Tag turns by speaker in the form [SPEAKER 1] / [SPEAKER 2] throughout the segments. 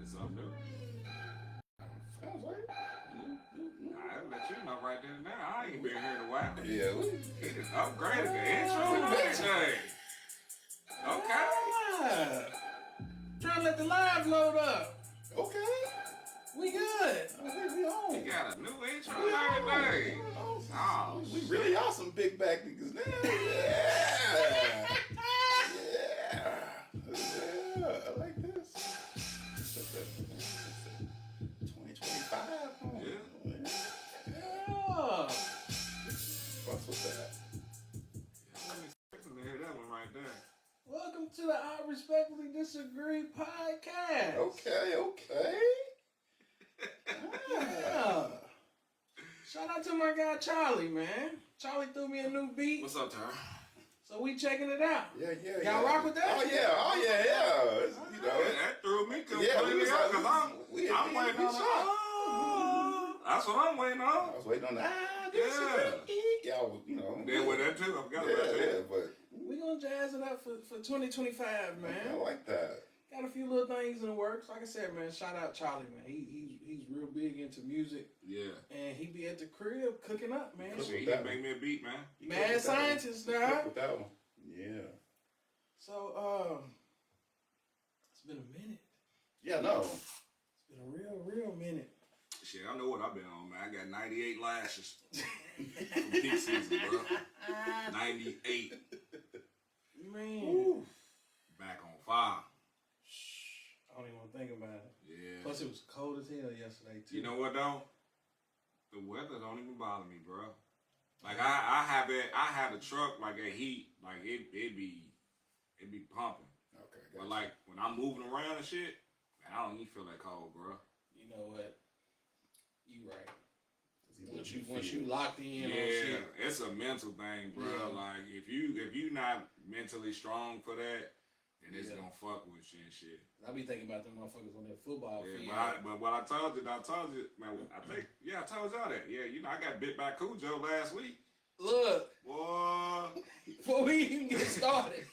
[SPEAKER 1] It's something new.
[SPEAKER 2] Sounds like
[SPEAKER 1] I'll let you know right then and there. I ain't been here in a while.
[SPEAKER 2] yeah.
[SPEAKER 1] He just upgraded the intro and everything. Okay.
[SPEAKER 3] Trying to let the live load up.
[SPEAKER 2] Okay.
[SPEAKER 3] We good.
[SPEAKER 2] We on.
[SPEAKER 1] He got a new intro and everything. Oh,
[SPEAKER 2] We really are some big back niggas now. Yeah. Yeah. I like this. 2025.
[SPEAKER 1] Yeah.
[SPEAKER 3] Yeah.
[SPEAKER 2] What's with that?
[SPEAKER 1] I'm expecting to hear that one right there.
[SPEAKER 3] Welcome to the I Respectfully Disagree podcast.
[SPEAKER 2] Okay.
[SPEAKER 3] Yeah. Shout out to my guy Charlie, man. Charlie threw me a new beat.
[SPEAKER 1] What's up, Tara?
[SPEAKER 3] So we checking it out.
[SPEAKER 2] Yeah.
[SPEAKER 3] Y'all rock with that?
[SPEAKER 2] Oh yeah. It's, you know,
[SPEAKER 1] That threw me completely
[SPEAKER 2] yeah, we was
[SPEAKER 1] out
[SPEAKER 2] like,
[SPEAKER 1] because I'm waiting on that's what I'm waiting
[SPEAKER 2] I
[SPEAKER 1] on.
[SPEAKER 2] was waiting on that.
[SPEAKER 1] Yeah.
[SPEAKER 2] Y'all, you know.
[SPEAKER 1] Then with that too, I forgot about that.
[SPEAKER 2] Yeah, but
[SPEAKER 3] We gonna jazz it up for 2025, man.
[SPEAKER 2] I like that.
[SPEAKER 3] Got a few little things in the works. Like I said, man, shout out Charlie, man. He's real big into music.
[SPEAKER 1] Yeah.
[SPEAKER 3] And he be at the crib cooking up, man.
[SPEAKER 1] He didn't make me a beat, man.
[SPEAKER 3] Mad scientist, now.
[SPEAKER 2] With that one. Yeah.
[SPEAKER 3] So, it's been a minute.
[SPEAKER 2] Yeah, no.
[SPEAKER 3] It's been a real minute.
[SPEAKER 1] Shit, I know what I've been on, man. I got 98 lashes from peak season, bro. 98.
[SPEAKER 3] Man.
[SPEAKER 2] Ooh.
[SPEAKER 1] Back on fire.
[SPEAKER 3] I don't even want to think about it.
[SPEAKER 1] Yeah.
[SPEAKER 3] Plus, it was cold as hell yesterday, too.
[SPEAKER 1] You know what, though? The weather don't even bother me, bro. Like, I have a truck, like, at heat. Like, it be pumping.
[SPEAKER 2] Okay, gotcha.
[SPEAKER 1] But, like, when I'm moving around and shit, man, I don't even feel that cold, bro.
[SPEAKER 3] You know what? You right. Once you locked in on
[SPEAKER 1] Yeah,
[SPEAKER 3] shit.
[SPEAKER 1] it's a mental thing, bro.
[SPEAKER 3] Yeah.
[SPEAKER 1] Like, if you not mentally strong for that, then it's gonna fuck with you and shit.
[SPEAKER 3] I be thinking about them motherfuckers on that football field.
[SPEAKER 1] Yeah, but what I told you, man, I told y'all that. Yeah, you know, I got bit by Cujo last week.
[SPEAKER 3] Look,
[SPEAKER 1] Boy.
[SPEAKER 3] before we even get started,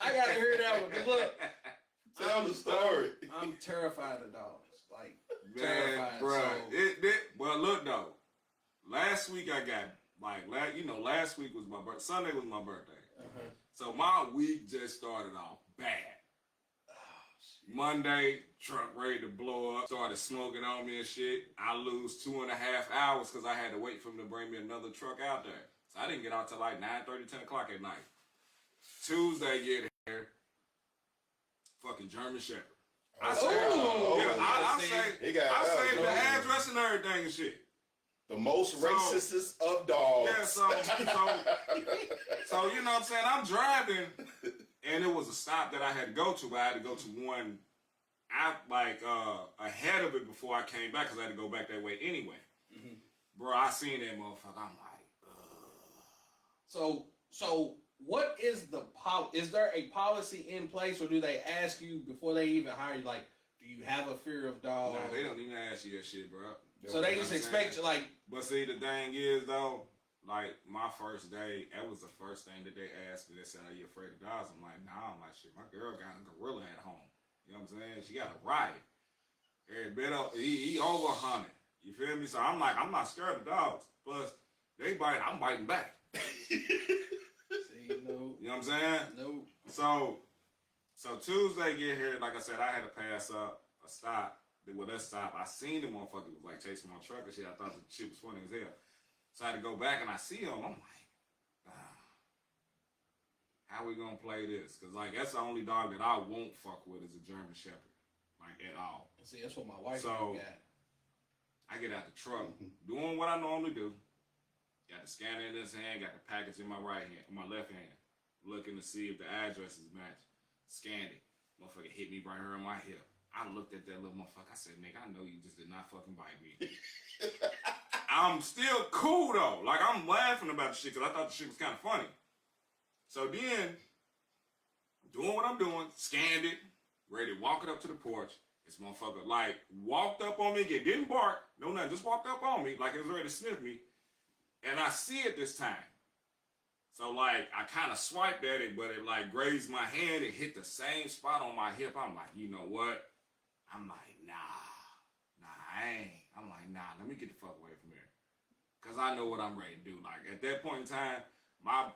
[SPEAKER 3] I gotta hear that one. 'Cause look,
[SPEAKER 2] Tell the story.
[SPEAKER 3] I'm terrified of dogs. Like,
[SPEAKER 1] Man,
[SPEAKER 3] terrified.
[SPEAKER 1] bro.
[SPEAKER 3] So,
[SPEAKER 1] Well, look, though. Last week I got, last week was my birthday. Sunday was my birthday.
[SPEAKER 3] uh-huh.
[SPEAKER 1] So my week just started off bad. Monday, truck ready to blow up. Started smoking on me and shit. I lose 2.5 hours because I had to wait for him to bring me another truck out there. So I didn't get out till like 9:30, 10 o'clock at night. Tuesday, get here. Fucking German Shepherd. I saved the address and everything and shit.
[SPEAKER 2] The most racist of dogs.
[SPEAKER 1] Yeah, so you know what I'm saying? I'm driving, and it was a stop that I had to go to, but I had to go to one ahead of it before I came back because I had to go back that way anyway. Mm-hmm. Bro, I seen that motherfucker. I'm like, ugh.
[SPEAKER 3] So what is the is there a policy in place, or do they ask you before they even hire you, like, do you have a fear of dogs?
[SPEAKER 1] Nah, they don't even ask you that shit, bro.
[SPEAKER 3] So they just expect you, like.
[SPEAKER 1] But see, the thing is, though, like, my first day, that was the first thing that they asked me. They said, are you afraid of dogs? I'm like, nah. I'm like, shit, my girl got a gorilla at home. You know what I'm saying? She got a riot. Every bit of, he over 100. You feel me? So I'm like, I'm not scared of dogs. Plus, they bite, I'm biting back.
[SPEAKER 3] See, no.
[SPEAKER 1] You know what I'm saying?
[SPEAKER 3] No.
[SPEAKER 1] So Tuesday get here, like I said, I had to pass up a stop. Well, that stop, I seen the motherfucker was like chasing my truck and shit. I thought the shit was funny as hell. So I had to go back and I see him. I'm like, how we gonna play this? Cause like that's the only dog that I won't fuck with is a German Shepherd, like at all.
[SPEAKER 3] See, that's what my wife
[SPEAKER 1] So
[SPEAKER 3] got.
[SPEAKER 1] I get out the truck, doing what I normally do. Got the scanner in this hand, got the package in my right hand, my left hand, looking to see if the addresses match. Scanned it. Motherfucker hit me right here on my hip. I looked at that little motherfucker. I said, nigga, I know you just did not fucking bite me. I'm still cool, though. Like, I'm laughing about the shit because I thought the shit was kind of funny. So then, doing what I'm doing, scanned it, ready to walk it up to the porch. This motherfucker, like, walked up on me again. Didn't bark. No, nothing. Just walked up on me like it was ready to sniff me. And I see it this time. So, like, I kind of swiped at it, but it, like, grazed my hand. It hit the same spot on my hip. I'm like, you know what? I'm like, nah, I ain't. I'm like, nah, let me get the fuck away from here. Cause I know what I'm ready to do. Like at that point in time, my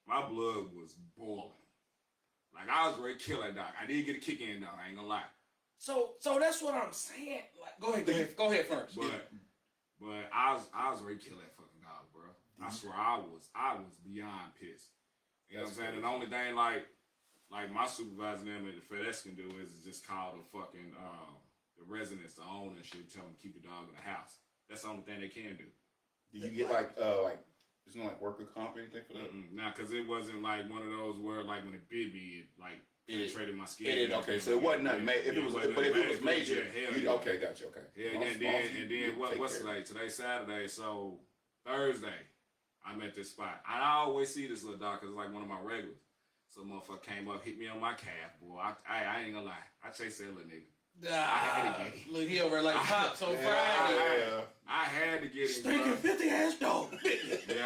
[SPEAKER 1] blood was boiling. Like I was ready to kill that dog. I did get a kick in though, I ain't gonna lie.
[SPEAKER 3] So that's what I'm saying. Like, go ahead first.
[SPEAKER 1] But I was ready to kill that fucking dog, bro. I swear I was beyond pissed. You know what I'm saying? And the only thing like my supervisor and them at the FedEx can do is just call the fucking the residents, the owner and shit, tell them to keep the dog in the house. That's the only thing they can do.
[SPEAKER 2] Did you get like there's no like worker comp or anything for that?
[SPEAKER 1] Nah, cause it wasn't like one of those where like when it bit me, it like penetrated my skin.
[SPEAKER 2] Okay, so it wasn't nothing major. If it was major, okay, gotcha. Okay.
[SPEAKER 1] Yeah, and then what's today? Today's Saturday, so Thursday, I'm at this spot. I always see this little dog because it's like one of my regulars. So motherfucker came up, hit me on my calf, boy. I ain't gonna lie, I chased that little nigga.
[SPEAKER 3] Look, he over like pops on Friday.
[SPEAKER 1] I had to get him,
[SPEAKER 3] Stinking 50 ass dog.
[SPEAKER 1] Yeah,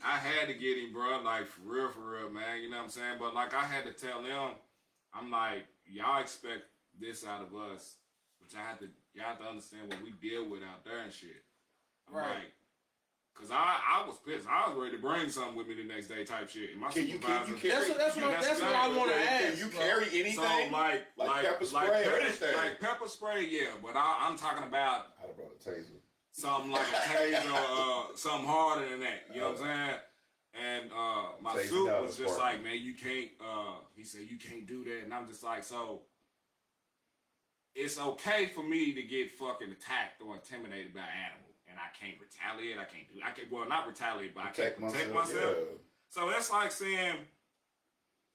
[SPEAKER 1] I had to get him, bro. Like for real, man. You know what I'm saying? But like I had to tell them, I'm like, y'all expect this out of us, but y'all have to understand what we deal with out there and shit. I'm like, cause I was pissed. I was ready to bring something with me the next day, type shit. And my supervisor,
[SPEAKER 3] that's what I want to ask.
[SPEAKER 2] Can you carry anything?
[SPEAKER 1] So like
[SPEAKER 2] pepper spray,
[SPEAKER 1] like pepper spray, yeah. But I'm talking about
[SPEAKER 2] I'd have brought a taser.
[SPEAKER 1] Something like a taser, something harder than that. You know what I'm saying? And my suit was just like, man, you can't. He said you can't do that, and I'm just like, so it's okay for me to get fucking attacked or intimidated by an animal. And I can't retaliate. Well, not retaliate, but I can't protect myself. Yeah. So that's like saying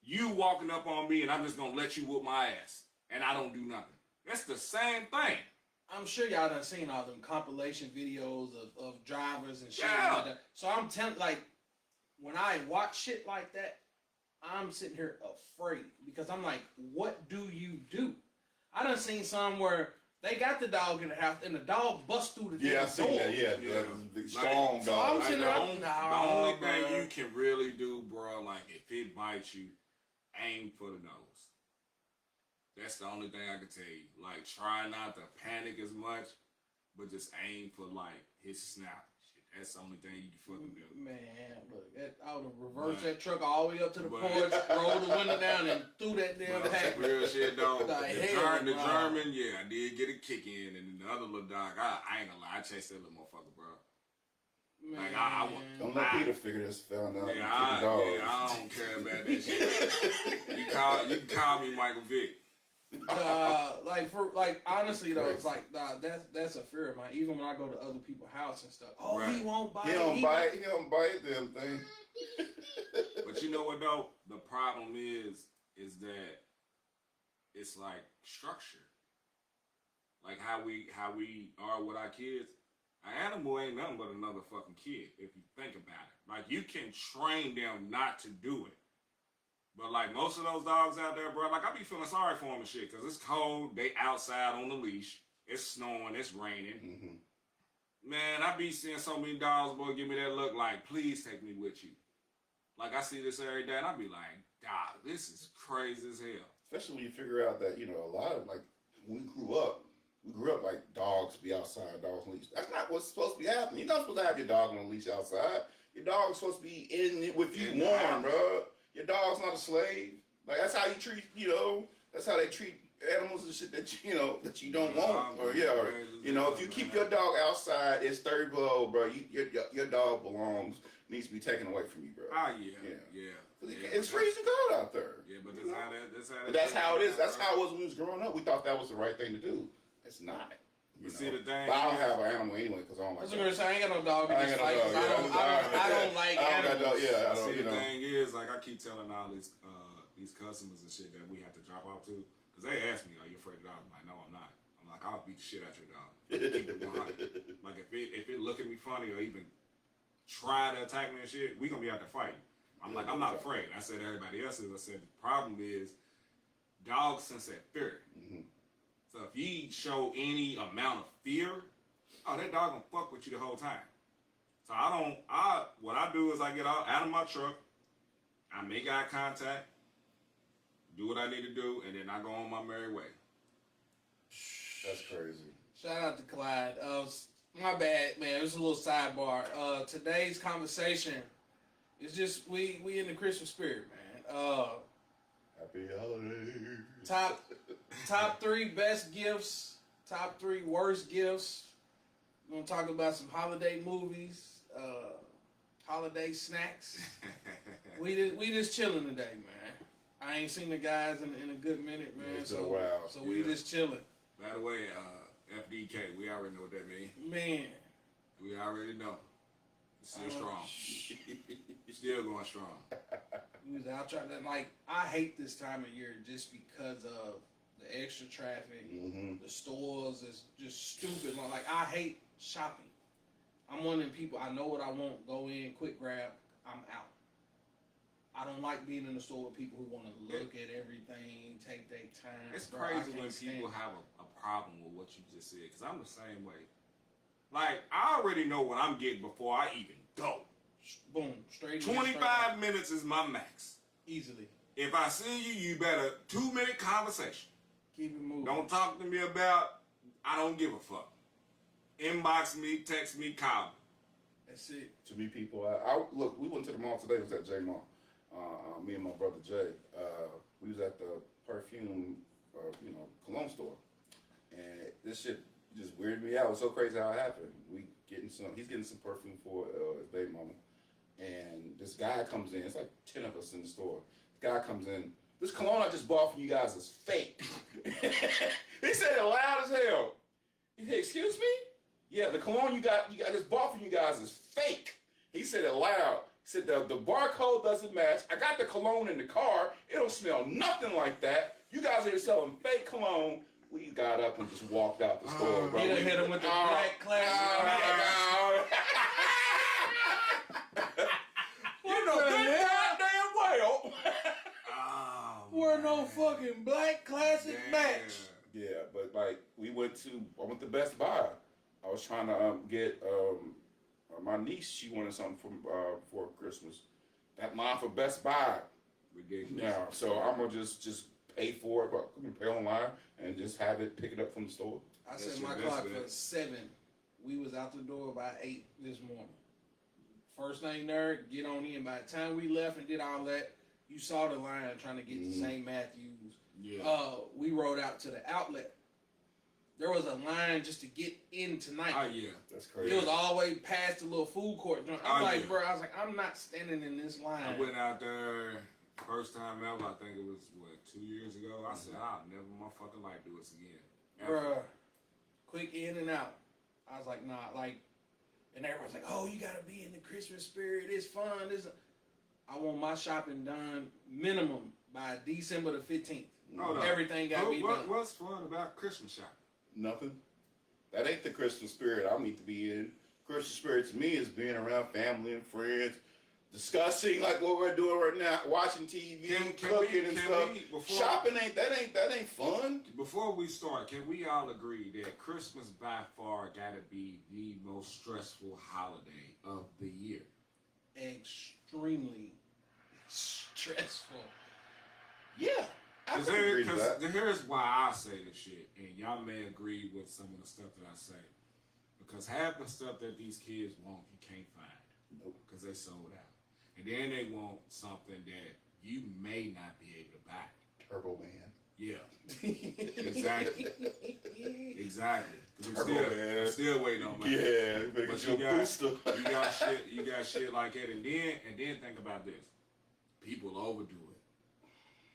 [SPEAKER 1] you walking up on me and I'm just gonna let you whoop my ass and I don't do nothing. That's the same thing.
[SPEAKER 3] I'm sure y'all done seen all them compilation videos of drivers and shit like that. So I'm telling, like, when I watch shit like that, I'm sitting here afraid because I'm like, what do you do? I done seen some where they got the dog in the house, and the dog busts through the door.
[SPEAKER 2] Yeah, I seen that. Yeah, the strong dog.
[SPEAKER 1] The only thing you can really do, bro, like if it bites you, aim for the nose. That's the only thing I can tell you. Like, try not to panic as much, but just aim for like his snout. That's the only thing you can fucking do.
[SPEAKER 3] Man, look, I would have reversed that truck all the way up to the porch, rolled the window down, and threw that damn pack.
[SPEAKER 1] Real shit, dog. The German, yeah, I did get a kick in, and the other little dog, I ain't gonna lie, I chased that little motherfucker, bro.
[SPEAKER 3] Man.
[SPEAKER 1] Like,
[SPEAKER 2] don't let Peter figure this found out.
[SPEAKER 1] Yeah, I don't care about that shit. You can call me Michael Vick.
[SPEAKER 3] Honestly though, it's like that's a fear of mine. Even when I go to other people's house and stuff. Oh,
[SPEAKER 1] right.
[SPEAKER 3] He won't bite.
[SPEAKER 2] He don't bite them thing.
[SPEAKER 1] But you know what though? The problem is that it's like structure. Like how we are with our kids. An animal ain't nothing but another fucking kid if you think about it. Like you can train them not to do it. But like most of those dogs out there, bro, like I be feeling sorry for them and shit, cause it's cold, they outside on the leash, it's snowing, it's raining. Mm-hmm. Man, I be seeing so many dogs, boy, give me that look like, please take me with you. Like I see this every day, and I be like, dog, this is crazy as hell.
[SPEAKER 2] Especially when you figure out that a lot of like when we grew up like dogs be outside, dogs on leash. That's not what's supposed to be happening. You're not supposed to have your dog on a leash outside. Your dog's supposed to be in it with you warm, bro. Your dog's not a slave. Like that's how you treat, that's how they treat animals and shit that that you don't want. If you keep your dog outside, it's 30 below, bro. Your dog needs to be taken away from you, bro.
[SPEAKER 1] Oh yeah.
[SPEAKER 2] It's freezing cold out there.
[SPEAKER 1] Yeah, but
[SPEAKER 2] that's how it is. That's how it was when we was growing up. We thought that was the right thing to do. It's not.
[SPEAKER 1] You see the thing?
[SPEAKER 2] But I don't have an animal anyway because I don't like.
[SPEAKER 3] I ain't got no dog. I don't like animals.
[SPEAKER 2] I don't.
[SPEAKER 1] See, the thing is, like, I keep telling all these customers and shit that we have to drop off to, because they ask me, "Are you afraid of dogs?" I'm like, "No, I'm not." I'm like, "I'll beat the shit out your dog." Keep it 100. Like, if it look at me funny or even try to attack me and shit, we gonna be out there fighting. I'm like, I'm not afraid. I said everybody else is. I said the problem is dogs sense that fear. Mm-hmm. So if you show any amount of fear, that dog gonna fuck with you the whole time. So what I do is I get out of my truck, I make eye contact, do what I need to do, and then I go on my merry way.
[SPEAKER 2] That's crazy.
[SPEAKER 3] Shout out to Clyde. My bad, man. It was a little sidebar. Today's conversation is just we in the Christmas spirit, man.
[SPEAKER 2] Happy holidays.
[SPEAKER 3] Top 3 best gifts. Top 3 worst gifts. We're gonna talk about some holiday movies. Holiday snacks. We just chilling today, man. I ain't seen the guys in a good minute, man.
[SPEAKER 2] It's been a while.
[SPEAKER 3] So we just chilling.
[SPEAKER 1] By the way, FDK, we already know what that means.
[SPEAKER 3] Man.
[SPEAKER 1] We already know. Still strong. Still going strong.
[SPEAKER 3] We was out trying to, like, I hate this time of year just because of the extra traffic.
[SPEAKER 2] Mm-hmm.
[SPEAKER 3] The stores is just stupid. Like, I hate shopping. I'm one of them people, I know what I want, go in, quick grab, I'm out. I don't like being in the store with people who want to look at everything, take their time.
[SPEAKER 1] It's
[SPEAKER 3] Bro,
[SPEAKER 1] crazy when people have a problem with what you just said, because I'm the same way. Like, I already know what I'm getting before I even go.
[SPEAKER 3] Boom, straight
[SPEAKER 1] 25 minutes is my max.
[SPEAKER 3] Easily.
[SPEAKER 1] If I see you, you better 2-minute conversation.
[SPEAKER 3] Keep it moving.
[SPEAKER 1] Don't talk to me about, I don't give a fuck. Inbox me, text me, call me.
[SPEAKER 3] That's it.
[SPEAKER 2] To meet people, look. We went to the mall today. It was at J Mall. Me and my brother Jay. We was at the perfume, cologne store, and this shit just weirded me out. It was so crazy how it happened. He's getting some perfume for his baby mama, and this guy comes in. It's like 10 of us in the store. This guy comes in. This cologne I just bought from you guys is fake. He said it loud as hell. He said, "Excuse me? Yeah, the cologne you got just bought from you guys is fake." He said it loud. He said the barcode doesn't match. I got the cologne in the car. It don't smell nothing like that. You guys are selling fake cologne. We got up and just walked out the store, bro.
[SPEAKER 3] He done hit him with the black classic.
[SPEAKER 2] You know good goddamn well.
[SPEAKER 3] We're no fucking black classic match.
[SPEAKER 2] Yeah, but like I went to Best Buy. I was trying to get my niece. She wanted something for Christmas. That line for Best Buy.
[SPEAKER 1] Ridiculous.
[SPEAKER 2] Yeah, so I'm gonna just pay for it, but we can pay online and just have it pick it up from the store.
[SPEAKER 3] I set my clock for 7. We was out the door by 8 this morning. First thing there, get on in. By the time we left and did all that, you saw the line trying to get to St. Matthews.
[SPEAKER 1] Yeah.
[SPEAKER 3] We rode out to the outlet. There was a line just to get in tonight.
[SPEAKER 1] Oh, yeah.
[SPEAKER 2] That's crazy.
[SPEAKER 3] It was all the way past the little food court. Bro, I was like, I'm not standing in this line.
[SPEAKER 1] I went out there first time ever. I think it was, 2 years ago. I said, I'll never in my fucking life do this again.
[SPEAKER 3] Bruh, quick in and out. I was like, nah, and everyone's like, oh, you gotta be in the Christmas spirit. It's fun. I want my shopping done minimum by December the 15th.
[SPEAKER 1] No.
[SPEAKER 3] Everything got to be done.
[SPEAKER 1] What's fun about Christmas shopping?
[SPEAKER 2] Nothing. That ain't the Christmas spirit I need to be in. Christmas spirit to me is being around family and friends, discussing like what we're doing right now, watching TV, cooking and stuff. Shopping ain't fun.
[SPEAKER 1] Before we start, can we all agree that Christmas by far gotta be the most stressful holiday of the year?
[SPEAKER 3] Extremely stressful.
[SPEAKER 2] Yeah.
[SPEAKER 1] Because here's why I say this shit, and y'all may agree with some of the stuff that I say. Because half the stuff that these kids want, you can't find.
[SPEAKER 2] Nope.
[SPEAKER 1] Because they sold out. And then they want something that you may not be able to buy.
[SPEAKER 2] Turbo Man.
[SPEAKER 1] Yeah. Exactly. Exactly.
[SPEAKER 2] Turbo
[SPEAKER 1] I'm still waiting on my
[SPEAKER 2] Yeah, you better
[SPEAKER 1] but
[SPEAKER 2] get your booster.
[SPEAKER 1] you got shit like that, and then think about this. People overdo it.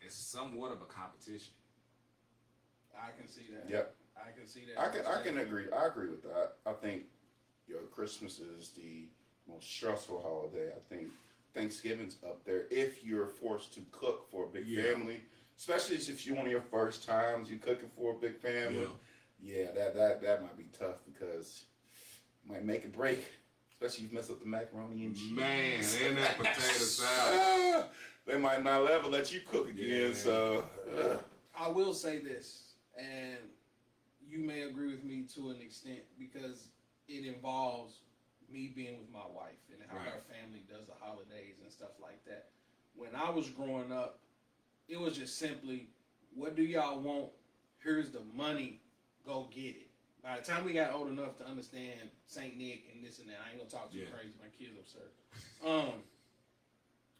[SPEAKER 1] It's somewhat of a competition.
[SPEAKER 3] I can see that.
[SPEAKER 2] Yep.
[SPEAKER 3] I can see that.
[SPEAKER 2] I can agree. I agree with that. I think Christmas is the most stressful holiday. I think Thanksgiving's up there if you're forced to cook for a big family, especially if you're one of your first times you cooking for a big family. Yeah, that might be tough because it might make it break, especially if you mess up the macaroni and cheese.
[SPEAKER 1] Man, and that potato salad.
[SPEAKER 2] They might not ever let you cook again.
[SPEAKER 1] Yeah.
[SPEAKER 2] So
[SPEAKER 3] I will say this, and you may agree with me to an extent because it involves me being with my wife and how our family does the holidays and stuff like that. When I was growing up, it was just simply, what do y'all want? Here's the money. go get it. By the time we got old enough to understand Saint Nick and this and that, I ain't gonna talk too crazy. My kids absurd.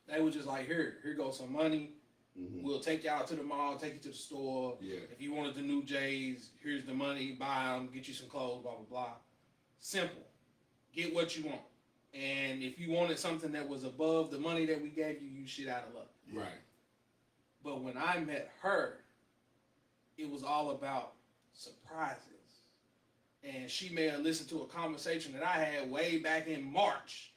[SPEAKER 3] They was just like, here goes some money. Mm-hmm. We'll take you out to the mall, take you to the store.
[SPEAKER 1] Yeah.
[SPEAKER 3] If you wanted the new J's, here's the money. Buy them, get you some clothes, blah blah blah. Simple. Get what you want. And if you wanted something that was above the money that we gave you, you shit out of luck.
[SPEAKER 1] Right.
[SPEAKER 3] But when I met her, it was all about surprises. And she may have listened to a conversation that I had way back in March.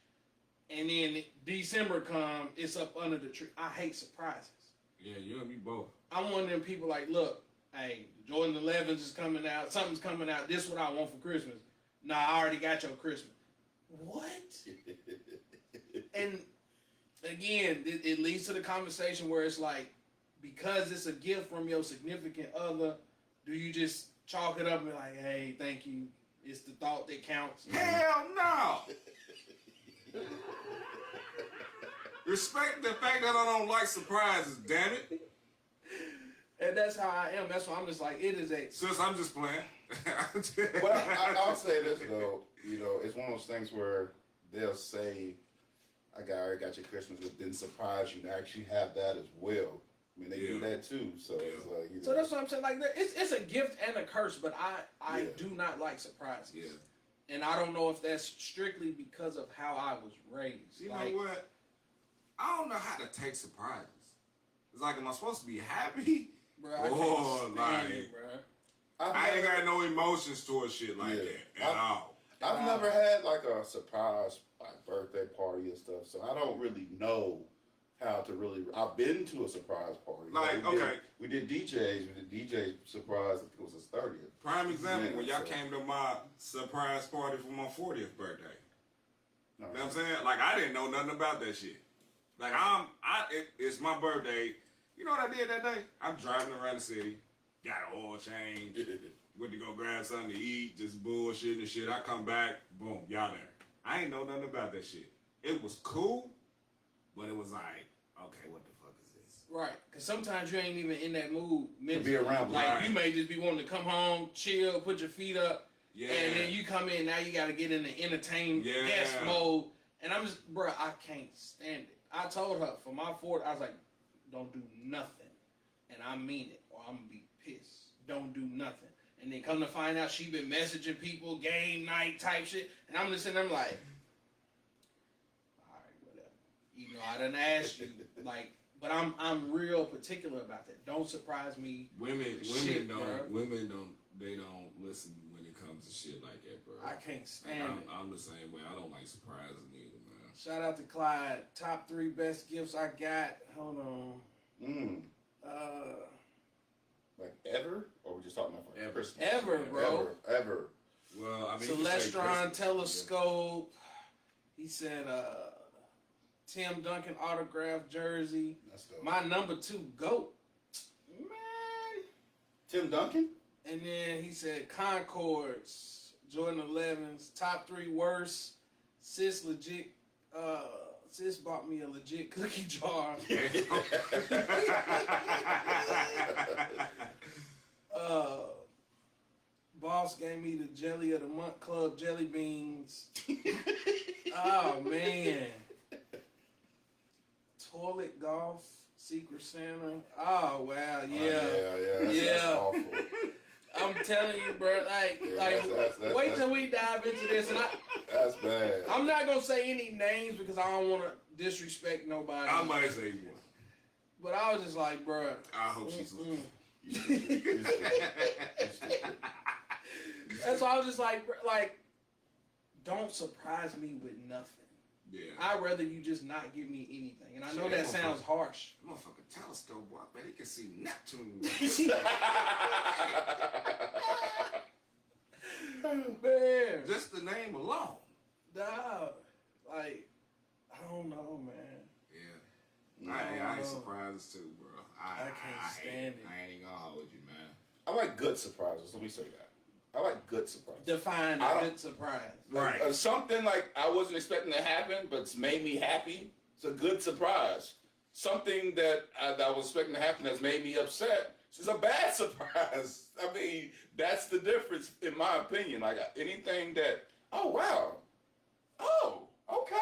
[SPEAKER 3] And then December come, it's up under the tree. I hate surprises.
[SPEAKER 1] Yeah, you and me both.
[SPEAKER 3] I'm one of them people like, look, hey, Jordan 11s is coming out. Something's coming out. This is what I want for Christmas. Nah, I already got your Christmas. What? And again, it leads to the conversation where it's like, because it's a gift from your significant other, do you just chalk it up and be like, hey, thank you. It's the thought that counts.
[SPEAKER 1] Hell no! Respect the fact that I don't like surprises, damn it.
[SPEAKER 3] And that's how I am. That's why I'm just like, it is a...
[SPEAKER 1] Since I'm just playing.
[SPEAKER 2] Well, I'll say this, though. You know, it's one of those things where they'll say, I already got your Christmas, but then surprise you and actually have that as well. I mean, they do that too. So it's like, you know.
[SPEAKER 3] So that's what I'm saying. Like, it's a gift and a curse, but I do not like surprises. Yeah. And I don't know if that's strictly because of how I was raised.
[SPEAKER 1] You know what? I don't know how to take surprises. It's like, am I supposed to be happy?
[SPEAKER 3] Bro, I can't stand it, bro.
[SPEAKER 1] I ain't got no emotions towards shit like that at all.
[SPEAKER 2] I've never had like a surprise like birthday party and stuff, so I don't really know how to really. I've been to a surprise party.
[SPEAKER 1] Like,
[SPEAKER 2] we did DJs. We did DJ surprise. I think it was his 30th.
[SPEAKER 1] Prime example, when y'all came to my surprise party for my 40th birthday. You know what I'm saying? Like, I didn't know nothing about that shit. Like, it's my birthday. You know what I did that day? I'm driving around the city, got an oil change, went to go grab something to eat, just bullshit and shit. I come back, boom, y'all there. I ain't know nothing about that shit. It was cool, but it was like, okay, what the fuck is this?
[SPEAKER 3] Right, because sometimes you ain't even in that mood mentally.
[SPEAKER 2] To be around.
[SPEAKER 3] Like, you may just be wanting to come home, chill, put your feet up, and then you come in, now you got to get in the entertain guest mode. And I'm just, bro, I can't stand it. I told her for my 40th, I was like, don't do nothing. And I mean it, or I'm going to be pissed. Don't do nothing. And then come to find out she been messaging people, game night type shit. And I'm just sitting there, I'm like, all right, whatever. You know, I done asked you, like, but I'm real particular about that. Don't surprise me.
[SPEAKER 1] Women don't listen when it comes to shit like that, bro.
[SPEAKER 3] I can't stand it.
[SPEAKER 1] I'm the same way. I don't like surprises either, man.
[SPEAKER 3] Shout out to Clyde. Top 3 best gifts I got. Hold on.
[SPEAKER 2] Like ever? Or we're just talking about
[SPEAKER 1] ever?
[SPEAKER 2] Christmas?
[SPEAKER 3] Ever, bro.
[SPEAKER 2] Ever.
[SPEAKER 1] Well, I mean,
[SPEAKER 3] Celestron telescope. He said, Tim Duncan autographed jersey.
[SPEAKER 2] Let's go.
[SPEAKER 3] My number 2 GOAT. Man.
[SPEAKER 2] Tim Duncan?
[SPEAKER 3] And then he said Concords, Jordan 11s, top 3 worst. Sis legit. Sis bought me a legit cookie jar. Boss gave me the Jelly of the Month Club jelly beans. Oh man. Toilet golf, Secret Santa. Oh wow, yeah.
[SPEAKER 2] That's awful.
[SPEAKER 3] I'm telling you, bro. That's wait till we dive into this, and
[SPEAKER 2] that's bad.
[SPEAKER 3] I'm not gonna say any names because I don't want to disrespect nobody.
[SPEAKER 1] I might say one,
[SPEAKER 3] but I was just like, bro.
[SPEAKER 1] I hope she's.
[SPEAKER 3] That's why I was just like, don't surprise me with nothing.
[SPEAKER 1] Yeah.
[SPEAKER 3] I'd rather you just not give me anything. And I know that sounds harsh.
[SPEAKER 1] Motherfucking telescope, boy. I bet he can see Neptune.
[SPEAKER 3] Man.
[SPEAKER 1] Just the name alone.
[SPEAKER 3] Dog. Like, I don't know, man.
[SPEAKER 1] Yeah. I hate surprises too, bro.
[SPEAKER 3] I can't stand it.
[SPEAKER 1] I ain't even gonna hold you, man.
[SPEAKER 2] I like good surprises. Let me say that. I like good surprises.
[SPEAKER 3] Define a good surprise.
[SPEAKER 2] Right. Something like I wasn't expecting to happen, but it's made me happy. It's a good surprise. something that I was expecting to happen that's made me upset. It's a bad surprise. I mean, that's the difference, in my opinion. Like anything that, oh wow, oh okay,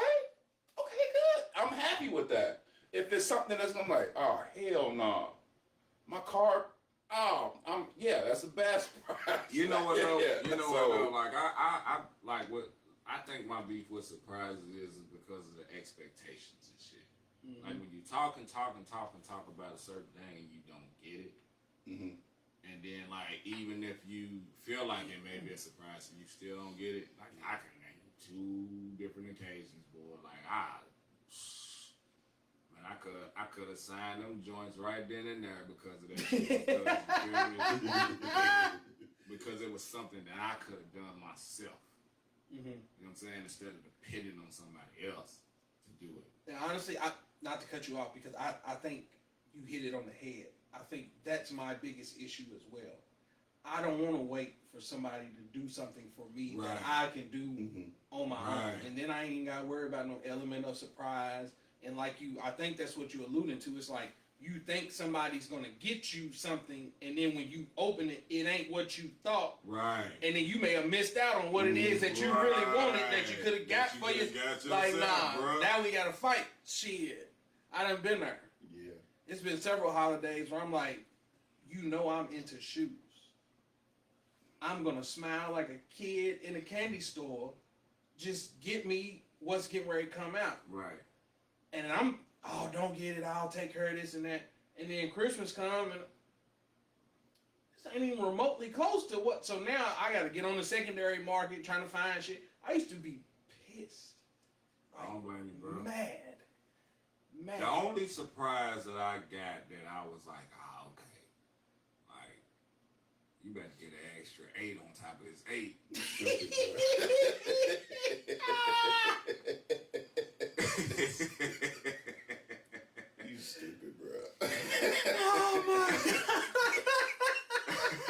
[SPEAKER 2] good. I'm happy with that. If it's something that's I'm like, oh hell no, my car. Oh, that's a bad surprise.
[SPEAKER 1] You know what though?
[SPEAKER 2] Yeah,
[SPEAKER 1] You know
[SPEAKER 2] so,
[SPEAKER 1] what though? Like I like what I think my beef with surprises is because of the expectations and shit.
[SPEAKER 3] Mm-hmm.
[SPEAKER 1] Like when you talk about a certain thing and you don't get it,
[SPEAKER 2] mm-hmm.
[SPEAKER 1] and then like even if you feel like it may be a surprise and you still don't get it, like I can name 2 different occasions, boy. Like I could have signed them joints right then and there because of that shit. Because it was something that I could have done myself.
[SPEAKER 3] Mm-hmm.
[SPEAKER 1] You know what I'm saying? Instead of depending on somebody else to do it.
[SPEAKER 3] And honestly, not to cut you off, because I think you hit it on the head. I think that's my biggest issue as well. I don't want to wait for somebody to do something for me that I can do on my own. And then I ain't got to worry about no element of surprise. And like I think that's what you're alluding to. It's like you think somebody's going to get you something, and then when you open it, it ain't what you thought.
[SPEAKER 1] Right.
[SPEAKER 3] And then you may have missed out on what it is that you really wanted, that you could have got for you. Like, nah, bro. Now we got to fight. Shit. I done been there.
[SPEAKER 2] Yeah.
[SPEAKER 3] It's been several holidays where I'm like, I'm into shoes. I'm going to smile like a kid in a candy store. Just get me what's getting ready to come out.
[SPEAKER 1] Right.
[SPEAKER 3] And I'm, don't get it. I'll take care of this and that. And then Christmas come and this ain't even remotely close to what. So now I got to get on the secondary market trying to find shit. I used to be pissed.
[SPEAKER 1] I don't blame you, bro.
[SPEAKER 3] Mad.
[SPEAKER 1] The only surprise that I got that I was like, okay. Like, you better get an extra 8 on top of this 8.
[SPEAKER 2] You stupid, bro.
[SPEAKER 3] Oh my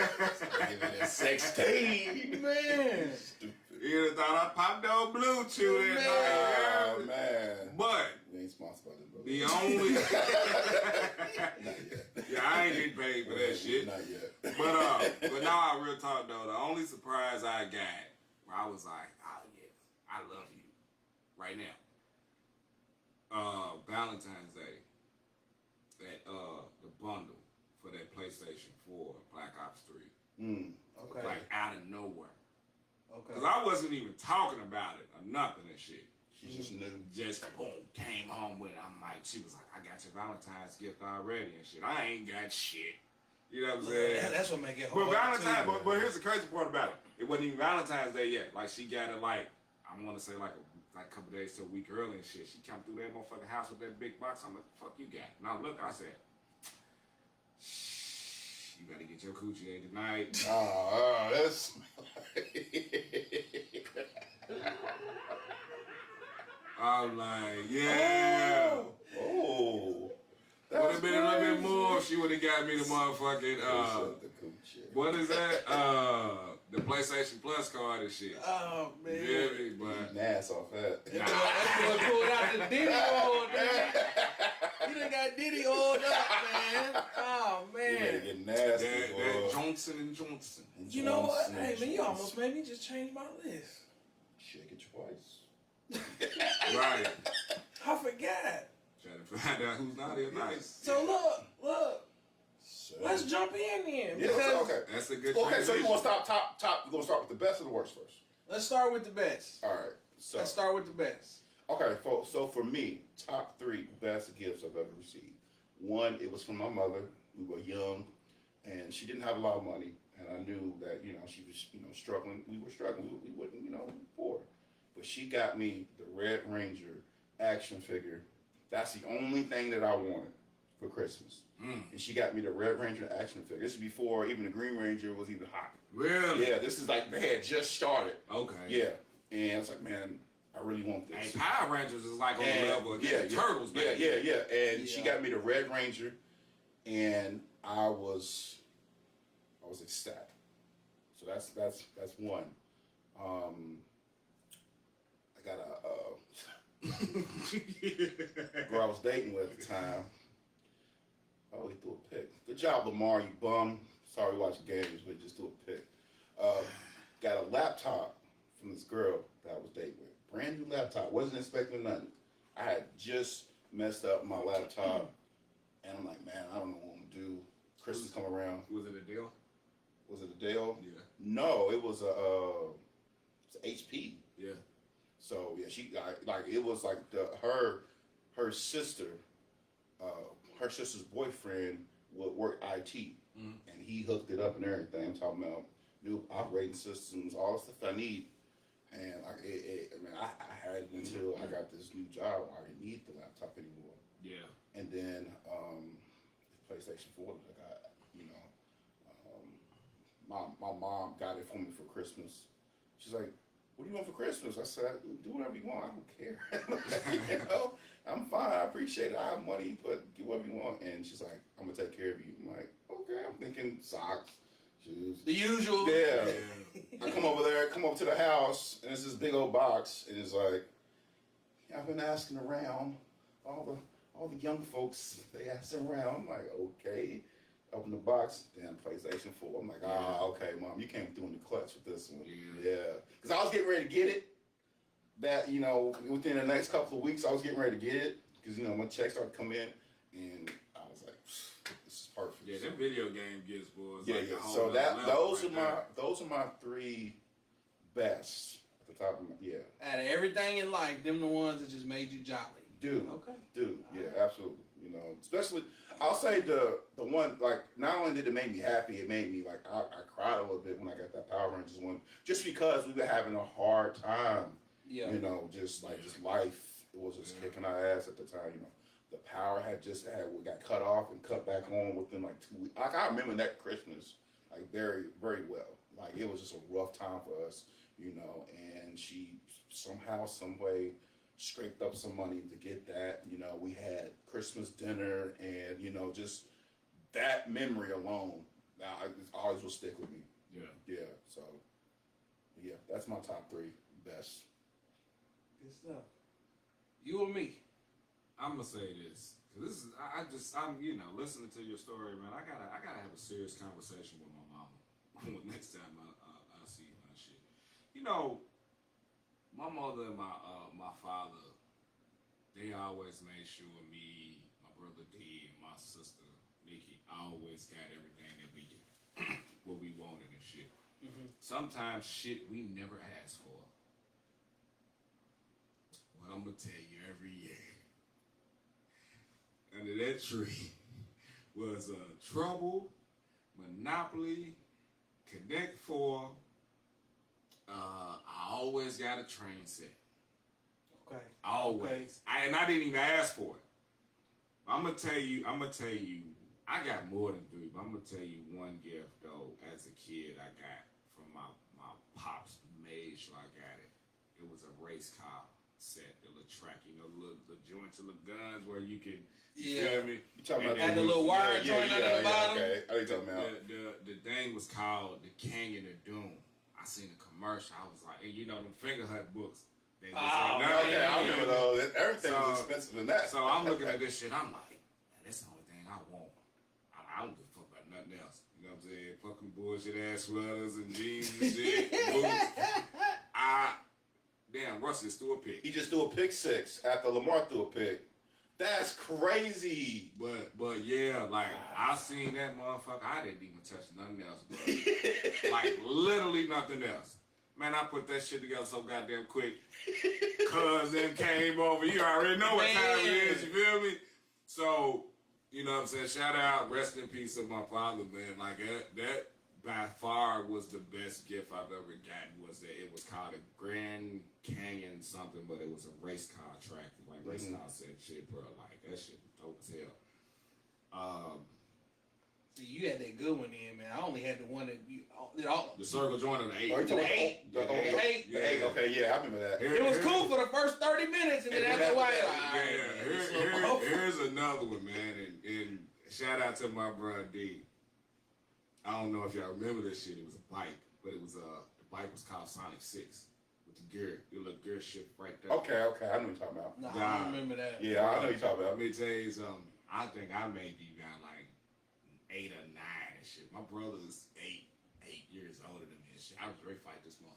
[SPEAKER 3] God.
[SPEAKER 2] Give it a 16.
[SPEAKER 3] Man.
[SPEAKER 2] Stupid.
[SPEAKER 1] You thought I popped on blue chew that night.
[SPEAKER 2] Oh, man.
[SPEAKER 1] But
[SPEAKER 2] we ain't sponsored by them, bro.
[SPEAKER 1] the only
[SPEAKER 2] Not yet.
[SPEAKER 1] Yeah, I ain't getting paid for that shit.
[SPEAKER 2] Not yet.
[SPEAKER 1] But now I real talk though, the only surprise I got where I was like, oh yeah, I love you right now. Valentine's Day. That the bundle for that PlayStation 4 Black Ops 3.
[SPEAKER 3] Okay.
[SPEAKER 1] Like out of nowhere.
[SPEAKER 3] Okay.
[SPEAKER 1] Cause I wasn't even talking about it or nothing and shit.
[SPEAKER 2] She just knew.
[SPEAKER 1] Just boom, came home with it. I'm like, she was like, I got your Valentine's gift already and shit. I ain't got shit. You know what I'm saying?
[SPEAKER 3] Yeah, that's what make it
[SPEAKER 1] But
[SPEAKER 3] hard.
[SPEAKER 1] but here's the crazy part about it. It wasn't even Valentine's Day yet. Like she got it like, I want to say like a couple days to a week early and shit. She come through that motherfucking house with that big box. I'm like, fuck you got? Now look, I said, shh, you better get your coochie in tonight.
[SPEAKER 2] Oh, that's.
[SPEAKER 1] I'm like, yeah.
[SPEAKER 2] Oh.
[SPEAKER 1] Would have been a little bit more if she would have got me the motherfucking, what is that? The PlayStation Plus card and shit.
[SPEAKER 3] Oh, man.
[SPEAKER 1] Yeah, but.
[SPEAKER 2] Ass off that.
[SPEAKER 3] That boy pulled out the Diddy oil, man. You done got Diddy oiled up, man. Oh, man.
[SPEAKER 2] You better get nasty, boy.
[SPEAKER 1] That Johnson & Johnson.
[SPEAKER 3] You know what? Hey, man, you almost made me just change my list.
[SPEAKER 2] Shake it twice.
[SPEAKER 1] Right.
[SPEAKER 3] I forgot.
[SPEAKER 1] Trying to find out who's not here nice.
[SPEAKER 3] So look.
[SPEAKER 2] So,
[SPEAKER 3] Let's jump in then.
[SPEAKER 2] yeah,
[SPEAKER 3] Because
[SPEAKER 2] okay.
[SPEAKER 1] That's a good
[SPEAKER 2] Okay, so
[SPEAKER 1] transition.
[SPEAKER 2] you want to start top? You gonna start with the best or the worst first?
[SPEAKER 3] let's start with the best.
[SPEAKER 2] All right. So
[SPEAKER 3] Let's start with the best.
[SPEAKER 2] okay, so for me, top 3 best gifts I've ever received. One, it was from my mother. We were young, and she didn't have a lot of money, and I knew that she was struggling. We were struggling. We wouldn't poor, but she got me the Red Ranger action figure. That's the only thing that I wanted for Christmas. And she got me the Red Ranger action figure. This is before even the Green Ranger was even hot.
[SPEAKER 1] Really?
[SPEAKER 2] Yeah, this is like they had just started.
[SPEAKER 1] Okay.
[SPEAKER 2] Yeah, and it's like, man, I really want this.
[SPEAKER 1] Hey, Power Rangers is like on the level of the Turtles, man.
[SPEAKER 2] Yeah. And she got me the Red Ranger, and I was ecstatic. So that's one. I got a girl I was dating with at the time. Good job, Lamar, you bum. Sorry, watching games, but just do a pick. Got a laptop from this girl that I was dating with. Brand new laptop. Wasn't expecting nothing. I had just messed up my laptop, and I'm like, man, I don't know what I'm gonna do. Christmas come around.
[SPEAKER 1] Was it a deal?
[SPEAKER 2] Was it a Dell?
[SPEAKER 1] Yeah.
[SPEAKER 2] No, it was it's an HP.
[SPEAKER 1] Yeah.
[SPEAKER 2] So yeah, she like it was like her sister, her sister's boyfriend would work IT, and he hooked it up and everything. I'm talking about new operating systems, all the stuff I need. And like I mean, I had it until I got this new job. I didn't need the laptop anymore.
[SPEAKER 1] Yeah.
[SPEAKER 2] And then the PlayStation 4 that I got, you know, my mom got it for me for Christmas. She's like, "What do you want for Christmas?" I said, "Do whatever you want. I don't care. You know, I'm fine. I appreciate it. I have money, but get whatever you want." And she's like, "I'm gonna take care of you." I'm like, "Okay." I'm thinking socks, shoes,
[SPEAKER 3] The usual.
[SPEAKER 2] yeah. I come over to the house, and it's this big old box, and it's like, yeah, I've been asking around, all the young folks, they asking around. I'm like, okay. Open the box, damn PlayStation 4. I'm like, okay, Mom, you came through in the clutch with this one. Yeah. Because I was getting ready to get it. That, you know, within the next couple of weeks, I was getting ready to get it. Because, you know, my check started to come in, and I was like, this is perfect.
[SPEAKER 1] Yeah, that video game gets boys.
[SPEAKER 2] Yeah,
[SPEAKER 1] like
[SPEAKER 2] yeah.
[SPEAKER 1] a whole
[SPEAKER 2] So
[SPEAKER 1] nother level
[SPEAKER 2] those are my three best at the top of my, yeah.
[SPEAKER 3] Out of everything in life, them the ones that just made you jolly.
[SPEAKER 2] Dude.
[SPEAKER 3] Okay.
[SPEAKER 2] Dude, yeah, absolutely. You know, especially I'll say the one, like, not only did it make me happy, it made me like I cried a little bit when I got that Power Rangers one, just because we were having a hard time.
[SPEAKER 3] Yeah.
[SPEAKER 2] You know, just life, it was just kicking our ass at the time. You know, the power we got cut off and cut back on within like 2 weeks. Like, I remember that Christmas like very, very well. Like, it was just a rough time for us, you know. And she somehow, some way, scraped up some money to get that. You know, we had Christmas dinner, and you know, just that memory alone, now it always will stick with me. Yeah. So, yeah, that's my top three best.
[SPEAKER 3] Good stuff. You or me?
[SPEAKER 1] I'm gonna say this. This is I'm you know, listening to your story, man. I gotta have a serious conversation with my mama next time I see my shit. You know, my mother and my father, they always made sure me, my brother D, and my sister Nikki always got everything that we did, what we wanted and shit.
[SPEAKER 3] Mm-hmm.
[SPEAKER 1] Sometimes shit we never asked for. Well, I'm gonna tell you every year. Under that tree was Trouble, Monopoly, Connect 4. I always got a train set.
[SPEAKER 3] Okay.
[SPEAKER 1] Always.
[SPEAKER 3] Okay.
[SPEAKER 1] And I didn't even ask for it. I'm gonna tell you, I got more than three, but I'm gonna tell you one gift though. As a kid, I got from my pops. Made sure I got it. It was a race car set, the little track, you know, the joints, the little guns where you can. You feel me?
[SPEAKER 2] You talking about
[SPEAKER 3] the little wire joint under the bottom?
[SPEAKER 2] Okay. I you talking about.
[SPEAKER 1] The thing was called The Canyon of Doom. I seen the commercial. I was like, and you know them Finger Hut books. They was
[SPEAKER 2] Okay, I remember those. Everything was expensive in that.
[SPEAKER 1] So I'm looking at this shit. I'm like, man, that's the only thing I want. I don't give a fuck about nothing else. You know what I'm saying? Fucking bullshit ass sweaters and jeans and shit. Boots. Damn, Russell threw a pick.
[SPEAKER 2] He just threw a pick six after Lamar threw a pick. That's crazy.
[SPEAKER 1] But yeah, like I seen that motherfucker. I didn't even touch nothing else, bro. Like literally nothing else. Man, I put that shit together so goddamn quick. Cuz them came over. You already know what time it is. You feel me? So, you know what I'm saying? Shout out, rest in peace of my father, man. Like that by far was the best gift I've ever gotten. Was that it was called a Grand Canyon something, but it was a race car track. Like race car said shit, bro. Like that shit was dope as hell.
[SPEAKER 3] See, you had that good one in, man. I only had the one that
[SPEAKER 1] The circle joint of the 8.
[SPEAKER 2] Oh, you talking about
[SPEAKER 3] eight.
[SPEAKER 2] the eight?
[SPEAKER 3] The
[SPEAKER 2] eight. Okay, yeah, I remember that.
[SPEAKER 3] It was cool for the first 30 minutes, and then after a while,
[SPEAKER 1] Here's another one, man. And shout out to my brother D. I don't know if y'all remember this shit. It was a bike, but it was the bike was called Sonic 6 with the gear. The little gear shift right there.
[SPEAKER 2] Okay, I know what you're talking about.
[SPEAKER 3] Nah, I don't remember that.
[SPEAKER 2] Yeah, I know what you're talking about.
[SPEAKER 1] Let me tell you something. I think I maybe got like 8 or 9 and shit. My brother was 8 years older than me and shit. I was ready to fight this motherfucker.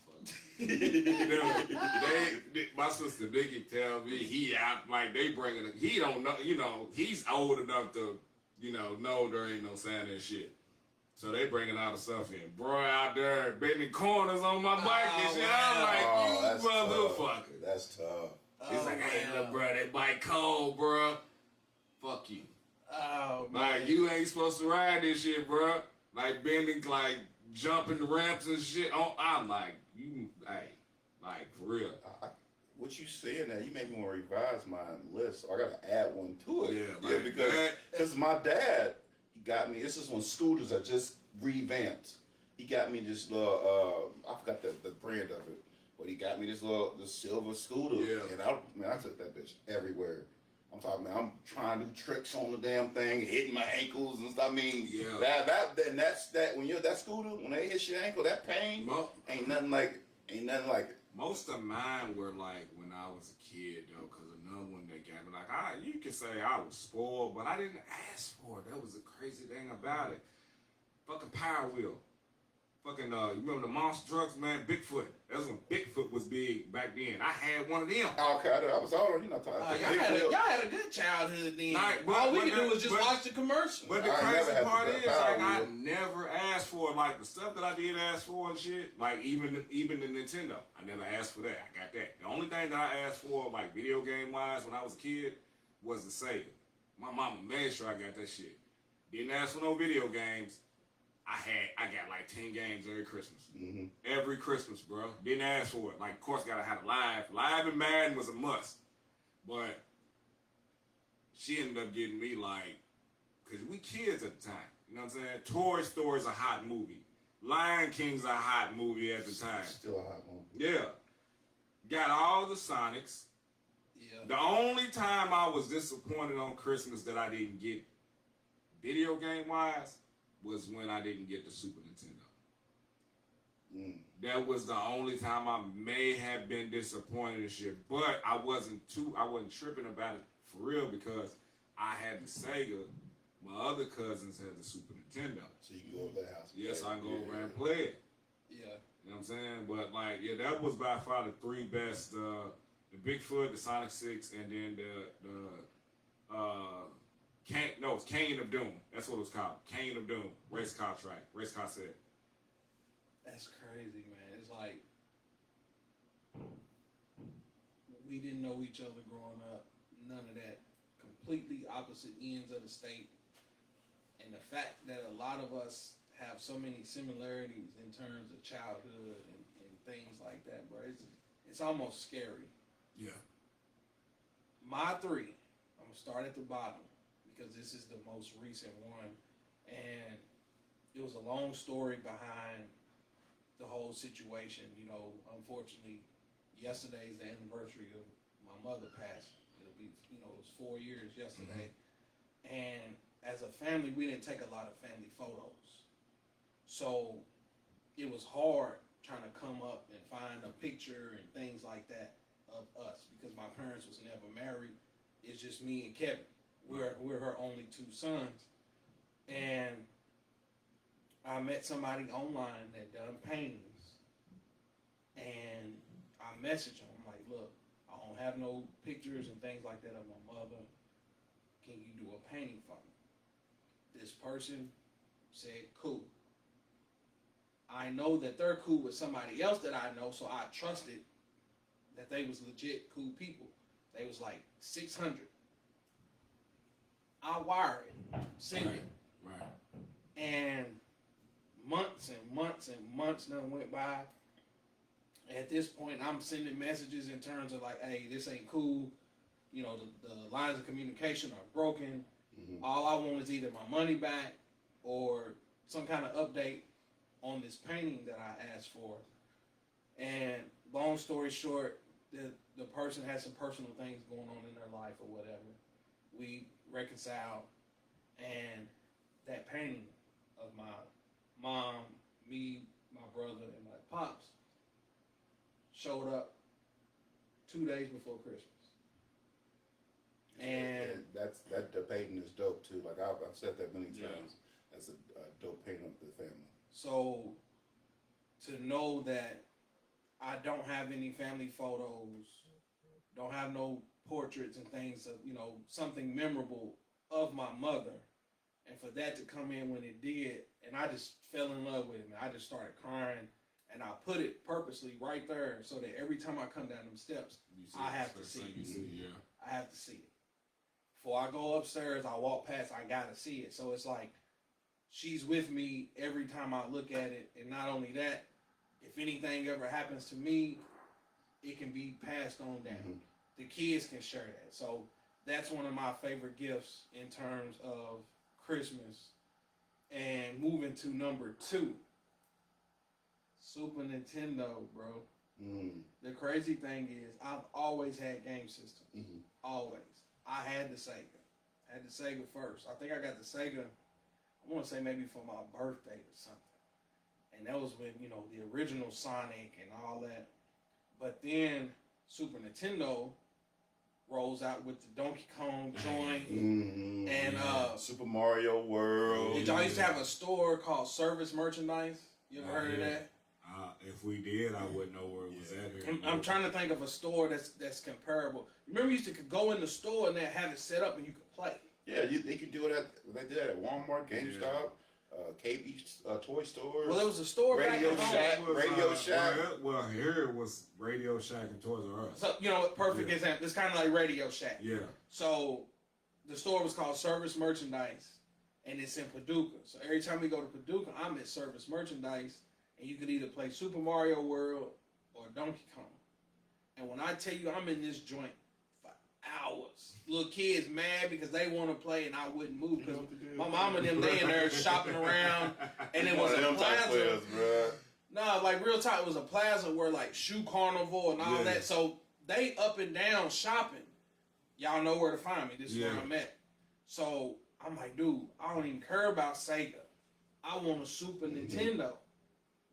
[SPEAKER 1] My sister Vicky tell me he out like they bringing it. He don't know, he's old enough to, know there ain't no Santa and shit. So they bringing all the stuff in. Bro out there bending corners on my bike and shit. I'm like, you motherfucker.
[SPEAKER 2] That's tough.
[SPEAKER 1] He's like, hey, look, bro, that bike cold, bro. Fuck you.
[SPEAKER 3] Oh, man.
[SPEAKER 1] Like, you ain't supposed to ride this shit, bro. Like, bending, like, jumping the ramps and shit. I'm like, like, for real.
[SPEAKER 2] What you saying that, you made me want to revise my list. So I got to add one to it.
[SPEAKER 1] Yeah,
[SPEAKER 2] because my dad, he got me, this is when scooters are just revamped. He got me this little, I forgot the brand of it, but he got me this silver scooter.
[SPEAKER 1] Yeah.
[SPEAKER 2] And I took that bitch everywhere. I'm talking, man, I'm trying to do tricks on the damn thing, hitting my ankles and stuff. I mean, when you're that scooter, when they hit your ankle, that pain, ain't nothing like it.
[SPEAKER 1] Most of mine were like when I was a kid, though, because another one that got me, like, you could say I was spoiled, but I didn't ask for it. That was the crazy thing about it. Fucking Power Wheel. Fucking, you remember the monster trucks, man? Bigfoot. That was when Bigfoot was big back then. I had one of them.
[SPEAKER 2] Okay, I was older. You know,
[SPEAKER 3] y'all had a good childhood then. All we could do was just watch the commercial.
[SPEAKER 1] But the crazy part is, like, I never asked for, like, the stuff that I did ask for and shit. Like, even the Nintendo. I never asked for that. I got that. The only thing that I asked for, like, video game-wise, when I was a kid, was the Sega. My mama made sure I got that shit. Didn't ask for no video games. I got like 10 games every Christmas.
[SPEAKER 2] Mm-hmm.
[SPEAKER 1] Every Christmas, bro. Didn't ask for it. Like, of course, gotta have it live. Live and Madden was a must. But she ended up getting me, like, because we kids at the time. You know what I'm saying? Toy Story's a hot movie. Lion King's a hot movie at the time.
[SPEAKER 2] Still a hot movie.
[SPEAKER 1] Yeah. Got all the Sonics.
[SPEAKER 3] Yeah.
[SPEAKER 1] The only time I was disappointed on Christmas that I didn't get video game-wise was when I didn't get the Super Nintendo. That was the only time I may have been disappointed and shit. But I wasn't tripping about it for real because I had the Sega. My other cousins had the Super Nintendo.
[SPEAKER 2] So you can go over their house.
[SPEAKER 1] Yes, I can go over and play it.
[SPEAKER 3] Yeah.
[SPEAKER 1] You know what I'm saying? But like, yeah, that was by far the 3 best. The Bigfoot, the Sonic 6, and then it's Cane of Doom. That's what it was called. Cane of Doom. Race car track. Race car set.
[SPEAKER 3] That's crazy, man. It's like we didn't know each other growing up. None of that. Completely opposite ends of the state. And the fact that a lot of us have so many similarities in terms of childhood and things like that, bro. It's almost scary.
[SPEAKER 1] Yeah.
[SPEAKER 3] My 3, I'm going to start at the bottom because this is the most recent one. And it was a long story behind the whole situation. You know, unfortunately, yesterday is the anniversary of my mother passing. It'll be, it was 4 years yesterday. Mm-hmm. And as a family, we didn't take a lot of family photos. So it was hard trying to come up and find a picture and things like that of us because my parents was never married. It's just me and Kevin. We're her only 2 sons. And I met somebody online that done paintings. And I messaged him. I'm like, look, I don't have no pictures and things like that of my mother. Can you do a painting for me? This person said, cool. I know that they're cool with somebody else that I know, so I trusted that they was legit cool people. They was like 600. I wired it, sent it.
[SPEAKER 1] Right.
[SPEAKER 3] And months and months and months done went by. At this point, I'm sending messages in terms of like, hey, this ain't cool. The lines of communication are broken. Mm-hmm. All I want is either my money back or some kind of update on this painting that I asked for. And long story short, the person had some personal things going on in their life or whatever. We reconciled, and that painting of my mom, me, my brother, and my pops showed up 2 days before Christmas. And
[SPEAKER 2] the painting is dope too. Like I've said that many times. That's a dope painting of the family.
[SPEAKER 3] So to know that I don't have any family photos, don't have no portraits and things of, you know, something memorable of my mother, and for that to come in when it did, and I just fell in love with it, man. I just started crying, and I put it purposely right there so that every time I come down them steps, I have to see it. I have to see it. Before I go upstairs, I walk past, I gotta see it. So it's like, she's with me every time I look at it, and not only that, if anything ever happens to me, it can be passed on down.
[SPEAKER 2] Mm-hmm.
[SPEAKER 3] The kids can share that. So that's one of my favorite gifts in terms of Christmas. And moving to number 2, Super Nintendo, bro.
[SPEAKER 2] Mm.
[SPEAKER 3] The crazy thing is, I've always had game systems.
[SPEAKER 2] Mm-hmm.
[SPEAKER 3] Always. I had the Sega. I had the Sega first. I think I got the Sega, I want to say maybe for my birthday or something. And that was when, you know, the original Sonic and all that. But then Super Nintendo rolls out with the Donkey Kong joint.
[SPEAKER 2] Mm-hmm.
[SPEAKER 3] And
[SPEAKER 2] Super Mario World.
[SPEAKER 3] did y'all used to have a store called Service Merchandise? You ever heard of that?
[SPEAKER 1] If we did, I wouldn't know where it was at here.
[SPEAKER 3] I'm trying to think of a store that's comparable. Remember, you used to go in the store and they have it set up and you could play.
[SPEAKER 2] Yeah, they could do it they did that at Walmart, GameStop, KB toy stores.
[SPEAKER 3] Well, there was a store
[SPEAKER 2] Radio
[SPEAKER 3] back
[SPEAKER 2] Shack.
[SPEAKER 3] at home.
[SPEAKER 2] Radio Shack.
[SPEAKER 1] Well, here it was Radio Shack and Toys R Us.
[SPEAKER 3] So, you know, perfect example. It's kind of like Radio Shack.
[SPEAKER 1] Yeah.
[SPEAKER 3] So the store was called Service Merchandise, and it's in Paducah. So every time we go to Paducah, I'm at Service Merchandise, and you could either play Super Mario World or Donkey Kong. And when I tell you I'm in this joint for hours, little kids mad because they want to play and I wouldn't move because my mama and them, they in there shopping around, and it was a plaza. Nah, like real talk, it was a plaza where like Shoe Carnival and all that. So they up and down shopping. Y'all know where to find me. This is where I'm at. So I'm like, dude, I don't even care about Sega. I want a Super Nintendo.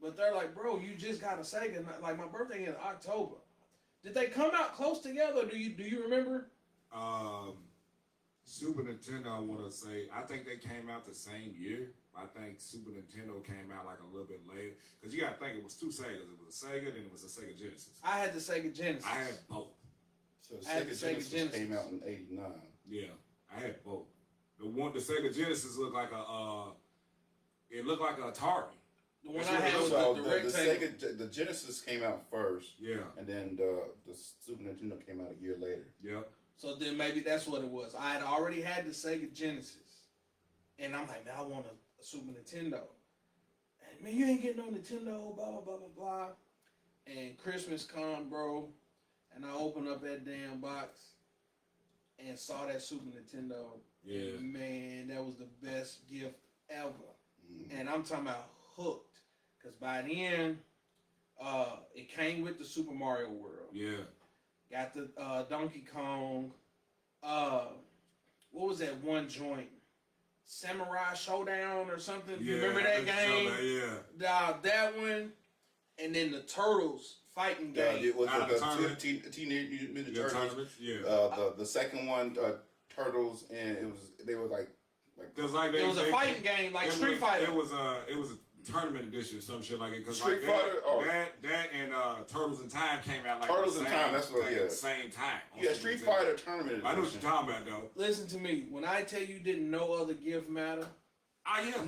[SPEAKER 3] But they're like, bro, you just got a Sega. Like my birthday is October. Did they come out close together? Do you remember?
[SPEAKER 1] Super Nintendo, I want to say, I think they came out the same year. I think Super Nintendo came out like a little bit later. Because you got to think it was 2 Segas. It was a Sega, then it was a Sega Genesis.
[SPEAKER 3] I had the Sega Genesis.
[SPEAKER 1] I had both.
[SPEAKER 2] So the Sega Genesis came out in '89.
[SPEAKER 1] Yeah, I had both. The Sega Genesis looked like it looked like an Atari.
[SPEAKER 3] The one I had was the
[SPEAKER 2] Sega, the Genesis came out first.
[SPEAKER 1] Yeah.
[SPEAKER 2] And then the Super Nintendo came out a year later.
[SPEAKER 1] Yep.
[SPEAKER 3] So then maybe that's what it was. I had already had the Sega Genesis. And I'm like, man, I want a Super Nintendo. And man, you ain't getting no Nintendo, blah, blah, blah, blah, blah. And Christmas come, bro. And I opened up that damn box and saw that Super Nintendo.
[SPEAKER 1] Yeah.
[SPEAKER 3] And man, that was the best gift ever. And I'm talking about hooked. Because by then, it came with the Super Mario World.
[SPEAKER 1] Yeah.
[SPEAKER 3] Got the Donkey Kong. What was that one joint? Samurai Showdown or something?
[SPEAKER 1] Yeah,
[SPEAKER 3] remember that game?
[SPEAKER 1] Yeah.
[SPEAKER 3] That one. And then the Turtles fighting game.
[SPEAKER 2] It was the Teenage Mutant Ninja Turtles.
[SPEAKER 1] Yeah.
[SPEAKER 2] The second one, Turtles, and they were like
[SPEAKER 1] it was
[SPEAKER 3] a fighting game like Street Fighter.
[SPEAKER 1] It was a tournament edition or some shit like it.
[SPEAKER 2] Street Fighter.
[SPEAKER 1] That and Turtles in Time came out like
[SPEAKER 2] Turtles in Time. That's what. Yeah.
[SPEAKER 1] Same time.
[SPEAKER 2] Yeah, Street Fighter tournament edition.
[SPEAKER 1] I know what you're talking about though.
[SPEAKER 3] Listen to me. When I tell you didn't no other gift matter,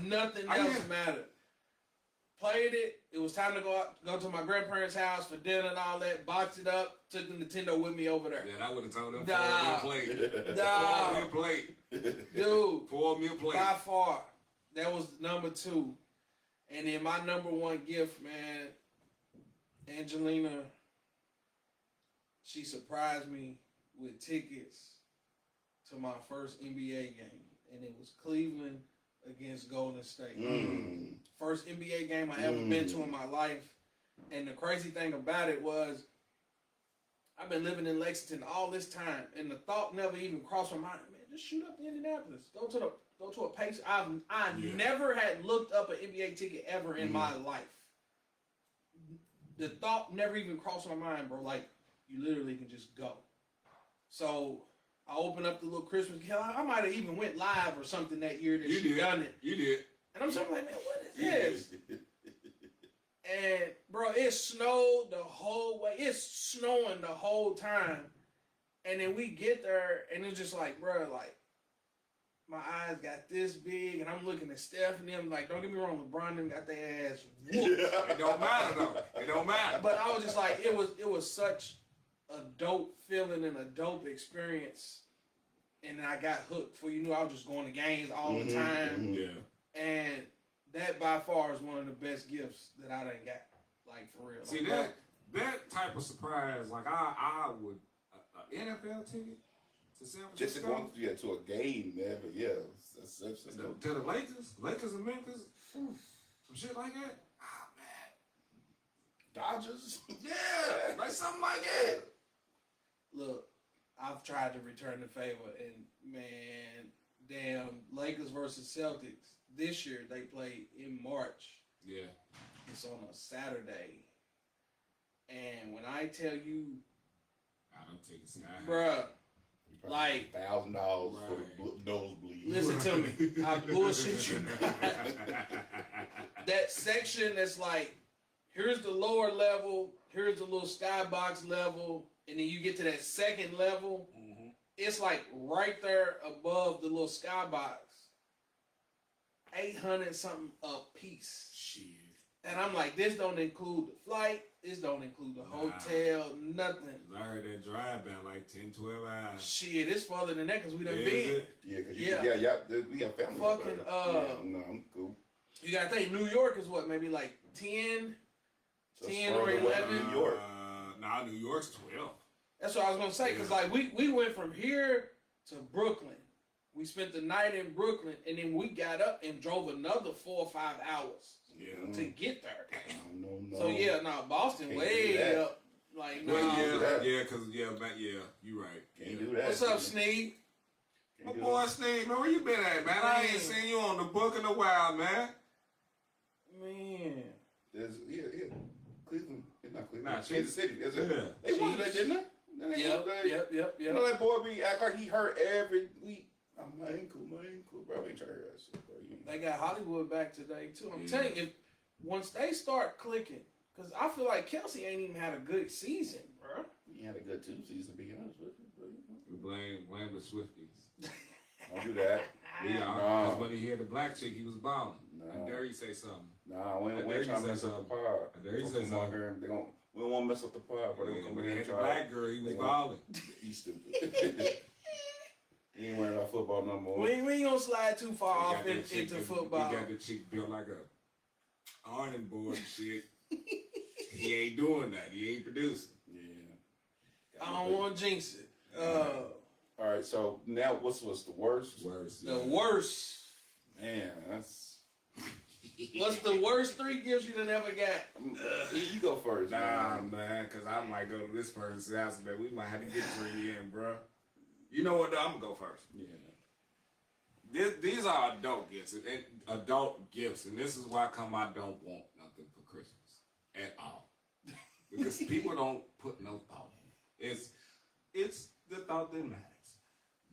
[SPEAKER 3] nothing else mattered. Played it. It was time to go to my grandparents' house for dinner and all that. Boxed it up. Took the Nintendo with me over there.
[SPEAKER 1] Yeah, I would have told them.
[SPEAKER 3] Nah.
[SPEAKER 1] 4 meal plate.
[SPEAKER 3] Nah.
[SPEAKER 1] 4 meal plate.
[SPEAKER 3] Dude.
[SPEAKER 1] 4 meal plate.
[SPEAKER 3] By far. That was number 2. And then my number 1 gift, man, Angelina, she surprised me with tickets to my first NBA game. And it was Cleveland against Golden State. First NBA game I ever been to in my life. And the crazy thing about it was, I've been living in Lexington all this time, and the thought never even crossed my mind. Man, just shoot up to Indianapolis. Go to a Pacers. I never had looked up an NBA ticket ever in my life. The thought never even crossed my mind, bro. Like, you literally can just go. So I opened up the little Christmas. Hell, I might have even went live or something that year that she done it.
[SPEAKER 1] You did.
[SPEAKER 3] And I'm sitting like, man, what is this? And bro, it snowed the whole way. It's snowing the whole time. And then we get there, and it's just like, bro, like, my eyes got this big, and I'm looking at Steph and them, like, don't get me wrong, LeBron and them got their ass whooped.
[SPEAKER 1] It don't matter, though. It don't matter.
[SPEAKER 3] But I was just like, it was such a dope feeling and a dope experience. And then I got hooked. For you knew I was just going to games all the time.
[SPEAKER 1] Yeah.
[SPEAKER 3] And that by far is one of the best gifts that I done got. Like, for real.
[SPEAKER 1] See,
[SPEAKER 3] like,
[SPEAKER 1] that type of surprise, like, I would, NFL ticket to San
[SPEAKER 2] Just to
[SPEAKER 1] Francisco.
[SPEAKER 2] go to a game, man. But yeah, that's
[SPEAKER 1] To the Lakers and Memphis, some shit like that. Ah, man.
[SPEAKER 2] Dodgers.
[SPEAKER 1] Yeah, like something like that.
[SPEAKER 3] Look, I've tried to return the favor, and man, damn, Lakers versus Celtics. This year they play in March.
[SPEAKER 1] Yeah.
[SPEAKER 3] It's on a Saturday. And when I tell you,
[SPEAKER 1] I don't take it sky.
[SPEAKER 3] bruh, like,
[SPEAKER 2] $1,000 for the nosebleed.
[SPEAKER 3] listen to me. I bullshit you not. That section that's like, here's the lower level, here's the little skybox level, and then you get to that second level.
[SPEAKER 1] Mm-hmm.
[SPEAKER 3] It's like right there above the little skybox. 800 something a piece.
[SPEAKER 1] Shit.
[SPEAKER 3] And I'm like, this don't include the flight, this don't include the hotel, nothing.
[SPEAKER 1] I heard that drive back like 10, 12 hours.
[SPEAKER 3] Shit, it's further than that because we done
[SPEAKER 1] Is
[SPEAKER 3] been.
[SPEAKER 1] it?
[SPEAKER 2] Yeah, cause
[SPEAKER 3] Yeah.
[SPEAKER 2] we got family.
[SPEAKER 3] Fucking,
[SPEAKER 2] no, I'm cool.
[SPEAKER 3] You gotta think, New York is what, maybe like 10?
[SPEAKER 2] So
[SPEAKER 3] 10
[SPEAKER 2] further
[SPEAKER 3] or
[SPEAKER 2] away
[SPEAKER 3] 11?
[SPEAKER 2] than New York.
[SPEAKER 1] Nah, New York's 12.
[SPEAKER 3] That's what I was gonna say, because like we went from here to Brooklyn. We spent the night in Brooklyn, and then we got up and drove another 4 or 5 hours
[SPEAKER 1] Yeah.
[SPEAKER 3] to get there.
[SPEAKER 2] No.
[SPEAKER 3] So yeah, no, Boston
[SPEAKER 2] Can't
[SPEAKER 3] way
[SPEAKER 2] do that.
[SPEAKER 3] up. Like,
[SPEAKER 1] Well,
[SPEAKER 3] nah.
[SPEAKER 2] do that.
[SPEAKER 1] yeah, you right.
[SPEAKER 2] Can't do that.
[SPEAKER 3] What's up, Sneak?
[SPEAKER 1] My
[SPEAKER 2] Can't do
[SPEAKER 1] boy
[SPEAKER 2] that.
[SPEAKER 1] Steve, man, where you been at, man? I ain't
[SPEAKER 3] Man.
[SPEAKER 1] seen you on the book in a while, man.
[SPEAKER 3] Man.
[SPEAKER 2] There's Cleveland. It's not Cleveland.
[SPEAKER 1] Nah,
[SPEAKER 2] Kansas City. Is it?
[SPEAKER 1] Yeah.
[SPEAKER 2] They won that, didn't they? They
[SPEAKER 3] Yep,
[SPEAKER 2] won that.
[SPEAKER 3] yep.
[SPEAKER 2] You know that boy be act like he hurt every week. Oh, my ankle, bro. I ain't trying to hear that shit, bro.
[SPEAKER 3] They got Hollywood back today too. I'm
[SPEAKER 1] Yeah.
[SPEAKER 3] telling you, once they start clicking, because I feel like Kelsey ain't even had a good season, bro.
[SPEAKER 2] He had a good 2 seasons, to be honest with you, bro.
[SPEAKER 1] We blame the Swifties.
[SPEAKER 2] Don't do that.
[SPEAKER 1] Yeah,
[SPEAKER 2] No.
[SPEAKER 1] because when he had the black chick, he was balling.
[SPEAKER 2] No.
[SPEAKER 1] I dare you say something.
[SPEAKER 2] Nah, we
[SPEAKER 1] I
[SPEAKER 2] ain't
[SPEAKER 1] dare you
[SPEAKER 2] trying to
[SPEAKER 1] say
[SPEAKER 2] mess up the
[SPEAKER 1] something.
[SPEAKER 2] pod.
[SPEAKER 1] I dare you
[SPEAKER 2] Don't
[SPEAKER 1] say
[SPEAKER 2] come on
[SPEAKER 1] something.
[SPEAKER 2] here and we don't want to mess up the pod, but they gonna come
[SPEAKER 1] When
[SPEAKER 2] in
[SPEAKER 1] he
[SPEAKER 2] here
[SPEAKER 1] had
[SPEAKER 2] and
[SPEAKER 1] the
[SPEAKER 2] try.
[SPEAKER 1] black girl, he was
[SPEAKER 2] They gonna-
[SPEAKER 1] balling.
[SPEAKER 2] He's stupid. He ain't wearing our football no more.
[SPEAKER 3] We ain't gonna slide too far
[SPEAKER 1] He
[SPEAKER 3] off
[SPEAKER 1] got that chick
[SPEAKER 3] into
[SPEAKER 1] that-
[SPEAKER 3] football.
[SPEAKER 1] He got the chick built like a ironing board and shit. He ain't doing that. He ain't producing.
[SPEAKER 2] Yeah.
[SPEAKER 3] I don't want to jinx it.
[SPEAKER 2] All right, so now what's the worst?
[SPEAKER 1] Worse.
[SPEAKER 3] The worst.
[SPEAKER 2] Man, that's.
[SPEAKER 3] What's the worst 3 gifts you done ever got?
[SPEAKER 2] You go first.
[SPEAKER 1] Nah,
[SPEAKER 2] man.
[SPEAKER 1] man, because I might go to this person's house, man. We might have to get 3 in, bro. You know what, though? I'm going to go first.
[SPEAKER 2] Yeah.
[SPEAKER 1] These are adult gifts, and this is why I don't want nothing for Christmas at all, because people don't put no thought in it. It's the thought that matters.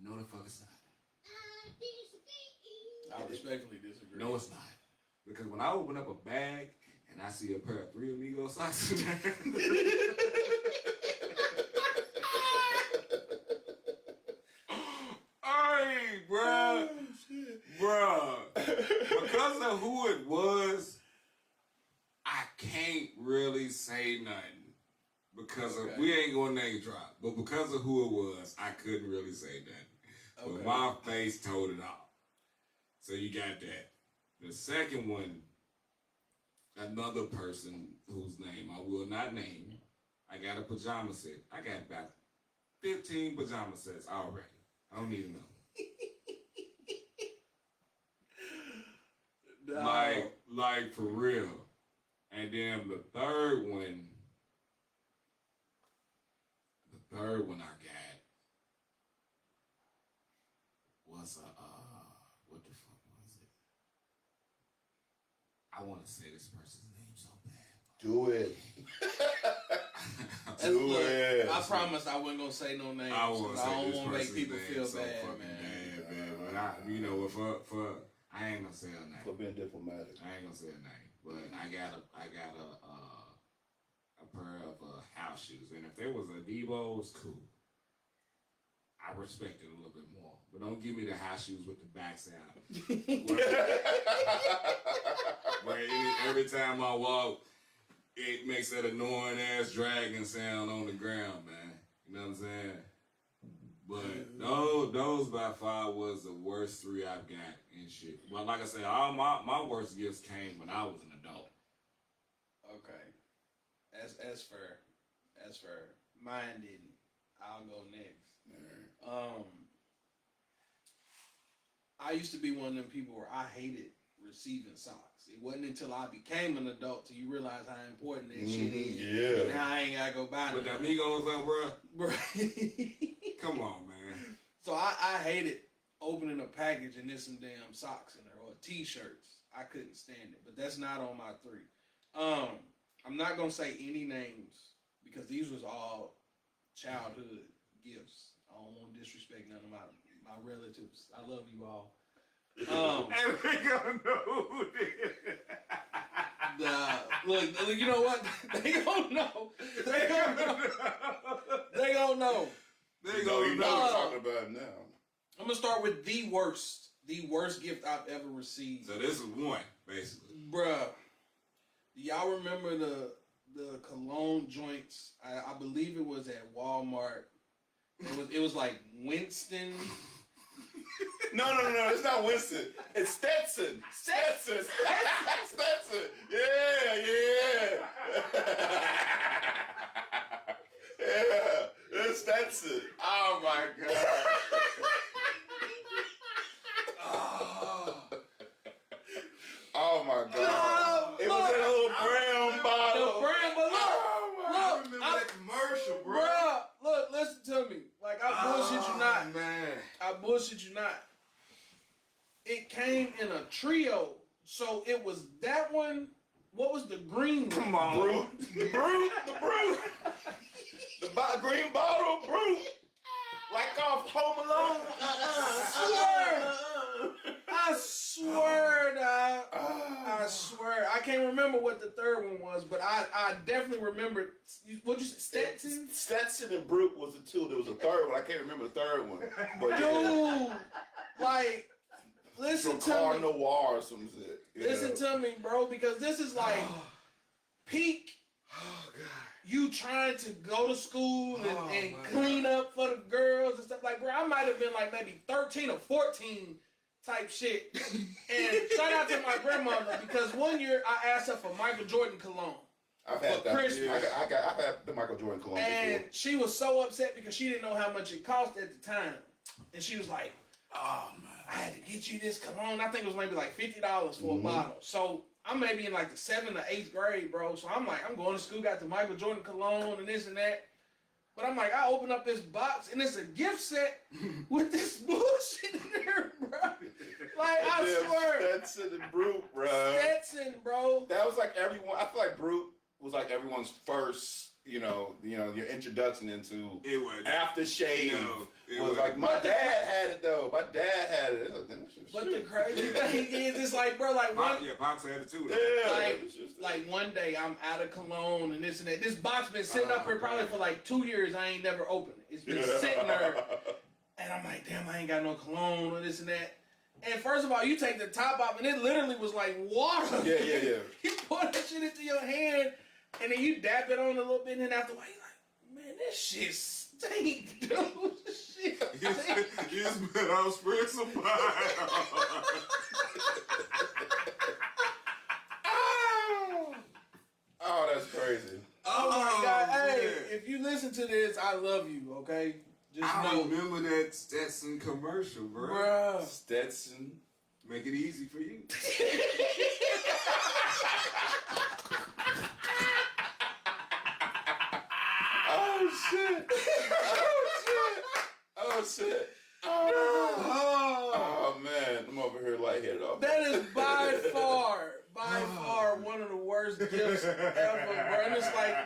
[SPEAKER 1] No, the fuck it's not.
[SPEAKER 3] I respectfully disagree.
[SPEAKER 1] No, it's not, because when I open up a bag and I see a pair of 3 Amigo socks in there. Hey, bruh. Bruh. Because of who it was, I can't really say nothing. Because of, we ain't gonna name drop, but because of who it was, I couldn't really say nothing. But my face told it all. So you got that. The second one, another person whose name I will not name, I got a pajama set. I got about 15 pajama sets already. I don't need another. Like for real. And then the third one I got was what the fuck was it? I want to say this person's name so bad.
[SPEAKER 2] Do it.
[SPEAKER 3] Look,
[SPEAKER 2] it.
[SPEAKER 3] I promised I wasn't gonna say no names.
[SPEAKER 1] I
[SPEAKER 3] I
[SPEAKER 1] won't say
[SPEAKER 3] don't
[SPEAKER 1] this
[SPEAKER 3] want to make
[SPEAKER 1] person's
[SPEAKER 3] people
[SPEAKER 1] name
[SPEAKER 3] feel
[SPEAKER 1] so
[SPEAKER 3] bad,
[SPEAKER 1] fucking
[SPEAKER 3] man.
[SPEAKER 1] bad, man. But I I ain't gonna say her name.
[SPEAKER 2] For being diplomatic.
[SPEAKER 1] I ain't gonna say her name, but I got a pair of house shoes, and if there was a Debo's, cool. I respect it a little bit more, but don't give me the house shoes with the backs out. Where every time I walk, it makes that annoying ass dragging sound on the ground, man. You know what I'm saying? But those by far was the worst 3 I've got and shit. Well, like I said, all my worst gifts came when I was an adult.
[SPEAKER 3] Okay, that's fair. That's fair. Mine didn't. I'll go next. I used to be one of them people where I hated receiving socks. It wasn't until I became an adult till you realize how important that shit is.
[SPEAKER 2] Yeah.
[SPEAKER 3] Now I ain't gotta go buy
[SPEAKER 1] With
[SPEAKER 3] them.
[SPEAKER 1] the amigos up, bro.
[SPEAKER 3] Right.
[SPEAKER 1] Come on, man.
[SPEAKER 3] So I hated opening a package and there's some damn socks in there or t-shirts. I couldn't stand it. But that's not on my 3. I'm not gonna say any names because these was all childhood gifts. I don't want to disrespect none of my relatives. I love you all.
[SPEAKER 1] And they gonna know who it is.
[SPEAKER 3] Look, you know what? They gonna know. They gonna know. They gonna know.
[SPEAKER 2] They gonna know what talking about now.
[SPEAKER 3] I'm gonna start with the worst gift I've ever received.
[SPEAKER 1] So this is one, basically.
[SPEAKER 3] Bruh, do y'all remember the cologne joints? I believe it was at Walmart. It was like Winston.
[SPEAKER 2] No, it's not Winston. It's Stetson. Stetson. Yeah. Yeah, it's Stetson. Oh my God. Oh my God. It was in a little brown bottle.
[SPEAKER 3] The brown bottle. Look,
[SPEAKER 1] that commercial, bro.
[SPEAKER 3] Bruh, look, listen to me. Like, I bullshit you not.
[SPEAKER 1] Man.
[SPEAKER 3] I bullshit you not. It came in a trio. So it was that one. What was the green one?
[SPEAKER 1] Come on.
[SPEAKER 2] Brew. The brew. The green bottle of brew. Like off Home Alone.
[SPEAKER 3] I swear, dog. I swear. I can't remember what the third one was, but I definitely remember. What'd you say? Stetson?
[SPEAKER 2] Stetson and Brute was the 2. There was a third one. I can't remember the third one. But
[SPEAKER 3] Dude, like, listen to
[SPEAKER 2] Car
[SPEAKER 3] me.
[SPEAKER 2] Noir or some shit.
[SPEAKER 3] Listen to me, bro, because this is like peak.
[SPEAKER 1] Oh, God.
[SPEAKER 3] You trying to go to school and clean up for the girls and stuff like, bro, I might have been like maybe 13 or 14 type shit. And shout out to my grandmother because one year I asked her for Michael Jordan cologne.
[SPEAKER 2] I've had
[SPEAKER 3] for
[SPEAKER 2] that.
[SPEAKER 3] Christmas.
[SPEAKER 2] I've had the Michael Jordan cologne
[SPEAKER 3] And
[SPEAKER 2] before.
[SPEAKER 3] she was so upset because she didn't know how much it cost at the time. And she was like, oh, man, I had to get you this cologne. I think it was maybe like $50 for a bottle. So I'm maybe in like the 7th or 8th grade, bro. So I'm like, I'm going to school, got the Michael Jordan cologne and this and that. But I'm like, I open up this box and it's a gift set with this bullshit in there, bro. Like, I swear.
[SPEAKER 2] Stetson and Brute, bro.
[SPEAKER 3] Stetson, bro.
[SPEAKER 2] That was like everyone. I feel like Brute was like everyone's first, your introduction into
[SPEAKER 1] It was.
[SPEAKER 2] aftershave.
[SPEAKER 1] No, it
[SPEAKER 2] was
[SPEAKER 1] was.
[SPEAKER 2] like my dad had it though. My dad had it.
[SPEAKER 3] But the crazy thing is, it's like, bro, like one.
[SPEAKER 1] Yeah, Pops had it too. Though.
[SPEAKER 2] Yeah,
[SPEAKER 3] Like one day I'm out of cologne and this and that. This box been sitting up here probably for like 2 years. I ain't never opened it. It's been sitting there. And I'm like, damn, I ain't got no cologne or this and that. And first of all, you take the top off and it literally was like water.
[SPEAKER 2] Yeah.
[SPEAKER 3] You pour that shit into your hand and then you dap it on a little bit and then after a while you're like, man, this shit stink, dude. This shit stink.
[SPEAKER 1] It's been on spring supply.
[SPEAKER 2] Oh, that's crazy.
[SPEAKER 3] Oh my God.
[SPEAKER 1] man.
[SPEAKER 3] Hey, if you listen to this, I love you, okay? Just
[SPEAKER 1] I
[SPEAKER 3] know.
[SPEAKER 1] remember that Stetson commercial, bro.
[SPEAKER 3] Bruh.
[SPEAKER 2] Stetson.
[SPEAKER 1] Make it easy for you.
[SPEAKER 2] Oh shit. Oh man, I'm over here lightheaded off.
[SPEAKER 3] That is by far one of the worst gifts ever, bro. And it's like,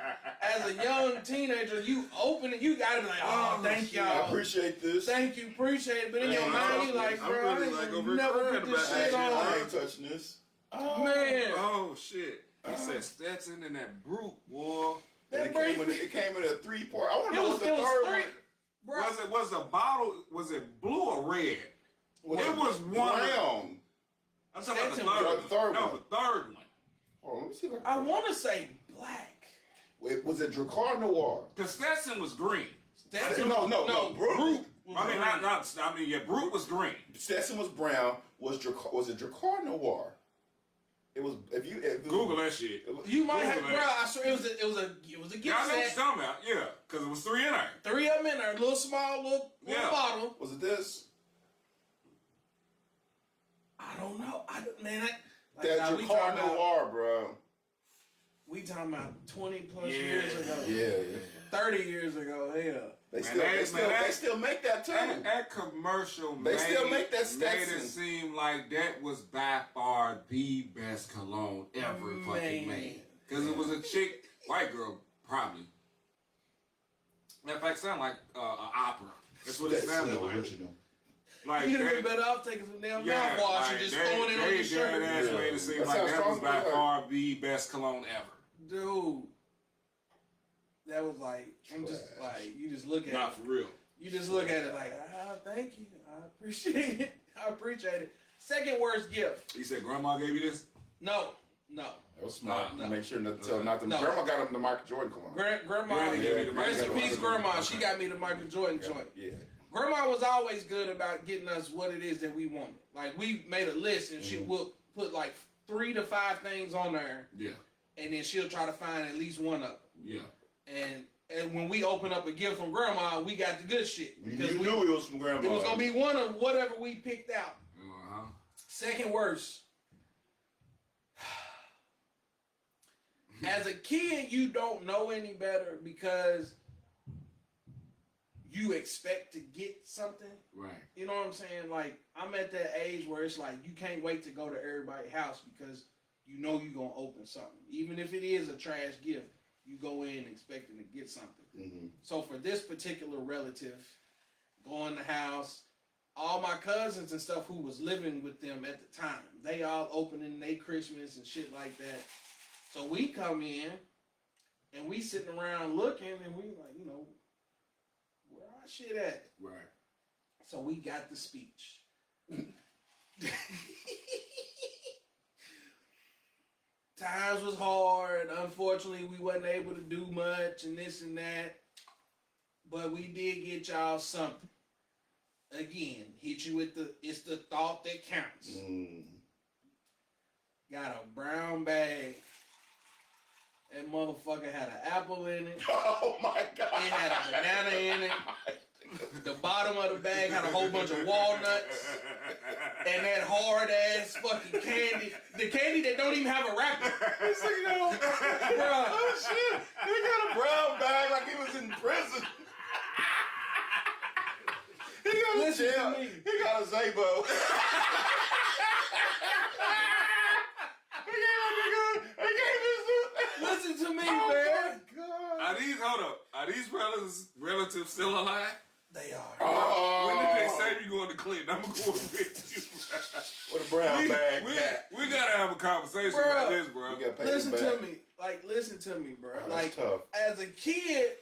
[SPEAKER 3] as a as a young teenager, you open it, you gotta be like, oh, thank
[SPEAKER 2] I
[SPEAKER 3] y'all.
[SPEAKER 2] appreciate this.
[SPEAKER 3] Thank you, appreciate it. But in your
[SPEAKER 1] Man,
[SPEAKER 3] mind, you like,
[SPEAKER 1] I'm
[SPEAKER 3] bro,
[SPEAKER 1] really,
[SPEAKER 3] I
[SPEAKER 1] like,
[SPEAKER 3] ain't
[SPEAKER 1] over
[SPEAKER 3] never
[SPEAKER 1] crying
[SPEAKER 3] put this
[SPEAKER 1] about
[SPEAKER 3] shit
[SPEAKER 1] that shit.
[SPEAKER 2] I
[SPEAKER 3] on.
[SPEAKER 2] ain't touching this. Oh,
[SPEAKER 3] Man.
[SPEAKER 1] Oh shit! He said Stetson and that brute, boy.
[SPEAKER 2] And it came in a 3-part. I want to
[SPEAKER 3] It
[SPEAKER 2] know
[SPEAKER 3] was,
[SPEAKER 2] what the
[SPEAKER 3] it was
[SPEAKER 2] third
[SPEAKER 3] three.
[SPEAKER 2] one.
[SPEAKER 3] Bro,
[SPEAKER 1] Was the bottle? Was it blue or red? It was one.
[SPEAKER 2] brown.
[SPEAKER 1] I'm talking about the
[SPEAKER 3] Stetson
[SPEAKER 1] third
[SPEAKER 2] was
[SPEAKER 1] one.
[SPEAKER 2] the third
[SPEAKER 1] No,
[SPEAKER 2] one.
[SPEAKER 1] the third one.
[SPEAKER 2] Hold on, let me see if
[SPEAKER 3] I want to say black.
[SPEAKER 2] Wait, was it Dracar Noir?
[SPEAKER 1] Because Stetson was green.
[SPEAKER 3] Stetson,
[SPEAKER 2] No, Brute.
[SPEAKER 1] I mean, yeah, brute was green.
[SPEAKER 2] Stetson was brown. Was it Dracar Noir? It was. If
[SPEAKER 1] Google that shit.
[SPEAKER 3] You might
[SPEAKER 1] Google
[SPEAKER 3] have,
[SPEAKER 1] that.
[SPEAKER 3] bro. I swear it was a gift
[SPEAKER 1] Yeah, I know what you're
[SPEAKER 3] set.
[SPEAKER 1] talking about. Yeah, because it was 3 in there.
[SPEAKER 3] 3 of them in there, little small, little
[SPEAKER 1] Yeah.
[SPEAKER 3] bottle.
[SPEAKER 2] Was it this?
[SPEAKER 3] I don't know.
[SPEAKER 2] That Dracar Noir, bro.
[SPEAKER 3] We talking about 20 plus
[SPEAKER 1] Yeah.
[SPEAKER 3] years ago.
[SPEAKER 2] Yeah.
[SPEAKER 3] 30 years ago. Hell.
[SPEAKER 2] They still make that too.
[SPEAKER 1] That commercial
[SPEAKER 2] They still make that
[SPEAKER 1] made it
[SPEAKER 2] Stetson.
[SPEAKER 1] seem like that was by far the best cologne ever fucking made. Because it was a chick, white girl, probably. Matter of fact, it sounded like an opera. That's what it sounded like.
[SPEAKER 2] original.
[SPEAKER 1] Like
[SPEAKER 3] You'd have
[SPEAKER 1] that,
[SPEAKER 3] been better off taking some damn
[SPEAKER 1] yeah,
[SPEAKER 3] mouthwash
[SPEAKER 1] like
[SPEAKER 3] and just
[SPEAKER 1] they
[SPEAKER 3] throwing it on your shirt.
[SPEAKER 1] dead ass made it seem
[SPEAKER 2] That's
[SPEAKER 1] like
[SPEAKER 2] how
[SPEAKER 1] that was
[SPEAKER 2] strong
[SPEAKER 1] by
[SPEAKER 2] it was.
[SPEAKER 1] far the best cologne ever.
[SPEAKER 3] Dude. That was like, I'm just like, you just look at
[SPEAKER 1] Not
[SPEAKER 3] it.
[SPEAKER 1] for real.
[SPEAKER 3] You just look at it like, thank you. I appreciate it. I appreciate it. Second worst gift.
[SPEAKER 1] He said, "Grandma gave you this."
[SPEAKER 3] No.
[SPEAKER 2] That was smart.
[SPEAKER 3] No.
[SPEAKER 2] Make sure not to tell not to.
[SPEAKER 3] No.
[SPEAKER 2] Grandma got him the Michael Jordan cologne.
[SPEAKER 3] Grandma,
[SPEAKER 1] Yeah, they gave me the
[SPEAKER 3] rest in
[SPEAKER 1] Michael
[SPEAKER 3] peace,
[SPEAKER 1] Jordan.
[SPEAKER 3] Grandma. She got me the Michael Jordan joint.
[SPEAKER 2] Yeah.
[SPEAKER 3] Grandma was always good about getting us what it is that we wanted. Like, we made a list and she would put like 3 to 5 things on there,
[SPEAKER 1] Yeah,
[SPEAKER 3] and then she'll try to find at least one of them.
[SPEAKER 1] yeah.
[SPEAKER 3] And when we open up a gift from Grandma, we got the good shit.
[SPEAKER 2] You
[SPEAKER 3] Because
[SPEAKER 2] knew it was from Grandma.
[SPEAKER 3] it was going to be one of whatever we picked out.
[SPEAKER 1] Uh-huh.
[SPEAKER 3] Second worst. As a kid, you don't know any better because you expect to get something.
[SPEAKER 1] Right.
[SPEAKER 3] You know what I'm saying? Like, I'm at that age where it's like you can't wait to go to everybody's house because you know you're going to open something. Even if it is a trash gift, you go in expecting to get something.
[SPEAKER 2] Mm-hmm.
[SPEAKER 3] So for this particular relative, go in the house, all my cousins and stuff who was living with them at the time, they all opening their Christmas and shit like that. So we come in and we sitting around looking and we like, you know, where our shit at?
[SPEAKER 1] Right.
[SPEAKER 3] So we got the speech. Times was hard. Unfortunately, we wasn't able to do much and this and that. But we did get y'all something. Again, hit you with it's the thought that counts. Got a brown bag. That motherfucker had an apple in it.
[SPEAKER 2] Oh my God!
[SPEAKER 3] It had a banana in it. The bottom of the bag had a whole bunch of walnuts. And that hard ass fucking candy. The candy that don't even have a wrapper.
[SPEAKER 2] It's like,
[SPEAKER 3] Bruh.
[SPEAKER 2] oh shit! He got a brown bag like he was in prison. He got a
[SPEAKER 3] Listen to
[SPEAKER 2] jail.
[SPEAKER 3] me.
[SPEAKER 2] He got a Zabo.
[SPEAKER 3] Listen to me,
[SPEAKER 2] Oh
[SPEAKER 3] man.
[SPEAKER 2] my God!
[SPEAKER 1] Are these relatives still alive?
[SPEAKER 3] They are.
[SPEAKER 2] Oh.
[SPEAKER 1] When did they say you going to Clinton? I'm going with you.
[SPEAKER 2] With a brown bag.
[SPEAKER 1] We gotta have a conversation
[SPEAKER 3] Bro.
[SPEAKER 1] about this, bro.
[SPEAKER 2] We gotta pay
[SPEAKER 3] Listen
[SPEAKER 2] this
[SPEAKER 3] to
[SPEAKER 2] back.
[SPEAKER 3] me. Like, listen to me, bro.
[SPEAKER 2] Oh,
[SPEAKER 3] Like,
[SPEAKER 2] that's tough.
[SPEAKER 3] as a kid,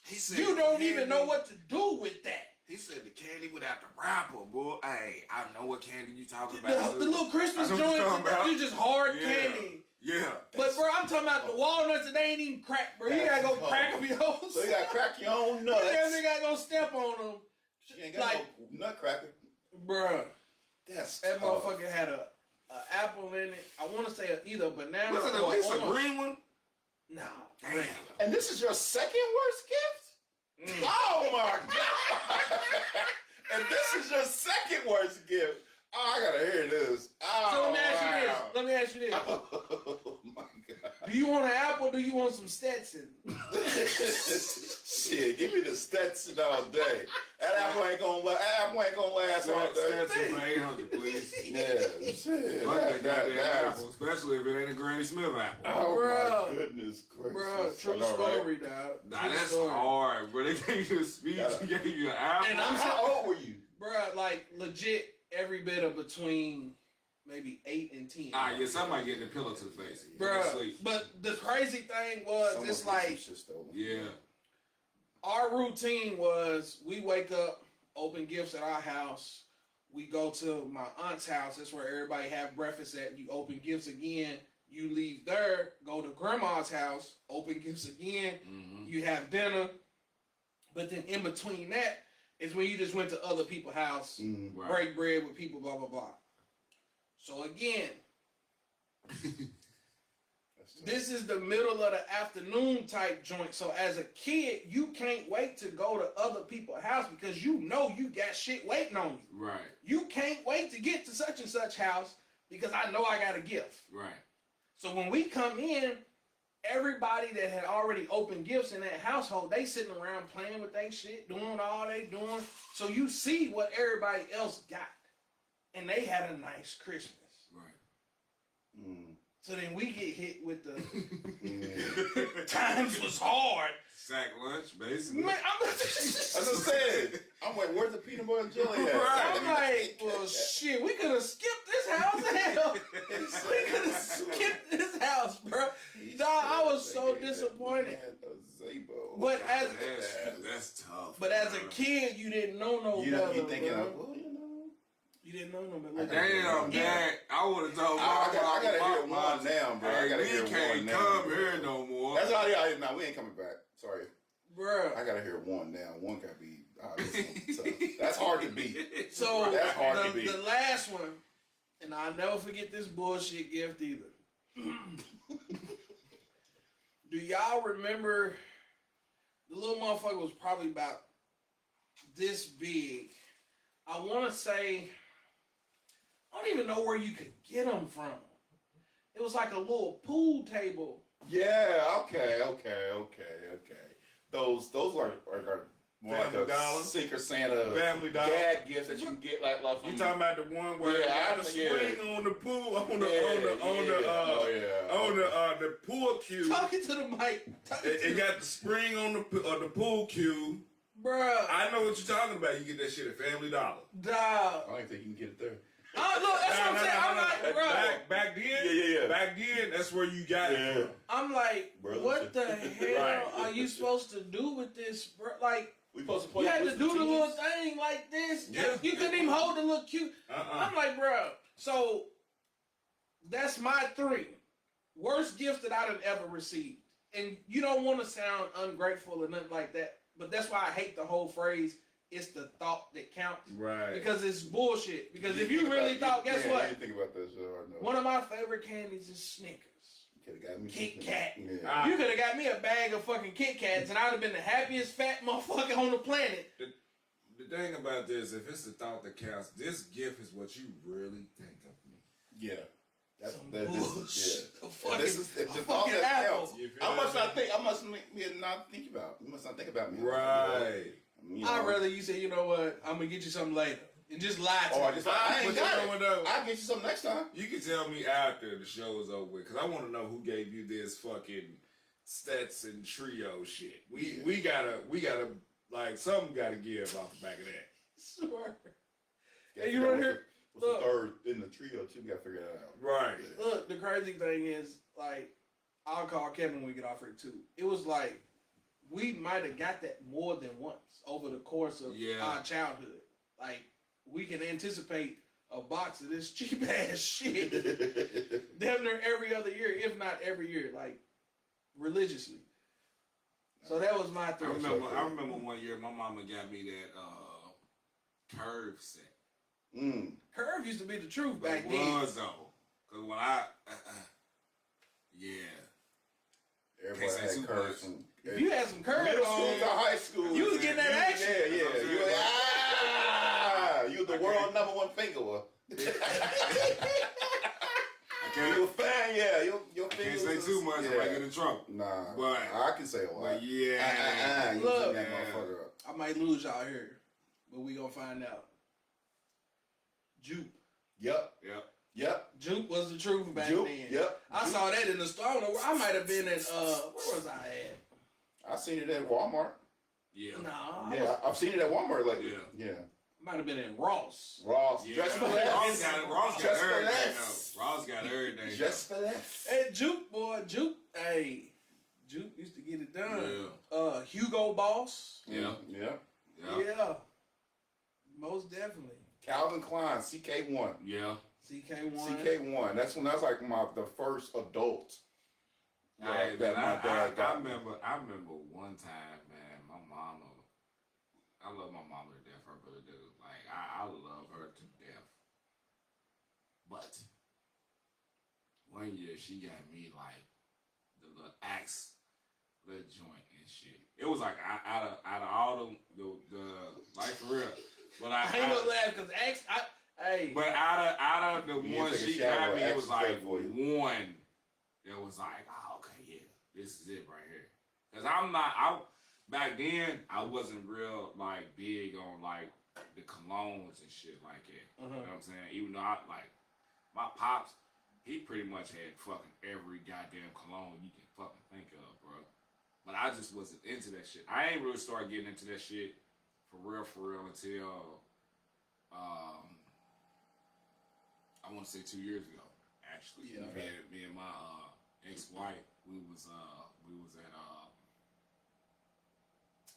[SPEAKER 1] He said
[SPEAKER 3] you
[SPEAKER 1] the
[SPEAKER 3] don't even
[SPEAKER 1] candy-
[SPEAKER 3] know what to do with that.
[SPEAKER 1] He said the candy without the wrapper, boy. Hey, I know what candy you talking
[SPEAKER 3] The,
[SPEAKER 1] about.
[SPEAKER 3] the little Christmas
[SPEAKER 1] I know what you're
[SPEAKER 3] joints,
[SPEAKER 1] talking about.
[SPEAKER 3] you just hard
[SPEAKER 1] Yeah.
[SPEAKER 3] candy.
[SPEAKER 1] Yeah.
[SPEAKER 3] But, bro, I'm talking about the walnuts and they ain't even cracked, bro. You gotta go
[SPEAKER 2] That's
[SPEAKER 3] crack them yours.
[SPEAKER 2] So you gotta crack your own nuts.
[SPEAKER 3] You gotta go step on them.
[SPEAKER 2] She ain't got
[SPEAKER 3] Like-
[SPEAKER 2] no nutcracker.
[SPEAKER 3] Bruh,
[SPEAKER 2] That's
[SPEAKER 3] that
[SPEAKER 2] tough.
[SPEAKER 3] motherfucker had a apple in it. I want to say either a banana
[SPEAKER 1] Was it
[SPEAKER 3] or
[SPEAKER 1] at least a
[SPEAKER 3] orange.
[SPEAKER 1] green one?
[SPEAKER 3] Nah.
[SPEAKER 1] Damn.
[SPEAKER 2] And this is your second worst gift? Oh my God! And this is your second worst gift. Oh, I gotta hear this. Oh,
[SPEAKER 3] So let me ask you this.
[SPEAKER 2] wow.
[SPEAKER 3] Let me ask you this.
[SPEAKER 2] Oh my God.
[SPEAKER 3] Do you want an apple or do you want some Stetson?
[SPEAKER 2] Shit, give me the Stetson all day. That apple ain't gonna last. That apple ain't gonna last all day.
[SPEAKER 1] That's it for 800, please.
[SPEAKER 2] Yeah, shit.
[SPEAKER 1] Fuck that
[SPEAKER 2] That's-
[SPEAKER 1] goddamn apple, especially if it ain't a Granny Smith apple.
[SPEAKER 2] Oh
[SPEAKER 3] Bruh.
[SPEAKER 2] my goodness gracious.
[SPEAKER 3] Bro, true
[SPEAKER 2] I know, right?
[SPEAKER 3] story, dog.
[SPEAKER 1] Nah,
[SPEAKER 3] True
[SPEAKER 1] that's
[SPEAKER 3] story.
[SPEAKER 1] hard, bro. They gave you a speech, they gave you an apple.
[SPEAKER 3] And I'm
[SPEAKER 2] How old were you?
[SPEAKER 3] Bruh, like legit every bit of between maybe 8 and 10.
[SPEAKER 1] Ah, yeah, somebody getting a pillow to the face.
[SPEAKER 3] Bruh,
[SPEAKER 1] Sleep.
[SPEAKER 3] but the crazy thing was,
[SPEAKER 2] Someone
[SPEAKER 3] it's
[SPEAKER 2] get some
[SPEAKER 3] like
[SPEAKER 2] shit stolen.
[SPEAKER 1] Yeah.
[SPEAKER 3] our routine was we wake up, open gifts at our house. We go to my aunt's house. That's where everybody have breakfast at. You open gifts again. You leave there, go to grandma's house, open gifts again.
[SPEAKER 1] Mm-hmm.
[SPEAKER 3] You have dinner. But then in between that is when you just went to other people's house,
[SPEAKER 2] Mm.
[SPEAKER 1] Right.
[SPEAKER 3] break bread with people, blah, blah, blah. So again,
[SPEAKER 2] That's tough.
[SPEAKER 3] this is the middle of the afternoon type joint. So as a kid, you can't wait to go to other people's house because you know you got shit waiting on you.
[SPEAKER 1] Right.
[SPEAKER 3] You can't wait to get to such and such house because I know I got a gift.
[SPEAKER 1] Right.
[SPEAKER 3] So when we come in, everybody that had already opened gifts in that household, they sitting around playing with their shit, doing all they doing. So you see what everybody else got. And they had a nice Christmas.
[SPEAKER 1] Right.
[SPEAKER 2] Mm.
[SPEAKER 3] So then we get hit with the
[SPEAKER 2] Mm.
[SPEAKER 3] times was hard.
[SPEAKER 1] Sack lunch, basically.
[SPEAKER 3] Man,
[SPEAKER 2] As I said, I'm like, where's the peanut butter and jelly at?
[SPEAKER 3] I'm like, well, shit, we could have skipped this house. Hell, we could have skipped this house, bro. Dog, I was so disappointed. But as
[SPEAKER 1] That's tough.
[SPEAKER 3] but as a kid, you didn't know no
[SPEAKER 2] You know,
[SPEAKER 3] better.
[SPEAKER 2] you thinking,
[SPEAKER 3] bro.
[SPEAKER 2] well, you know.
[SPEAKER 3] You didn't know no
[SPEAKER 2] I
[SPEAKER 3] better.
[SPEAKER 2] got-
[SPEAKER 1] Damn, Dad. I would have told
[SPEAKER 2] I
[SPEAKER 1] my
[SPEAKER 2] gotta hear
[SPEAKER 1] mom,
[SPEAKER 2] one now, bro. I
[SPEAKER 1] Hey,
[SPEAKER 2] gotta
[SPEAKER 1] we
[SPEAKER 2] hear
[SPEAKER 1] can't
[SPEAKER 2] one now.
[SPEAKER 1] come
[SPEAKER 2] bro.
[SPEAKER 1] here no more.
[SPEAKER 2] That's all. Yeah, no, we ain't coming back. Sorry.
[SPEAKER 3] Bruh.
[SPEAKER 2] I gotta hear one now. One gotta be. So, that's hard to beat.
[SPEAKER 3] So
[SPEAKER 2] That's hard to beat.
[SPEAKER 3] the last one, and I'll never forget this bullshit gift either. Do y'all remember the little motherfucker was probably about this big? I want to say, I don't even know where you could get them from. It was like a little pool table.
[SPEAKER 2] Yeah. Okay. Those are more like
[SPEAKER 1] Family
[SPEAKER 2] a
[SPEAKER 1] Dollar?
[SPEAKER 2] Secret Santa
[SPEAKER 1] Family Dollar.
[SPEAKER 2] gag gifts that you can get like
[SPEAKER 1] You talking about the one where
[SPEAKER 2] Yeah,
[SPEAKER 1] it
[SPEAKER 2] I
[SPEAKER 1] got the
[SPEAKER 2] yeah.
[SPEAKER 1] spring on the pool on the pool cue.
[SPEAKER 3] Talking to the mic.
[SPEAKER 1] It got the spring on the pool cue.
[SPEAKER 3] Bruh.
[SPEAKER 1] I know what you're talking about. You get that shit at Family Dollar.
[SPEAKER 3] Dog.
[SPEAKER 2] I don't think you can get it there.
[SPEAKER 3] Oh, look, that's what I'm saying. I'm like, bro.
[SPEAKER 1] Back then,
[SPEAKER 2] Yeah.
[SPEAKER 1] back then, that's where you got it from.
[SPEAKER 3] I'm like,
[SPEAKER 2] Bro,
[SPEAKER 3] what the hell
[SPEAKER 1] Right.
[SPEAKER 3] are you supposed to do with this, bro? Like,
[SPEAKER 2] We supposed to play.
[SPEAKER 3] you had to
[SPEAKER 2] with
[SPEAKER 3] do
[SPEAKER 2] some
[SPEAKER 3] the
[SPEAKER 2] teams?
[SPEAKER 3] little thing like this.
[SPEAKER 1] Yeah.
[SPEAKER 3] You couldn't even hold the little cute. I'm like, bro. So that's my 3 worst gifts that I'd have ever received. And you don't want to sound ungrateful or nothing like that, but that's why I hate the whole phrase. It's the thought that counts.
[SPEAKER 1] Right.
[SPEAKER 3] Because it's bullshit. Because if
[SPEAKER 2] think
[SPEAKER 3] you really
[SPEAKER 2] about-
[SPEAKER 3] thought, guess
[SPEAKER 2] yeah,
[SPEAKER 3] what?
[SPEAKER 2] You think about this, I know.
[SPEAKER 3] One of my favorite candies is Snickers.
[SPEAKER 2] Could have got me
[SPEAKER 3] Kit
[SPEAKER 2] some-
[SPEAKER 3] Kat.
[SPEAKER 2] Yeah.
[SPEAKER 3] You could have got me a bag of fucking Kit Kats and I'd have been the happiest fat motherfucker on the planet.
[SPEAKER 1] The thing about this, if it's the thought that counts, this gift is what you really think of me.
[SPEAKER 2] Yeah. That's
[SPEAKER 3] Some
[SPEAKER 2] that,
[SPEAKER 3] bullshit.
[SPEAKER 2] this,
[SPEAKER 3] A
[SPEAKER 2] yeah.
[SPEAKER 3] fucking-
[SPEAKER 2] This is
[SPEAKER 3] a
[SPEAKER 2] the thought
[SPEAKER 3] fucking
[SPEAKER 2] that
[SPEAKER 3] apple.
[SPEAKER 2] counts.
[SPEAKER 1] You feel
[SPEAKER 2] I must
[SPEAKER 1] me?
[SPEAKER 2] not think. I must not think about. You must not think about me.
[SPEAKER 1] Right.
[SPEAKER 2] You know.
[SPEAKER 3] I'd rather you say, you know what, I'm gonna get you something later. And just lie to
[SPEAKER 2] Oh,
[SPEAKER 3] me.
[SPEAKER 2] I ain't
[SPEAKER 1] But
[SPEAKER 2] got
[SPEAKER 1] you know
[SPEAKER 2] it.
[SPEAKER 1] what though?
[SPEAKER 2] I'll get you something next time.
[SPEAKER 1] You can tell me after the show is over with, because I want to know who gave you this fucking Stetson trio shit. We gotta like something gotta give off the back of that.
[SPEAKER 3] Sure.
[SPEAKER 2] Yeah,
[SPEAKER 3] Hey, you right here?
[SPEAKER 2] What's the
[SPEAKER 3] Look.
[SPEAKER 2] third in the trio too? We gotta figure that out.
[SPEAKER 1] Right.
[SPEAKER 3] Look, the crazy thing is, like, I'll call Kevin when we get off here too. It was like, we might have got that more than once over the course of
[SPEAKER 1] Yeah.
[SPEAKER 3] our childhood. Like, we can anticipate a box of this cheap ass shit damn near every other year, if not every year, like, religiously. So that was my
[SPEAKER 1] I
[SPEAKER 3] three.
[SPEAKER 1] remember one year my mama got me that curve set.
[SPEAKER 3] Curve used to be the truth
[SPEAKER 1] But
[SPEAKER 3] back
[SPEAKER 1] it
[SPEAKER 3] then.
[SPEAKER 1] was though. Cause when I yeah.
[SPEAKER 2] Everybody
[SPEAKER 1] Can't say
[SPEAKER 2] had
[SPEAKER 1] too
[SPEAKER 2] curves
[SPEAKER 1] much.
[SPEAKER 2] from
[SPEAKER 3] If you had some curves
[SPEAKER 2] middle school
[SPEAKER 3] on,
[SPEAKER 2] to high school.
[SPEAKER 3] you was getting that action.
[SPEAKER 2] Yeah. You the world #1 fingerer. You a fan, yeah. Your
[SPEAKER 1] I can't
[SPEAKER 2] fingers
[SPEAKER 1] say
[SPEAKER 2] is-
[SPEAKER 1] too much if I get in trouble.
[SPEAKER 2] Nah,
[SPEAKER 1] But-
[SPEAKER 2] I can say a lot.
[SPEAKER 1] But yeah.
[SPEAKER 2] You
[SPEAKER 3] Look.
[SPEAKER 2] turn that motherfucker up.
[SPEAKER 3] I might lose y'all here. but we gonna find out. Juke.
[SPEAKER 2] Yep.
[SPEAKER 3] Juke was the truth back
[SPEAKER 2] Juke,
[SPEAKER 3] then.
[SPEAKER 2] yep.
[SPEAKER 3] I saw that in the store. I don't know where I might have been in where was I at?
[SPEAKER 2] I seen it at Walmart.
[SPEAKER 1] Yeah.
[SPEAKER 3] No,
[SPEAKER 2] Yeah, I've seen it at Walmart lately.
[SPEAKER 1] Yeah.
[SPEAKER 3] might have been in Ross.
[SPEAKER 2] Ross.
[SPEAKER 1] Yeah.
[SPEAKER 2] Just for
[SPEAKER 1] Ross
[SPEAKER 2] less.
[SPEAKER 1] got
[SPEAKER 2] Just for
[SPEAKER 1] everything
[SPEAKER 2] less.
[SPEAKER 1] though. Ross got everything.
[SPEAKER 2] Just for less.
[SPEAKER 3] Hey, Juke boy, Juke. Hey, Juke used to get it done.
[SPEAKER 1] Yeah.
[SPEAKER 3] Hugo Boss.
[SPEAKER 1] Yeah.
[SPEAKER 3] Yeah. Most definitely.
[SPEAKER 2] Calvin Klein, CK1.
[SPEAKER 1] Yeah.
[SPEAKER 3] CK1.
[SPEAKER 2] CK1. That's when I was like the first adult.
[SPEAKER 1] I
[SPEAKER 2] my dad got me.
[SPEAKER 1] remember one time, man, my mama, I love my mama to death, I really do. Like, I love her to death. But one year she got me like the little axe, little joint and shit. It was like out of all the like for real. But
[SPEAKER 3] I ain't gonna laugh because hey.
[SPEAKER 1] But out of the
[SPEAKER 2] You
[SPEAKER 1] one
[SPEAKER 2] take a
[SPEAKER 1] she
[SPEAKER 2] shower,
[SPEAKER 1] got me, it was
[SPEAKER 2] Axe is
[SPEAKER 1] like
[SPEAKER 2] there for you.
[SPEAKER 1] one. It was like, oh, okay, yeah, this is it right here. Cause back then I wasn't real like big on like the colognes and shit like that. You know what I'm saying? Even though my pops, he pretty much had fucking every goddamn cologne you can fucking think of, bro. But I just wasn't into that shit. I ain't really started getting into that shit for real until I want to say 2 years ago. Actually,
[SPEAKER 3] Yeah.
[SPEAKER 1] Me and my ex-wife, we was at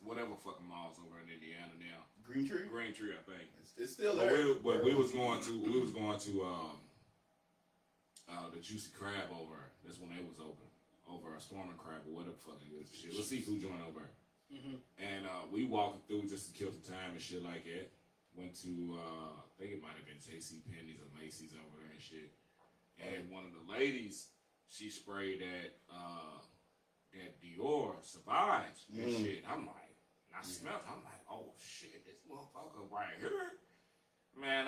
[SPEAKER 1] whatever fucking malls over in Indiana now.
[SPEAKER 2] Green Tree?
[SPEAKER 1] Green Tree, I think.
[SPEAKER 2] It's still
[SPEAKER 1] But
[SPEAKER 2] there.
[SPEAKER 1] we was going to the Juicy Crab over. That's when it was open. Over a Storming Crab or whatever the fuck it is. Shit. Let's see who joined over. And we walking through just to kill some time and shit like that. Went to I think it might have been J.C. Penney's or Macy's over there and shit. And one of the ladies, she sprayed that Dior Sauvage and shit. I'm like, I smelled. I'm like, oh shit, this motherfucker right here. Man,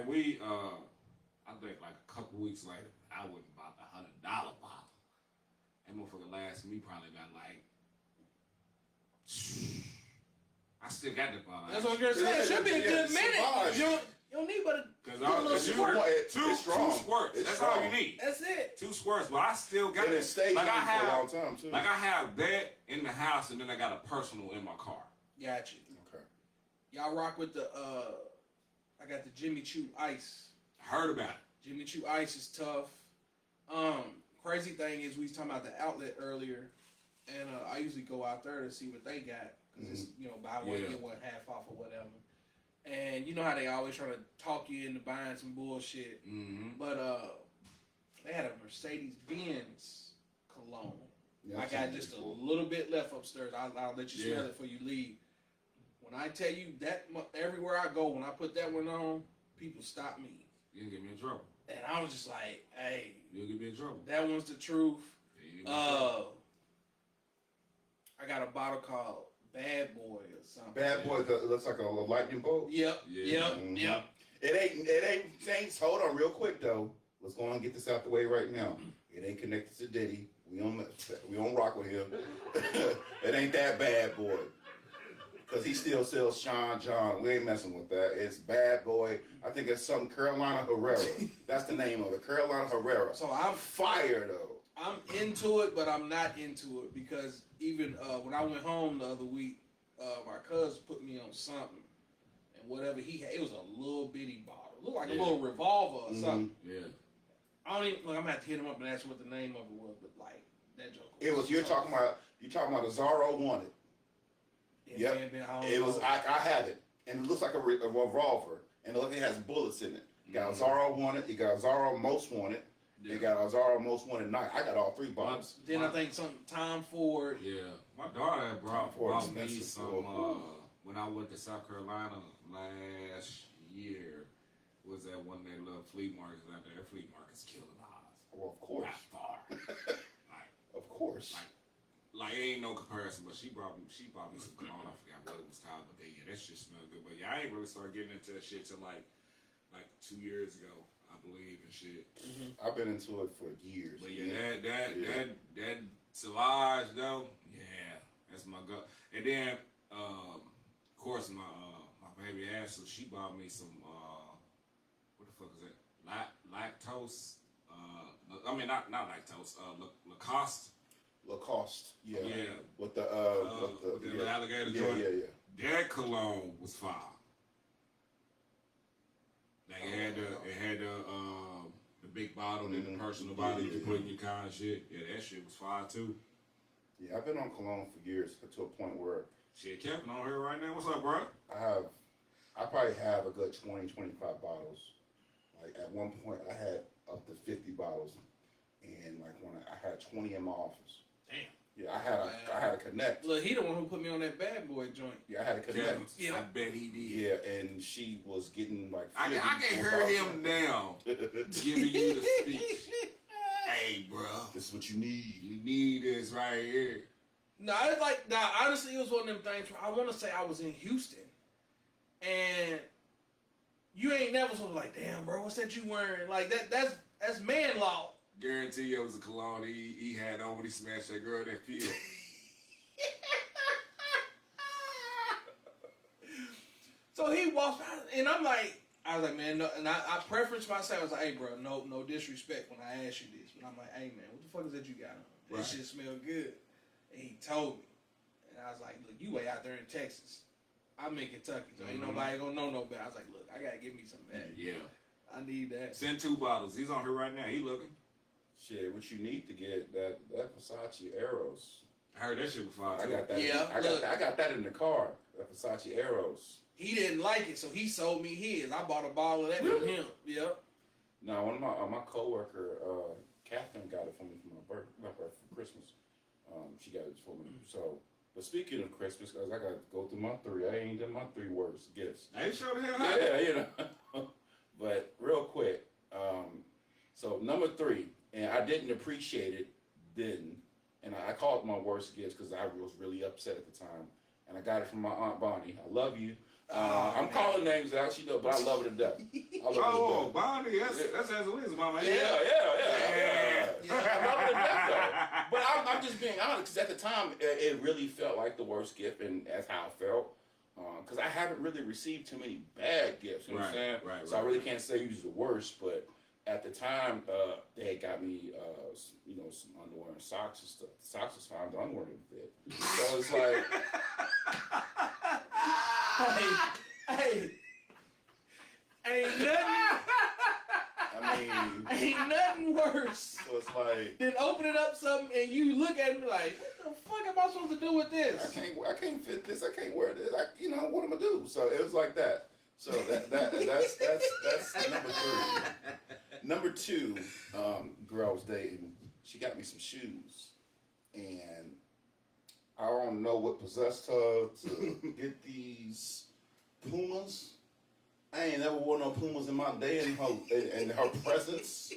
[SPEAKER 1] we I think like a couple weeks later, I went and bought the $100 bottle. That motherfucker lasted me probably about like. I still got the bottle.
[SPEAKER 3] That's what I'm gonna say. It should be a good minute.
[SPEAKER 2] Savage.
[SPEAKER 3] You don't need but
[SPEAKER 1] Two squirts.
[SPEAKER 2] It's
[SPEAKER 1] That's
[SPEAKER 2] strong.
[SPEAKER 1] all you need.
[SPEAKER 3] That's it.
[SPEAKER 1] 2 squirts, but I still got
[SPEAKER 2] And it stays
[SPEAKER 1] like
[SPEAKER 2] in
[SPEAKER 1] I
[SPEAKER 2] for a
[SPEAKER 1] have,
[SPEAKER 2] long time, too.
[SPEAKER 1] like I have that in the house, and then I got a personal in my car.
[SPEAKER 3] Got you.
[SPEAKER 2] Okay.
[SPEAKER 3] Y'all rock with the I got the Jimmy Choo Ice.
[SPEAKER 1] I heard about it.
[SPEAKER 3] Jimmy Choo Ice is tough. Crazy thing is we was talking about the outlet earlier, and I usually go out there to see what they got because it's buy one get one half off or whatever. And you know how they always try to talk you into buying some bullshit. But they had a Mercedes-Benz cologne.
[SPEAKER 2] Yeah,
[SPEAKER 3] I got just a little bit left upstairs. I'll let you smell it before you leave. When I tell you that everywhere I go, when I put that one on, people stop me.
[SPEAKER 1] You didn't get me in trouble.
[SPEAKER 3] And I was just like, hey.
[SPEAKER 1] You'll get me in trouble.
[SPEAKER 3] That one's the truth.
[SPEAKER 1] Yeah,
[SPEAKER 3] I got a bottle called Bad Boy or something.
[SPEAKER 2] Bad Boy that looks like a lightning bolt.
[SPEAKER 3] Yep.
[SPEAKER 1] Yeah.
[SPEAKER 3] Yep.
[SPEAKER 2] It ain't things. Hold on, real quick though. Let's go on and get this out the way right now. It ain't connected to Diddy. We don't rock with him. It ain't that Bad Boy. Cause he still sells Sean John. We ain't messing with that. It's Bad Boy. I think it's some Carolina Herrera. That's the name of it. Carolina Herrera.
[SPEAKER 3] So I'm
[SPEAKER 2] Fire though.
[SPEAKER 3] I'm into it, but I'm not into it because even when I went home the other week, my cousin put me on something, and whatever he had, it was a little bitty bottle, looked like a little revolver or something.
[SPEAKER 1] Yeah.
[SPEAKER 3] I don't even. Look, I'm gonna have to hit him up and ask him what the name of it was, but like that joke.
[SPEAKER 2] It was you're talking about a Zorro wanted.
[SPEAKER 3] Yeah,
[SPEAKER 2] Yep.
[SPEAKER 3] man, I don't
[SPEAKER 2] It
[SPEAKER 3] know.
[SPEAKER 2] was I have it, and it looks like a revolver, and it has bullets in it. You got a Zorro wanted, you got a Zorro most wanted, you got a Zorro most wanted night. I got all 3 bottles.
[SPEAKER 3] Then I think something Tom Ford.
[SPEAKER 1] Yeah. My daughter had brought me
[SPEAKER 2] expensive.
[SPEAKER 1] some when I went to South Carolina last year. Was that one of their little flea markets out there? Flea markets killing Oz.
[SPEAKER 2] Well, of course.
[SPEAKER 1] Not far.
[SPEAKER 2] Of course.
[SPEAKER 1] Like ain't no comparison, but she brought me some cologne. I forgot what it was called, but that shit smelled good. But yeah, I ain't really started getting into that shit till like 2 years ago, I believe, and shit.
[SPEAKER 2] I've been into it for years.
[SPEAKER 1] But yeah, that Sauvage though, yeah, that's my go. And then of course my baby Ashley, she bought me some what the fuck is that? Lactose. I mean not lactose. Lacoste.
[SPEAKER 2] Lacoste. Yeah.
[SPEAKER 1] Yeah.
[SPEAKER 2] With the
[SPEAKER 1] with the alligator
[SPEAKER 2] yeah,
[SPEAKER 1] joint.
[SPEAKER 2] yeah.
[SPEAKER 1] That cologne was fire. Like it had the big bottle and the personal bottle you can put in your car and shit. Yeah, that shit was fire too.
[SPEAKER 2] Yeah, I've been on cologne for years, to a point where
[SPEAKER 1] Shit, Kevin on here right now. What's up, bro?
[SPEAKER 2] I probably have a good 20, 25 bottles. Like at one point, I had up to 50 bottles, and like when I had 20 in my office.
[SPEAKER 1] Damn.
[SPEAKER 2] Yeah, I had a connect.
[SPEAKER 3] Look, he the one who put me on that bad boy joint.
[SPEAKER 2] Yeah, I had a connect.
[SPEAKER 3] Yeah.
[SPEAKER 1] I bet he did.
[SPEAKER 2] Yeah, and she was getting like.
[SPEAKER 1] I can hear him now giving you the speech. Hey, bro,
[SPEAKER 2] this is what you need.
[SPEAKER 1] You need this right here.
[SPEAKER 3] No, it's like, honestly, it was one of them things where I want to say I was in Houston, and you ain't never sort of like, damn, bro, what's that you wearing? Like that's man law.
[SPEAKER 1] Guarantee you it was a cologne he had on when he smashed that girl in that field.
[SPEAKER 3] So he walks by, and I was like, man, no, and I preference myself. I was like, hey, bro, no disrespect when I ask you this, but I'm like, hey, man, what the fuck is that you got on? That
[SPEAKER 1] Right.
[SPEAKER 3] shit smell good. And he told me, and I was like, look, you way out there in Texas. I'm in Kentucky, so ain't nobody gonna know no better. I was like, look, I gotta give me some back.
[SPEAKER 1] Yeah.
[SPEAKER 3] I need that.
[SPEAKER 1] Send 2 bottles. He's on here right now. He looking.
[SPEAKER 2] Shit, what you need to get that Versace Arrows.
[SPEAKER 1] I heard that shit was fire
[SPEAKER 2] I
[SPEAKER 1] too.
[SPEAKER 2] got that.
[SPEAKER 3] Yeah,
[SPEAKER 2] I got that in the car. That Versace Arrows.
[SPEAKER 3] He didn't like it, so he sold me his. I bought a bottle of that from him. Yep.
[SPEAKER 2] No, one of my coworker, Catherine, got it for me for my birthday, for Christmas. She got it for me. So, but speaking of Christmas, because I got to go through my 3. I ain't done my 3 worst gifts.
[SPEAKER 1] I ain't sure the hell how.
[SPEAKER 2] Yeah, you know. But real quick, so number 3, and I didn't appreciate it then, and I called it my worst gifts because I was really upset at the time, and I got it from my Aunt Bonnie. I love you. I'm calling names out, she know, but I love her to death. I love her to
[SPEAKER 1] Oh,
[SPEAKER 2] death.
[SPEAKER 1] Bonnie, that's Angelina's mama.
[SPEAKER 2] Yeah. I love her to death, though. But I'm just being honest, because at the time, it really felt like the worst gift, and that's how I felt. Because I haven't really received too many bad gifts, you know what I'm saying?
[SPEAKER 1] Right.
[SPEAKER 2] So I really can't say who's the worst, but at the time, they had got me, some underwear and socks and stuff. The socks was fine, the underwear didn't fit. So it's like...
[SPEAKER 3] Hey, ain't nothing worse
[SPEAKER 2] So it's like...
[SPEAKER 3] than opening up something and you look at it and be like, what the fuck am I supposed to do with this?
[SPEAKER 2] I can't fit this. I can't wear this. What am I do? So it was like that. So that's number 3. Number 2, girl I was dating, she got me some shoes, and I don't know what possessed her to get these Pumas. I ain't never worn no Pumas in my day in her presence.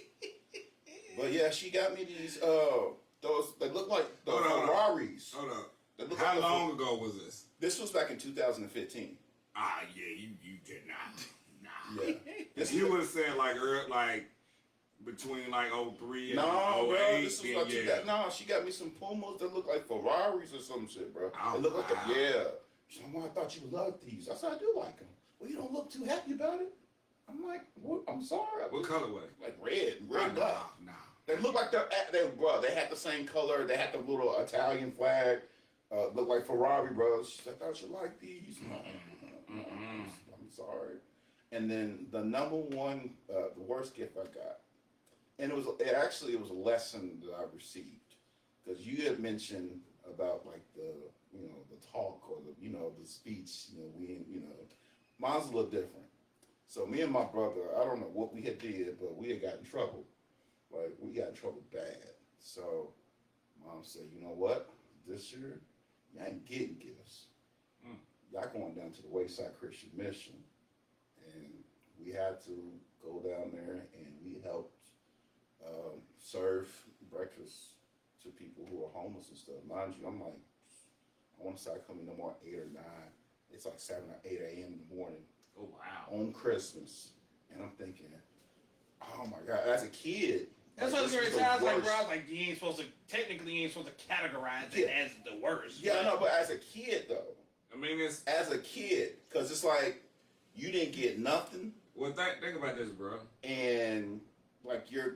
[SPEAKER 2] But yeah, she got me these those. They look like the Ferraris.
[SPEAKER 1] Hold up.
[SPEAKER 2] They look
[SPEAKER 1] How
[SPEAKER 2] like
[SPEAKER 1] long ago was this?
[SPEAKER 2] This was back in 2015.
[SPEAKER 1] Ah, yeah, you did not. Nah.
[SPEAKER 2] Yeah.
[SPEAKER 1] You would have said like between like 03 and
[SPEAKER 2] No, bro,
[SPEAKER 1] 08.
[SPEAKER 2] this was like no, she got me some Pumas that look like Ferraris or some shit, bro.
[SPEAKER 1] Oh,
[SPEAKER 2] They look like
[SPEAKER 1] wow.
[SPEAKER 2] She's like, well, I thought you would love these. I said, I do like them. Well, you don't look too happy about it. I'm like, what? I'm sorry.
[SPEAKER 1] What colorway?
[SPEAKER 2] Like red
[SPEAKER 1] Nah,
[SPEAKER 2] black.
[SPEAKER 1] nah.
[SPEAKER 2] They look like they had the same color. They had the little Italian flag. Look like Ferrari, bro. She's like, I thought you like these. I'm sorry. And then the number 1, the worst gift I got, and it was a lesson that I received, because you had mentioned about like the talk or the speech. Mine's a little different. So me and my brother, I don't know what we had did, but we had got in trouble. Like, we got in trouble bad. So Mom said, you know what? This year, y'all ain't getting gifts. Y'all going down to the Wayside Christian Mission. And we had to go down there, and we helped serve breakfast to people who are homeless and stuff. Mind you, I'm like, I want to start coming no more 8 or 9. It's like 7 or 8 a.m. in the morning.
[SPEAKER 1] Oh, wow.
[SPEAKER 2] On Christmas. And I'm thinking, oh my God, as a kid.
[SPEAKER 3] That's what I was going to say. I was like, bro, I was like, you ain't supposed to categorize it as the worst.
[SPEAKER 2] Yeah, no, but as a kid, though.
[SPEAKER 1] I mean, it's...
[SPEAKER 2] As a kid, because it's like, you didn't get nothing.
[SPEAKER 1] Well, think about this, bro.
[SPEAKER 2] And like you're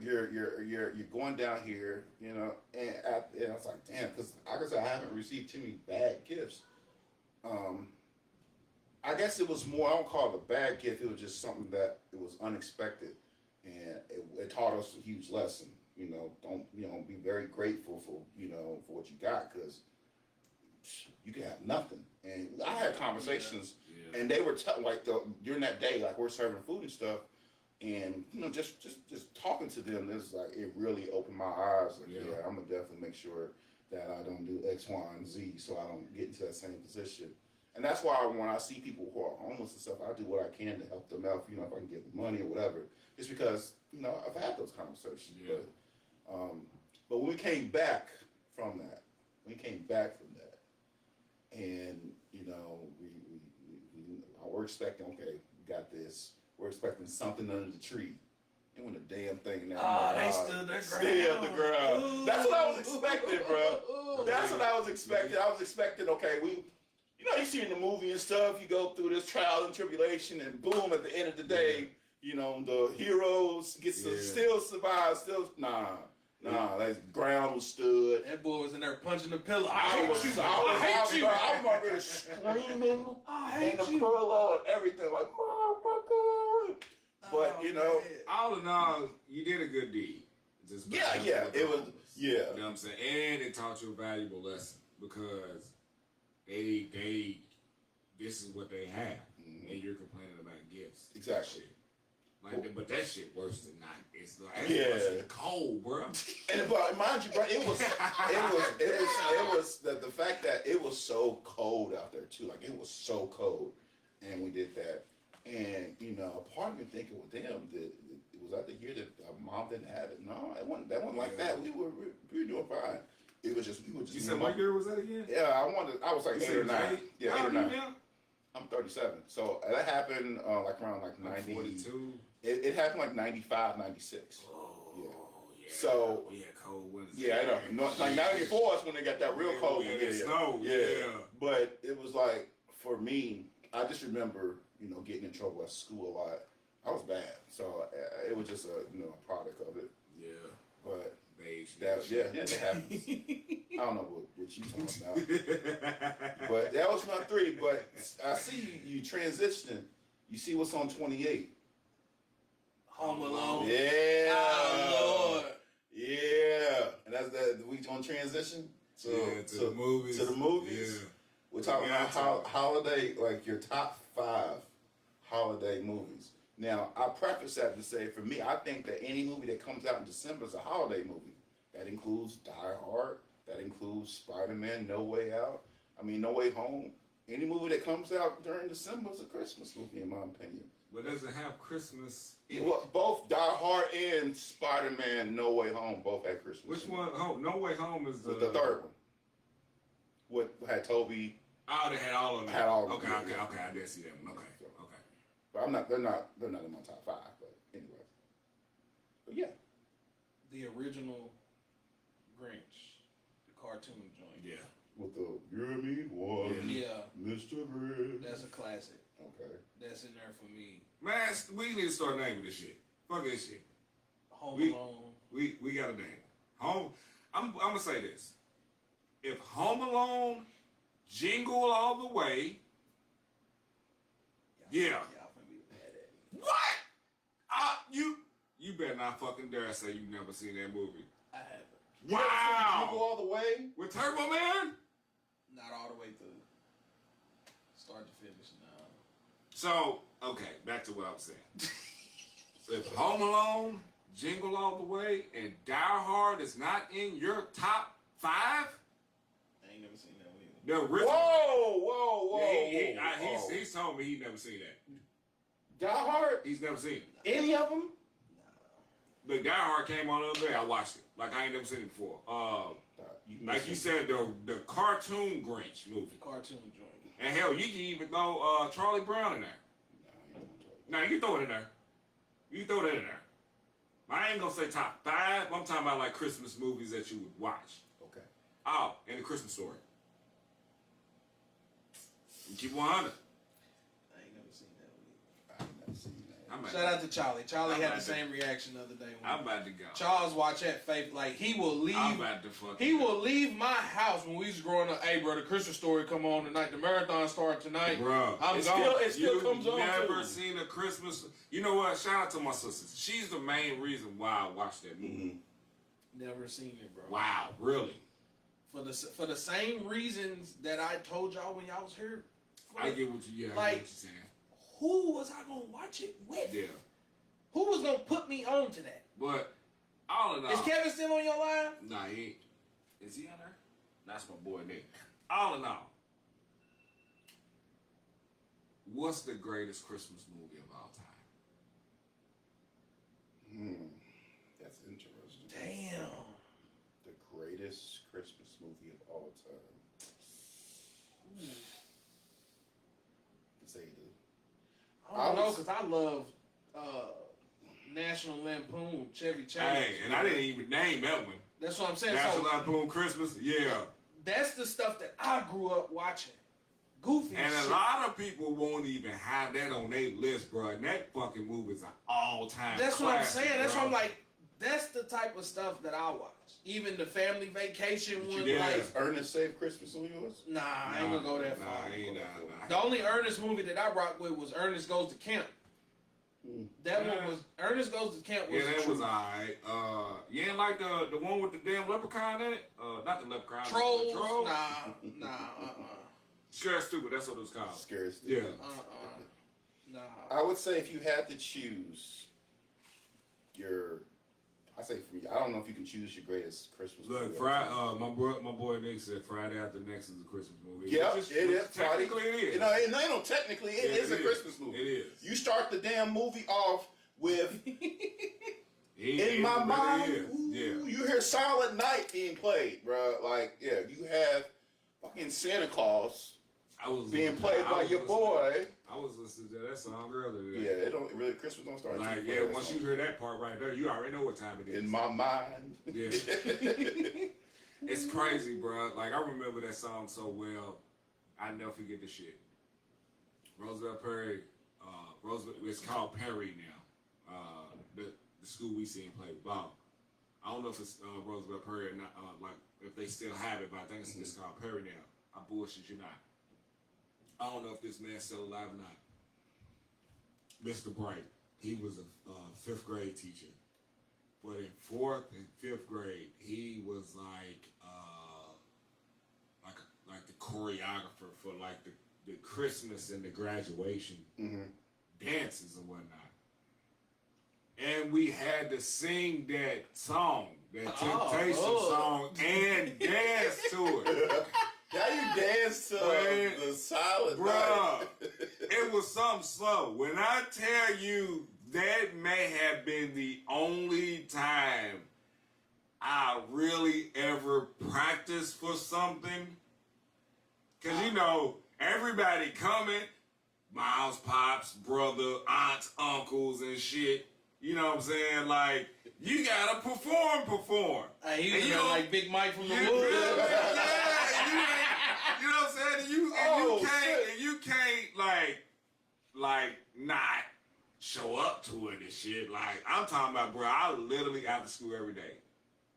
[SPEAKER 2] going down here, you know, and I was like, damn, because like I said, I haven't received too many bad gifts. I guess it was more. I don't call it a bad gift. It was just something that it was unexpected, and it taught us a huge lesson. You know, don't be very grateful for for what you got, because you can have nothing. And I had conversations, and they were like during that day, like we're serving food and stuff. And just talking to them, this like it really opened my eyes. Like, yeah, I'm gonna definitely make sure that I don't do X, Y, and Z, so I don't get into that same position. And that's why when I see people who are homeless and stuff, I do what I can to help them out. If I can give them money or whatever, just because I've had those conversations.
[SPEAKER 1] Yeah.
[SPEAKER 2] But when we came back from that, and we're expecting, okay, we got this. We're expecting something under the tree. And when the damn thing now,
[SPEAKER 3] they stood their ground.
[SPEAKER 2] Still the ground.
[SPEAKER 3] Ooh.
[SPEAKER 2] That's what I was expecting, bro.
[SPEAKER 3] Ooh.
[SPEAKER 2] That's what I was expecting. I was expecting, okay, you see in the movie and stuff, you go through this trial and tribulation, and boom, at the end of the day, the heroes still survive. That ground was stood.
[SPEAKER 3] That boy was in there punching the pillow.
[SPEAKER 2] I was over there screaming and the pillow and everything, like, motherfucker. But
[SPEAKER 1] all in all, you did a good deed. Just
[SPEAKER 2] it was,
[SPEAKER 1] You know what I'm saying? And it taught you a valuable lesson, because this is what they have, and you're complaining about gifts.
[SPEAKER 2] Exactly.
[SPEAKER 1] But that shit worse than not. It's like worse than cold, bro.
[SPEAKER 2] And but mind you, bro, it was the fact that it was so cold out there too. Like, it was so cold, and we did that. And part of me thinking with them that it was out the year that mom didn't have it. No, it wasn't. That wasn't like that. We were doing fine. It was just we were just.
[SPEAKER 1] You said what year was that again?
[SPEAKER 2] Yeah, I was like 8 or 9. Yeah, 8 or 9. I'm 37. So that happened like around like 90.
[SPEAKER 1] 42.
[SPEAKER 2] It happened like 95, 96.
[SPEAKER 1] Oh, yeah.
[SPEAKER 2] So
[SPEAKER 1] we had cold winters.
[SPEAKER 2] Yeah, I know. Like 94 is when they got that real cold.
[SPEAKER 1] Snow. Yeah.
[SPEAKER 2] But it was like, for me, I just remember, getting in trouble at school a lot. I was bad, so it was just a product of it.
[SPEAKER 1] Yeah.
[SPEAKER 2] But
[SPEAKER 1] that
[SPEAKER 2] happens. I don't know what you talking about. But that was my 3. But I see you transitioning. You see what's on 28.
[SPEAKER 3] Home Alone.
[SPEAKER 2] Yeah.
[SPEAKER 3] Oh, Lord.
[SPEAKER 2] Yeah. And that's that. We on transition
[SPEAKER 1] to the movies.
[SPEAKER 2] To the movies. Yeah. We're talking about holiday, like your top 5 holiday movies. Now, I preface that to say, for me, I think that any movie that comes out in December is a holiday movie. That includes Die Hard. That includes Spider-Man, No Way Out. No Way Home. Any movie that comes out during December is a Christmas movie, in my opinion.
[SPEAKER 1] But does it have Christmas?
[SPEAKER 2] Both Die Hard and Spider-Man, No Way Home both had Christmas.
[SPEAKER 1] Which one? No Way Home is the
[SPEAKER 2] third one. What had Toby?
[SPEAKER 1] Oh, they had all of them.
[SPEAKER 2] Had all of them.
[SPEAKER 1] Okay. I did see that one. Okay.
[SPEAKER 2] But they're not in my top 5. But anyway. But yeah.
[SPEAKER 3] The original Grinch, the cartoon joint.
[SPEAKER 1] Yeah.
[SPEAKER 2] With the give me one.
[SPEAKER 3] Yeah.
[SPEAKER 2] Mr. Grinch.
[SPEAKER 3] That's a classic.
[SPEAKER 2] Okay.
[SPEAKER 3] That's in there for me.
[SPEAKER 1] Man, we need to start naming this shit. Fuck this shit.
[SPEAKER 3] Home Alone.
[SPEAKER 1] We got a name. Home. I'm gonna say this. If Home Alone, Jingle All the Way. Yeah.
[SPEAKER 3] Y'all finna be mad at me.
[SPEAKER 1] What? You better not fucking dare say you've never seen that movie.
[SPEAKER 3] I haven't.
[SPEAKER 1] Wow.
[SPEAKER 2] Jingle All the Way
[SPEAKER 1] with Turbo Man.
[SPEAKER 3] Not all the way through. Start to finish now.
[SPEAKER 1] So, okay, back to what I was saying. So if Home Alone, Jingle All the Way, and Die Hard is not in your top 5,
[SPEAKER 3] I ain't never seen that one either.
[SPEAKER 1] the original.
[SPEAKER 2] Whoa.
[SPEAKER 1] Yeah, he's told me he never seen that.
[SPEAKER 2] Die Hard?
[SPEAKER 1] He's never seen it.
[SPEAKER 2] Any of them?
[SPEAKER 1] But Die Hard came on the other day. I watched it. Like, I ain't never seen it before. Like you said, the cartoon Grinch movie.
[SPEAKER 3] Cartoon joint.
[SPEAKER 1] And hell, you can even throw Charlie Brown in there. No, you can throw it in there. You can throw that in there. I ain't gonna say top 5. I'm talking about like Christmas movies that you would watch.
[SPEAKER 2] Okay.
[SPEAKER 1] Oh, and the Christmas Story. You keep 100.
[SPEAKER 3] I ain't never seen that one either. Shout out to Charlie. Charlie
[SPEAKER 1] I'm
[SPEAKER 3] had
[SPEAKER 1] about
[SPEAKER 3] the
[SPEAKER 1] to-
[SPEAKER 3] same reaction the other day.
[SPEAKER 1] I'm about to go.
[SPEAKER 3] Charles watch that faith like he will leave.
[SPEAKER 1] I'm about to fucking
[SPEAKER 3] He
[SPEAKER 1] go.
[SPEAKER 3] will leave my house when we was growing up. Hey, bro, the Christmas story come on tonight. The marathon start tonight.
[SPEAKER 1] Bro,
[SPEAKER 3] I'm
[SPEAKER 2] It
[SPEAKER 3] gone.
[SPEAKER 2] still comes on.
[SPEAKER 1] Never
[SPEAKER 2] too.
[SPEAKER 1] seen a Christmas. You know what? Shout out to my sister. She's the main reason why I watched that movie.
[SPEAKER 3] Never seen it, bro.
[SPEAKER 1] Wow, really?
[SPEAKER 3] For the same reasons that I told y'all when y'all was here.
[SPEAKER 1] I get what you. Yeah, I
[SPEAKER 3] Like-
[SPEAKER 1] get what you're saying.
[SPEAKER 3] Who was I gonna watch it with?
[SPEAKER 1] Yeah,
[SPEAKER 3] Who was gonna put me on to that?
[SPEAKER 1] but all in all,
[SPEAKER 3] Is Kevin still on your line?
[SPEAKER 1] nah, he ain't. Is he on there? That's my boy Nick. All in all, what's the greatest Christmas movie of all time?
[SPEAKER 2] That's interesting.
[SPEAKER 3] Damn.
[SPEAKER 2] The greatest Christmas movie of all time. Say the
[SPEAKER 3] I don't know, because I love National Lampoon, Chevy Chase.
[SPEAKER 1] Hey, and I didn't even name that one.
[SPEAKER 3] That's what I'm saying.
[SPEAKER 1] National
[SPEAKER 3] So
[SPEAKER 1] Lampoon Christmas, yeah.
[SPEAKER 3] that's the stuff that I grew up watching. Goofy
[SPEAKER 1] And
[SPEAKER 3] shit.
[SPEAKER 1] a lot of people won't even have that on their list, bro. And that fucking movie is an all-time
[SPEAKER 3] That's what I'm
[SPEAKER 1] classic,
[SPEAKER 3] saying. That's
[SPEAKER 1] bro.
[SPEAKER 3] why I'm like, that's the type of stuff that I watch. Even the family vacation one,
[SPEAKER 1] Yeah.
[SPEAKER 3] like,
[SPEAKER 2] Is Ernest Save Christmas on yours?
[SPEAKER 3] nah, I ain't gonna go that far.
[SPEAKER 1] Nah, ain't nah.
[SPEAKER 3] The only Ernest movie that I rock with was Ernest Goes to Camp. That
[SPEAKER 1] Yeah.
[SPEAKER 3] one was Ernest Goes to Camp. Was
[SPEAKER 1] Yeah, that
[SPEAKER 3] the
[SPEAKER 1] was
[SPEAKER 3] truth.
[SPEAKER 1] alright. You ain't like the one with the damn leprechaun in it? Not the leprechaun.
[SPEAKER 3] Trolls.
[SPEAKER 1] The troll?
[SPEAKER 3] Nah,
[SPEAKER 1] Sure Stupid, that's what it was called.
[SPEAKER 2] Scary stuff.
[SPEAKER 1] Yeah.
[SPEAKER 3] nah.
[SPEAKER 2] I would say if you had to choose I say for me, I don't know if you can choose your greatest Christmas movie.
[SPEAKER 1] Look, Friday, my boy Nick said Friday After Next is a Christmas movie.
[SPEAKER 2] Yeah,
[SPEAKER 1] Which
[SPEAKER 2] it is.
[SPEAKER 1] Technically, it is.
[SPEAKER 2] You know, no, technically, it is a Christmas movie.
[SPEAKER 1] It is.
[SPEAKER 2] You start the damn movie off with
[SPEAKER 1] It
[SPEAKER 2] In My
[SPEAKER 1] really
[SPEAKER 2] Mind.
[SPEAKER 1] is. Yeah.
[SPEAKER 2] Ooh, you hear Silent Night being played, bro. Like, yeah, you have fucking Santa Claus
[SPEAKER 1] I was
[SPEAKER 2] being played
[SPEAKER 1] I
[SPEAKER 2] by
[SPEAKER 1] was
[SPEAKER 2] your
[SPEAKER 1] listening-
[SPEAKER 2] boy.
[SPEAKER 1] I was listening to that song earlier.
[SPEAKER 2] Yeah, it don't really Christmas don't start.
[SPEAKER 1] Like,
[SPEAKER 2] until
[SPEAKER 1] yeah,
[SPEAKER 2] play that
[SPEAKER 1] once
[SPEAKER 2] song.
[SPEAKER 1] you hear that part right there, you already know what time it is.
[SPEAKER 2] In My Mind.
[SPEAKER 1] Yeah. It's crazy, bro. Like, I remember that song so well. I never forget the shit. Roosevelt Perry, Roosevelt, it's called Perry now. The school we seen play ball. I don't know if it's Roosevelt Perry or not, like, if they still have it, but I think it's called Perry now. I bullshit you not. I don't know if this man's still alive or not. Mr. Bright, he was a 5th grade teacher. But in 4th and 5th grade, he was like the choreographer for like the Christmas and the graduation dances and whatnot. And we had to sing that song, that Temptation song, and dance to it.
[SPEAKER 2] How you dance to the Silent Night?
[SPEAKER 1] Bruh, it was something slow. When I tell you that may have been the only time I really ever practiced for something. Cause you know, everybody coming, Miles, Pops, brother, aunts, uncles, and shit. You know what I'm saying? Like, you gotta perform.
[SPEAKER 3] Hey, he
[SPEAKER 1] And
[SPEAKER 3] was
[SPEAKER 1] you
[SPEAKER 3] kinda
[SPEAKER 1] know-
[SPEAKER 3] like Big Mike from the
[SPEAKER 1] You
[SPEAKER 3] Woods.
[SPEAKER 1] feel me? Yeah, you know what I'm saying? And you can't like not show up to it and shit. Like, I'm talking about, bro, I literally after school every day.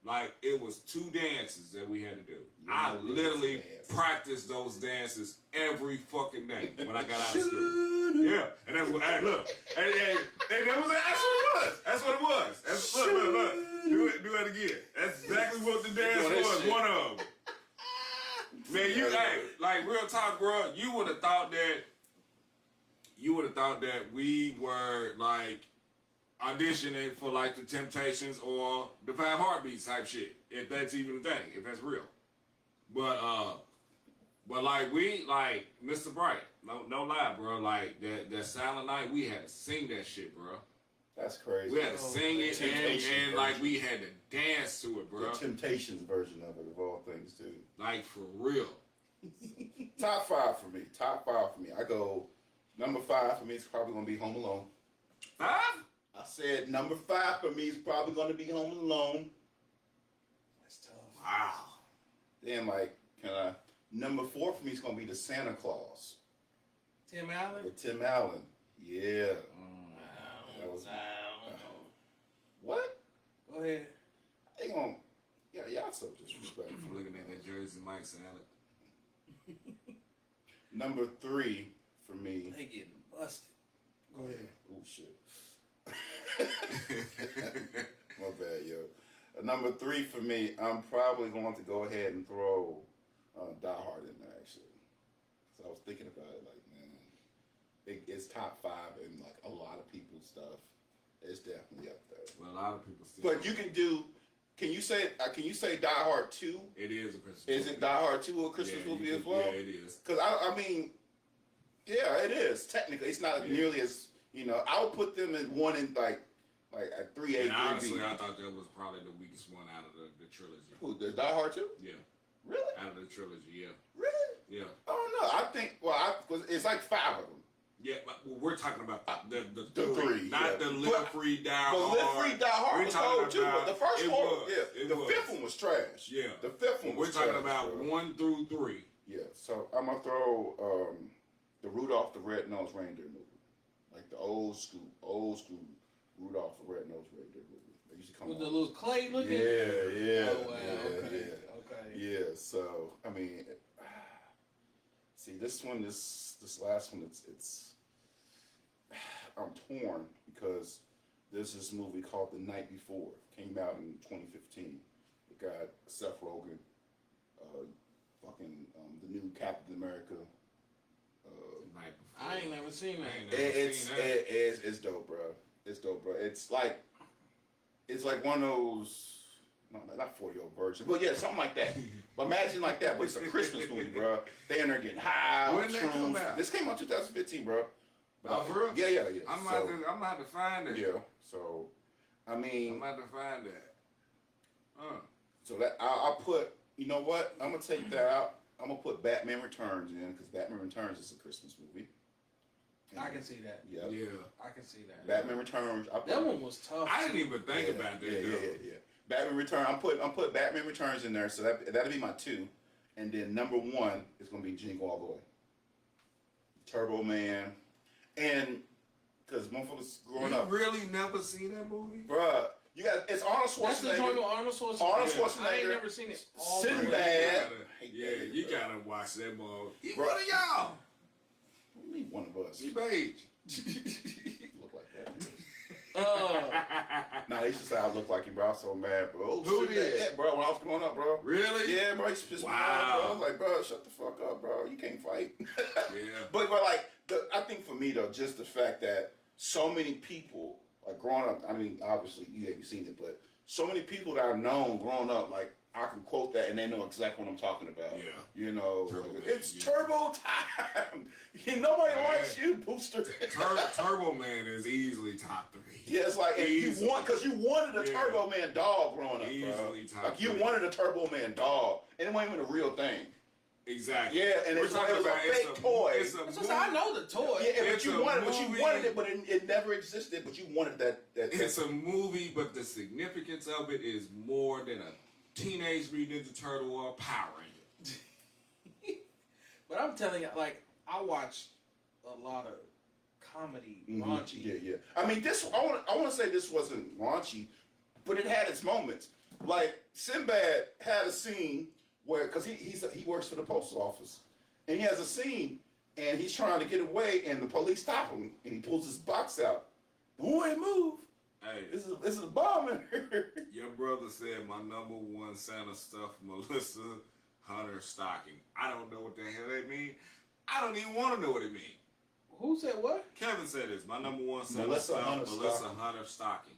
[SPEAKER 1] Like, it was 2 dances that we had to do. I literally practiced those dances every fucking day when I got out of school. Yeah, and that's what, hey, look, and that was, that's what it was. Look, do it again. That's exactly what the dance was, one of them. Man, like, real talk, bro, you would have thought that we were, like, auditioning for, like, the Temptations or the 5 Heartbeats type shit, if that's even a thing, if that's real. But like, we, like, Mr. Bright, no lie, bro, like, that Silent Night, we had to sing that shit, bro.
[SPEAKER 2] That's crazy.
[SPEAKER 1] We had to sing it,
[SPEAKER 2] Temptations
[SPEAKER 1] and like,
[SPEAKER 2] version.
[SPEAKER 1] we had to dance to it, bro.
[SPEAKER 2] The Temptations version of it, of all things, too.
[SPEAKER 1] Like, for real.
[SPEAKER 2] Top 5 for me. I go, number 5 for me is probably going to be Home Alone.
[SPEAKER 1] 5?
[SPEAKER 2] I said number 5 for me is probably going to be Home Alone.
[SPEAKER 3] That's tough.
[SPEAKER 1] Wow.
[SPEAKER 2] Then, like, number 4 for me is going to be the Santa Claus
[SPEAKER 3] Tim Allen?
[SPEAKER 2] with Tim Allen. Yeah. That was
[SPEAKER 3] I don't know.
[SPEAKER 2] what?
[SPEAKER 3] Go ahead.
[SPEAKER 2] They gonna y'all so disrespectful.
[SPEAKER 1] I'm looking at that Jersey Mike salad.
[SPEAKER 2] Number 3 for me.
[SPEAKER 3] They getting busted. Go ahead.
[SPEAKER 2] Oh shit. My bad, yo. Number 3 for me, I'm probably going to go ahead and throw Die Hard in there, actually. So I was thinking about it, like, man, it's top 5 in like a lot of people's stuff. It's definitely up there.
[SPEAKER 1] Well, a lot of people still.
[SPEAKER 2] But you can do. Can you say Die Hard 2?
[SPEAKER 1] It is a Christmas.
[SPEAKER 2] Is it Die Hard 2 a Christmas movie as well?
[SPEAKER 1] Yeah, it is.
[SPEAKER 2] Because I mean, yeah, it is. Technically, it's not nearly as, I would put them in one in like at 3A.
[SPEAKER 1] And honestly, I thought that was probably the weakest one out of the trilogy.
[SPEAKER 2] Who, the Die Hard 2?
[SPEAKER 1] Yeah.
[SPEAKER 2] Really?
[SPEAKER 1] Out of the trilogy, yeah.
[SPEAKER 2] Really?
[SPEAKER 1] Yeah.
[SPEAKER 2] I don't know. I think, it's like 5 of them.
[SPEAKER 1] Yeah, but we're talking about the
[SPEAKER 2] three,
[SPEAKER 1] not
[SPEAKER 2] yeah.
[SPEAKER 1] the Live Free Die Hard.
[SPEAKER 2] But Live Free Die Hard
[SPEAKER 1] We're
[SPEAKER 2] was
[SPEAKER 1] talking
[SPEAKER 2] cold too.
[SPEAKER 1] about-
[SPEAKER 2] The first
[SPEAKER 1] it
[SPEAKER 2] one,
[SPEAKER 1] was,
[SPEAKER 2] yeah.
[SPEAKER 1] it
[SPEAKER 2] The
[SPEAKER 1] was.
[SPEAKER 2] 5th one was trash.
[SPEAKER 1] Yeah.
[SPEAKER 2] The 5th one
[SPEAKER 1] We're
[SPEAKER 2] was
[SPEAKER 1] talking
[SPEAKER 2] trash,
[SPEAKER 1] about
[SPEAKER 2] bro.
[SPEAKER 1] 1 through 3.
[SPEAKER 2] Yeah, so I'm gonna throw the Rudolph the Red-Nosed Reindeer movie, like the old school Rudolph the Red-Nosed Reindeer movie. They used to come
[SPEAKER 3] With
[SPEAKER 2] on.
[SPEAKER 3] the little clay looking.
[SPEAKER 2] Yeah.
[SPEAKER 3] Oh wow. Okay.
[SPEAKER 2] Yeah. So I mean, see this last one, it's I'm torn because there's this movie called The Night Before. Came out in 2015. It got Seth Rogen, the new Captain America.
[SPEAKER 3] I ain't never seen that.
[SPEAKER 2] It's dope, bro. It's dope, bro. It's like one of those, not 40-year-old virgin, but yeah, something like that. But imagine like that, but it's a Christmas movie, bro. They in there getting high.
[SPEAKER 1] When did that come out?
[SPEAKER 2] This came out 2015, bro.
[SPEAKER 1] Oh, for real?
[SPEAKER 2] Yeah.
[SPEAKER 1] I'm about to find it.
[SPEAKER 2] Yeah. So, I mean,
[SPEAKER 1] I'm about to find that.
[SPEAKER 2] So that I'll put. You know what? I'm gonna take that out. I'm gonna put Batman Returns in because Batman Returns is a Christmas movie.
[SPEAKER 3] I can see that.
[SPEAKER 2] Yeah.
[SPEAKER 3] I can see that.
[SPEAKER 2] Batman Returns.
[SPEAKER 3] That one was tough.
[SPEAKER 1] I didn't even think about that.
[SPEAKER 2] Yeah. Batman Returns. I'm put Batman Returns in there, so that'll be my 2, and then number 1 is gonna be Jingle All the Way. Turbo Man, and because motherfuckers growing up.
[SPEAKER 1] You really never seen that movie,
[SPEAKER 2] Bruh, it's Arnold Schwarzenegger.
[SPEAKER 3] That's the joint with Arnold Schwarzenegger.
[SPEAKER 2] Arnold Schwarzenegger.
[SPEAKER 3] I ain't never seen it.
[SPEAKER 2] Sinbad.
[SPEAKER 1] You gotta watch that movie.
[SPEAKER 2] Bro.
[SPEAKER 1] What are y'all?
[SPEAKER 2] What do you mean one of us?
[SPEAKER 1] You beige.
[SPEAKER 2] Look like that. Nah, they used to say I look like him, bro. I was so mad, bro.
[SPEAKER 1] Who
[SPEAKER 2] shit,
[SPEAKER 1] did?
[SPEAKER 2] Yeah, bro. When I was growing up, bro.
[SPEAKER 1] Really?
[SPEAKER 2] Yeah, bro. He used to piss me
[SPEAKER 1] Wow.
[SPEAKER 2] off, bro. I was like, bro, shut the fuck up, bro. You can't fight.
[SPEAKER 1] Yeah.
[SPEAKER 2] But like, I think for me though, just the fact that so many people, like growing up. I mean, obviously you haven't seen it, but so many people that I've known growing up, like I can quote that and they know exactly what I'm talking about.
[SPEAKER 1] Yeah.
[SPEAKER 2] You know,
[SPEAKER 1] Turbo
[SPEAKER 2] it's
[SPEAKER 1] Man,
[SPEAKER 2] turbo time. Nobody likes you, Booster.
[SPEAKER 1] Turbo Man is easily top 3.
[SPEAKER 2] Yeah, it's like you wanted a
[SPEAKER 1] Yeah.
[SPEAKER 2] Turbo Man dog growing up, bro.
[SPEAKER 1] Easily top
[SPEAKER 2] Like you
[SPEAKER 1] 3.
[SPEAKER 2] wanted a Turbo Man dog, and it wasn't even a real thing.
[SPEAKER 1] Exactly.
[SPEAKER 2] Yeah, and it was a fake toy.
[SPEAKER 1] It's a
[SPEAKER 3] That's
[SPEAKER 1] movie.
[SPEAKER 3] what I know the toy.
[SPEAKER 2] Yeah, but
[SPEAKER 1] It's
[SPEAKER 2] you
[SPEAKER 1] a
[SPEAKER 2] wanted
[SPEAKER 1] movie.
[SPEAKER 2] it, but it never existed. But you wanted that.
[SPEAKER 1] It's a movie, but the significance of it is more than a Teenage Mutant Ninja Turtle or a Power Ranger.
[SPEAKER 3] But I'm telling you, like, I watch a lot of comedy, raunchy.
[SPEAKER 2] Yeah. I mean, I want to say this wasn't raunchy, but it had its moments. Like Sinbad had a scene where, because he works for the postal office, and he has a scene, and he's trying to get away, and the police stop him, and he pulls his box out. Boy, move!
[SPEAKER 1] Hey,
[SPEAKER 2] This is a bomb in here.
[SPEAKER 1] your brother said my number 1 Santa stuff, Melissa Hunter stocking. I don't know what the hell that means. I don't even want to know what it means.
[SPEAKER 3] Who said what?
[SPEAKER 1] Kevin said this. My number 1 Santa
[SPEAKER 2] Melissa
[SPEAKER 1] stuff,
[SPEAKER 2] Hunter
[SPEAKER 1] Melissa
[SPEAKER 2] stocking.
[SPEAKER 1] Hunter stocking.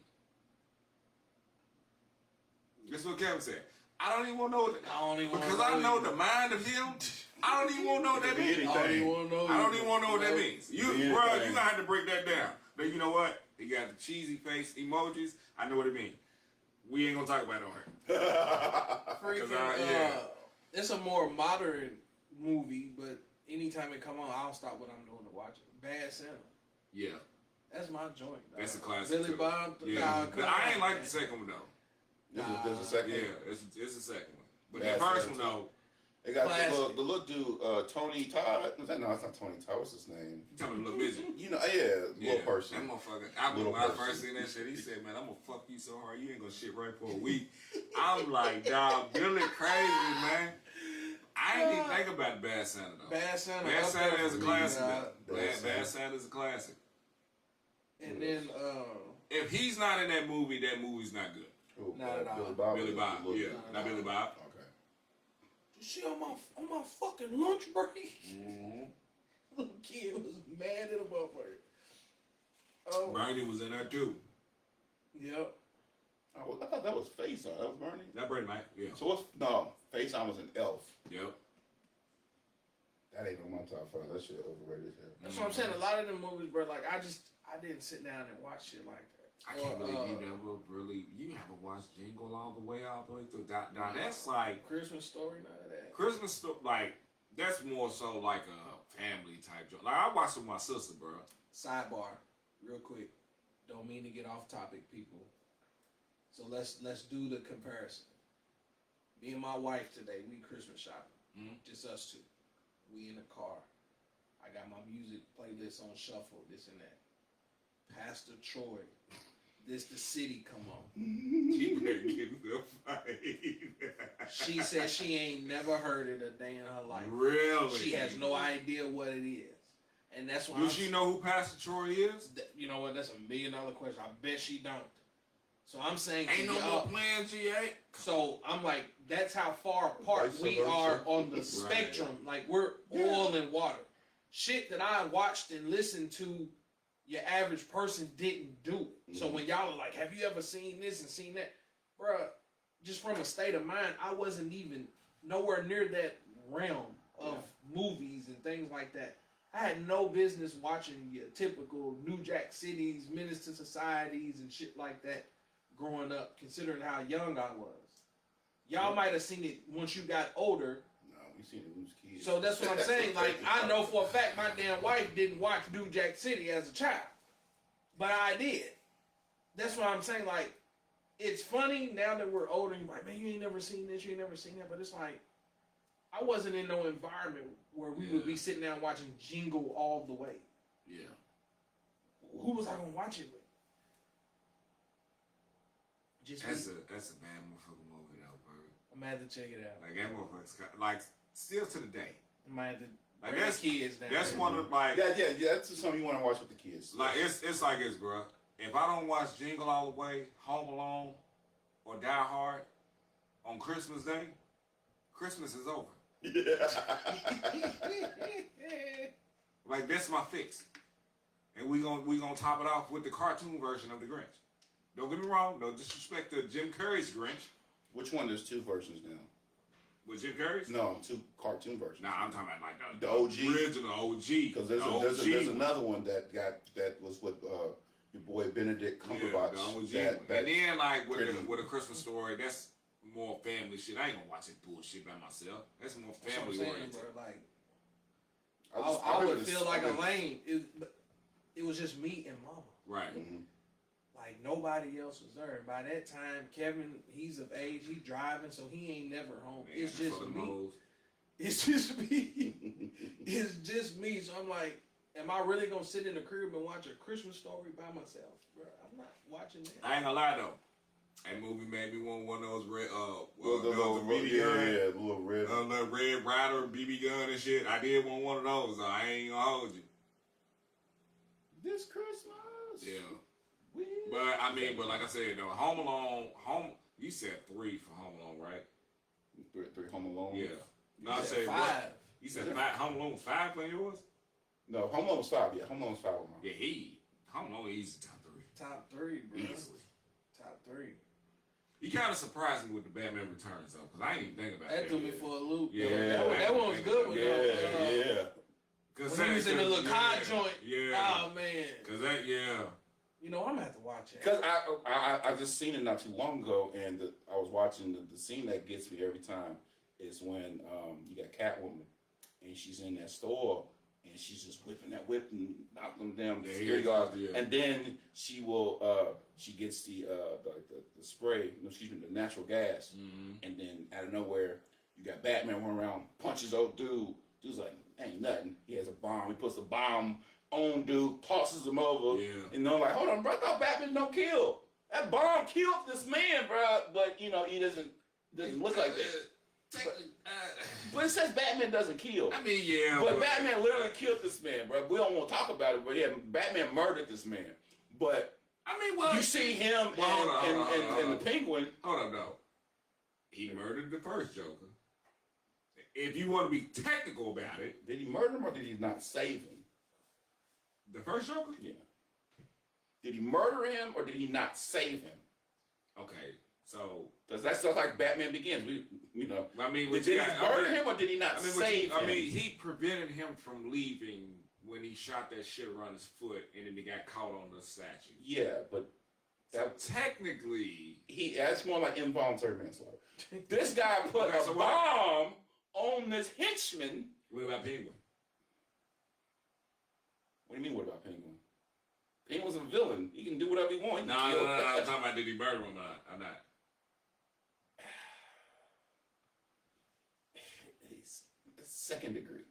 [SPEAKER 1] That's what Kevin said. I don't even want to know what
[SPEAKER 3] I don't even
[SPEAKER 1] because
[SPEAKER 3] wanna
[SPEAKER 1] I know
[SPEAKER 3] either.
[SPEAKER 1] the mind of him. I don't even want to know what that means.
[SPEAKER 3] I don't even want to know.
[SPEAKER 1] I don't even want to know what that
[SPEAKER 3] Nope.
[SPEAKER 1] means. You,
[SPEAKER 2] Anything.
[SPEAKER 1] bro, you gonna have to break that down. But you know what? He got the cheesy face emojis. I know what it means. We ain't gonna talk about it on here.
[SPEAKER 3] Freaking, it's a more modern movie, but anytime it come on, I'll stop what I'm doing to watch it. Bad Santa.
[SPEAKER 1] Yeah,
[SPEAKER 3] That's my joint.
[SPEAKER 1] that's a
[SPEAKER 3] dog.
[SPEAKER 1] classic.
[SPEAKER 3] Billy
[SPEAKER 1] too.
[SPEAKER 3] Bob.
[SPEAKER 1] Yeah, but I ain't like the
[SPEAKER 3] second.
[SPEAKER 1] second one though.
[SPEAKER 2] There's a second.
[SPEAKER 1] Yeah, it's the second one. But
[SPEAKER 2] Bad
[SPEAKER 1] the first
[SPEAKER 2] Santa
[SPEAKER 1] one though,
[SPEAKER 2] They got
[SPEAKER 3] Classic.
[SPEAKER 2] the little dude, Tony Todd. No, it's not Tony Todd. What's his name?
[SPEAKER 1] You talking about little midget?
[SPEAKER 2] You know, yeah, little person.
[SPEAKER 1] That motherfucker. I remember when I first seen that shit. He said, "Man, I'm gonna fuck you so hard, you ain't gonna shit right for a week." I'm like, dog, Billy crazy, man. I didn't even think about Bad Santa though.
[SPEAKER 3] Bad Santa.
[SPEAKER 1] Bad Santa is a classic.
[SPEAKER 2] Bad
[SPEAKER 1] Bad Santa is a classic.
[SPEAKER 3] And then,
[SPEAKER 1] If he's not in that movie's not good.
[SPEAKER 2] Ooh,
[SPEAKER 3] Not at all.
[SPEAKER 2] Billy Bob.
[SPEAKER 1] Billy Bob, yeah, not Billy Bob.
[SPEAKER 2] Okay.
[SPEAKER 3] you see on my fucking lunch break,
[SPEAKER 1] Mm-hmm.
[SPEAKER 3] little kid was mad at a motherfucker. Oh,
[SPEAKER 1] Bernie was in there too.
[SPEAKER 3] yep.
[SPEAKER 2] I thought that was Face On. That was Bernie.
[SPEAKER 1] That Bernie Mac, yeah.
[SPEAKER 2] So Face On was an elf.
[SPEAKER 1] Yep.
[SPEAKER 2] That ain't on my top 5. That shit overrated as hell.
[SPEAKER 3] That's what I'm saying. A lot of them movies, bro. Like I didn't sit down and watch shit like that.
[SPEAKER 1] I can't believe you haven't watched Jingle all the way through. Now that's like
[SPEAKER 3] Christmas Story, none of that.
[SPEAKER 1] Christmas stuff. Like that's more so like a family type joke. Like I watched it with my sister, bro.
[SPEAKER 3] Sidebar, real quick. Don't mean to get off topic, people. So let's do the comparison. Me and my wife today, we Christmas shopping.
[SPEAKER 1] Mhm.
[SPEAKER 3] Just us two. We in the car. I got my music playlist on shuffle, this and that. Pastor Troy, This the City come on.
[SPEAKER 1] She better get in the fight.
[SPEAKER 3] She said she ain't never heard it a day in her life.
[SPEAKER 1] Really?
[SPEAKER 3] She has no idea what it is. And that's why
[SPEAKER 1] Does she know who Pastor Troy is?
[SPEAKER 3] You know what? That's $1 million question. I bet she don't. So I'm saying,
[SPEAKER 1] Ain't no more plan, G8.
[SPEAKER 3] So I'm like, that's how far apart
[SPEAKER 2] Vice
[SPEAKER 3] we
[SPEAKER 2] versa.
[SPEAKER 3] are on the spectrum. Like we're oil and water. Shit that I watched and listened to, your average person didn't do. So when y'all are like, have you ever seen this and seen that? Bruh, just from a state of mind, I wasn't even nowhere near that realm of movies and things like that. I had no business watching your typical New Jack Cities, Minister Societies and shit like that growing up, considering how young I was. Y'all might have seen it once you got older.
[SPEAKER 2] No, we seen it when we was kids.
[SPEAKER 3] So that's what I'm saying. Like, I know for a fact my damn wife didn't watch New Jack City as a child. But I did. That's what I'm saying. Like, it's funny now that we're older. You're like, man, you ain't never seen this, you ain't never seen that. But it's like, I wasn't in no environment where we would be sitting down watching Jingle all the way.
[SPEAKER 1] Yeah.
[SPEAKER 3] Who was I gonna watch it with? Just
[SPEAKER 1] That's
[SPEAKER 3] me.
[SPEAKER 1] a bad motherfucking movie though, bro.
[SPEAKER 3] I'm gonna have to check it out.
[SPEAKER 1] Like that motherfucker's like still to the day.
[SPEAKER 3] I might have to
[SPEAKER 1] Like
[SPEAKER 3] bring
[SPEAKER 1] that's
[SPEAKER 3] the kids down.
[SPEAKER 1] That's one of like
[SPEAKER 2] yeah. That's something you want to watch with the kids.
[SPEAKER 1] like it's like this, bro. If I don't watch Jingle All the Way, Home Alone, or Die Hard on Christmas Day, Christmas is over. Like that's my fix. And we gonna top it off with the cartoon version of the Grinch. Don't get me wrong, no disrespect to Jim Carrey's Grinch.
[SPEAKER 2] Which one? There's 2 versions now.
[SPEAKER 1] With Jim Carrey's?
[SPEAKER 2] No, 2 cartoon versions.
[SPEAKER 1] Nah, I'm talking about like
[SPEAKER 2] The OG.
[SPEAKER 1] original OG.
[SPEAKER 2] Because there's another one that was with your boy Benedict Cumberbatch.
[SPEAKER 1] Yeah, the OG.
[SPEAKER 2] that
[SPEAKER 1] And then like with
[SPEAKER 2] pretty-
[SPEAKER 1] a Christmas Story, that's more family shit. I ain't gonna watch that bullshit by myself. That's more
[SPEAKER 3] That's what I'm
[SPEAKER 1] family
[SPEAKER 3] saying,
[SPEAKER 1] oriented.
[SPEAKER 3] bro. Like,
[SPEAKER 2] I
[SPEAKER 3] I would
[SPEAKER 2] just-
[SPEAKER 3] feel like
[SPEAKER 2] I
[SPEAKER 3] a
[SPEAKER 2] just-
[SPEAKER 3] lame. It was just me and mama.
[SPEAKER 1] Right.
[SPEAKER 2] Mhm.
[SPEAKER 3] Like nobody else was there. And by that time, Kevin, he's of age. He driving, so he ain't never home.
[SPEAKER 1] Man,
[SPEAKER 3] It's just
[SPEAKER 1] fucking
[SPEAKER 3] me.
[SPEAKER 1] hoes.
[SPEAKER 3] It's just me. It's just me. So I'm like, am I really gonna sit in the crib and watch a Christmas Story by myself, bro? I'm not watching that.
[SPEAKER 1] I ain't gonna lie though. That movie made me want one of those red
[SPEAKER 2] the little
[SPEAKER 1] BB gun.
[SPEAKER 2] yeah, the little red.
[SPEAKER 1] The Red Rider BB gun and shit. I did want one of those. So I ain't gonna hold you.
[SPEAKER 2] This Christmas.
[SPEAKER 1] Yeah. But I mean, but like I said, though, Home Alone, you said 3 for Home Alone, right?
[SPEAKER 2] 3 Home Alone.
[SPEAKER 1] Yeah. No, I
[SPEAKER 3] You said
[SPEAKER 1] said
[SPEAKER 3] 5.
[SPEAKER 1] what? You said 5. Home Alone 5 for yours?
[SPEAKER 2] No, Home Alone was 5. Yeah, Home Alone was 5 on mine.
[SPEAKER 1] Yeah, Home Alone easy top 3.
[SPEAKER 3] Top 3, bro.
[SPEAKER 1] Easily.
[SPEAKER 3] Top 3.
[SPEAKER 1] You kind of surprised me with the Batman Returns though, because I didn't even think about
[SPEAKER 3] That
[SPEAKER 1] that.
[SPEAKER 3] threw me for a loop.
[SPEAKER 1] Yeah,
[SPEAKER 3] that one was good. With
[SPEAKER 2] Yeah.
[SPEAKER 1] Cause
[SPEAKER 3] when he was in the little car
[SPEAKER 1] yeah,
[SPEAKER 3] joint.
[SPEAKER 1] Yeah.
[SPEAKER 3] Oh man.
[SPEAKER 1] Cause that, yeah.
[SPEAKER 3] You know, I'm gonna have to watch it.
[SPEAKER 2] Because I just seen it not too long ago, and I was watching the scene that gets me every time is when you got Catwoman, and she's in that store, and she's just whipping that whip and knocking them down
[SPEAKER 1] Yeah,
[SPEAKER 2] security
[SPEAKER 1] yeah,
[SPEAKER 2] guards,
[SPEAKER 1] yeah.
[SPEAKER 2] and then she will she gets the spray, no, excuse me, the natural gas,
[SPEAKER 1] Mm-hmm.
[SPEAKER 2] and then out of nowhere You got Batman running around, punches old dude. Dude's like, ain't nothing. He has a bomb. He puts a bomb on dude, tosses him over.
[SPEAKER 1] Yeah.
[SPEAKER 2] And they're like, hold on, bro, I thought Batman don't kill. That bomb killed this man, bro. But, you know, he doesn't look like that. But it says Batman doesn't kill.
[SPEAKER 1] I mean, yeah.
[SPEAKER 2] But Batman literally killed this man, bro. We don't want to talk about it, but yeah, Batman murdered this man. But
[SPEAKER 1] I mean, well,
[SPEAKER 2] you see him and the Penguin.
[SPEAKER 1] Hold on, no. He murdered the first Joker. If you want to be technical about it,
[SPEAKER 2] Did he murder him or did he not save him?
[SPEAKER 1] the first Joker.
[SPEAKER 2] Yeah. Did he murder him or did he not save him?
[SPEAKER 1] Okay, so
[SPEAKER 2] Because that's just like Batman Begins. You know.
[SPEAKER 1] I mean,
[SPEAKER 2] Did he murder him or did he not
[SPEAKER 1] I mean,
[SPEAKER 2] save him?
[SPEAKER 1] I mean, he prevented him from leaving when he shot that shit around his foot, and then he got caught on the statue.
[SPEAKER 2] Yeah, but
[SPEAKER 1] So technically,
[SPEAKER 2] that's more like involuntary manslaughter. This guy put
[SPEAKER 1] Okay,
[SPEAKER 2] a
[SPEAKER 1] so
[SPEAKER 2] bomb on this henchman.
[SPEAKER 1] what about Penguin?
[SPEAKER 2] What do you mean? What about Penguin? Penguin's a villain. He can do whatever he wants.
[SPEAKER 1] No. I'm talking about did he murder him or not? I'm not.
[SPEAKER 2] He's second degree.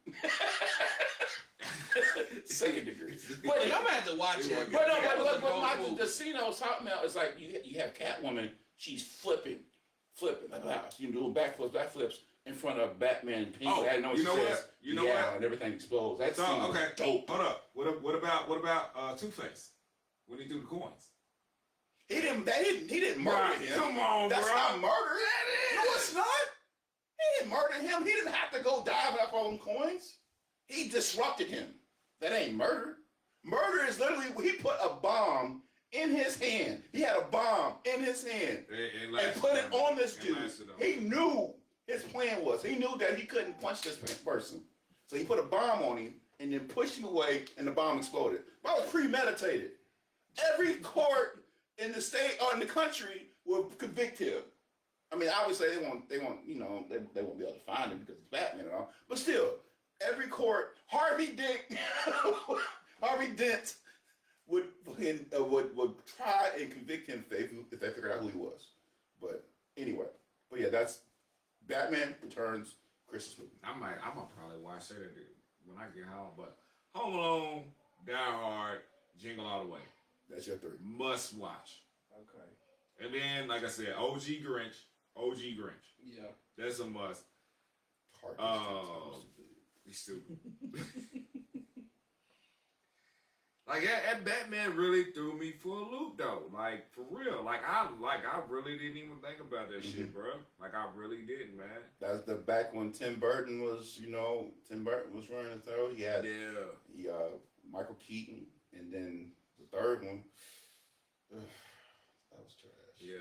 [SPEAKER 2] Second degree.
[SPEAKER 3] But I'm gonna have to watch it.
[SPEAKER 2] But no, what Michael Dacino was talking about is like you have Catwoman. She's flipping like that. She's doing backflips in front of Batman.
[SPEAKER 1] Oh,
[SPEAKER 2] I know
[SPEAKER 1] you know
[SPEAKER 2] says,
[SPEAKER 1] what? You know what?
[SPEAKER 2] And everything explodes. That's
[SPEAKER 1] So, okay,
[SPEAKER 2] dope.
[SPEAKER 1] hold up. What about Two-Face when he threw the coins?
[SPEAKER 2] He didn't murder him.
[SPEAKER 1] Come on,
[SPEAKER 2] That's
[SPEAKER 1] bro.
[SPEAKER 2] not murder.
[SPEAKER 1] That
[SPEAKER 2] No,
[SPEAKER 1] is.
[SPEAKER 2] it's not. He didn't murder him. He didn't have to go dive up all them coins. He disrupted him. That ain't murder. Murder is literally he put a bomb in his hand. He had a bomb in his hand and put it on this dude. He knew his plan was. He knew that he couldn't punch this person. So he put a bomb on him and then pushed him away and the bomb exploded. That was premeditated. Every court in the state or in the country will convict him. I mean, obviously they won't, you know, they won't be able to find him because it's Batman and all. But still, every court, Harvey Dent would try and convict him if they figured out who he was. But anyway, yeah, that's Batman Returns Christmas movie.
[SPEAKER 1] I'm gonna probably watch that when I get home. But Home Alone, Die Hard, Jingle All the Way.
[SPEAKER 2] That's your three.
[SPEAKER 1] Must watch.
[SPEAKER 3] Okay.
[SPEAKER 1] And then, like I said, OG Grinch.
[SPEAKER 3] Yeah.
[SPEAKER 1] That's a must.
[SPEAKER 2] Hard.
[SPEAKER 1] He's stupid. Like that Batman really threw me for a loop though. Like for real. Like I really didn't even think about that shit, bro. Like I really didn't, man.
[SPEAKER 2] That's the back when Tim Burton was running the throw. He had Michael Keaton, and then the third one. That was trash.
[SPEAKER 1] Yeah.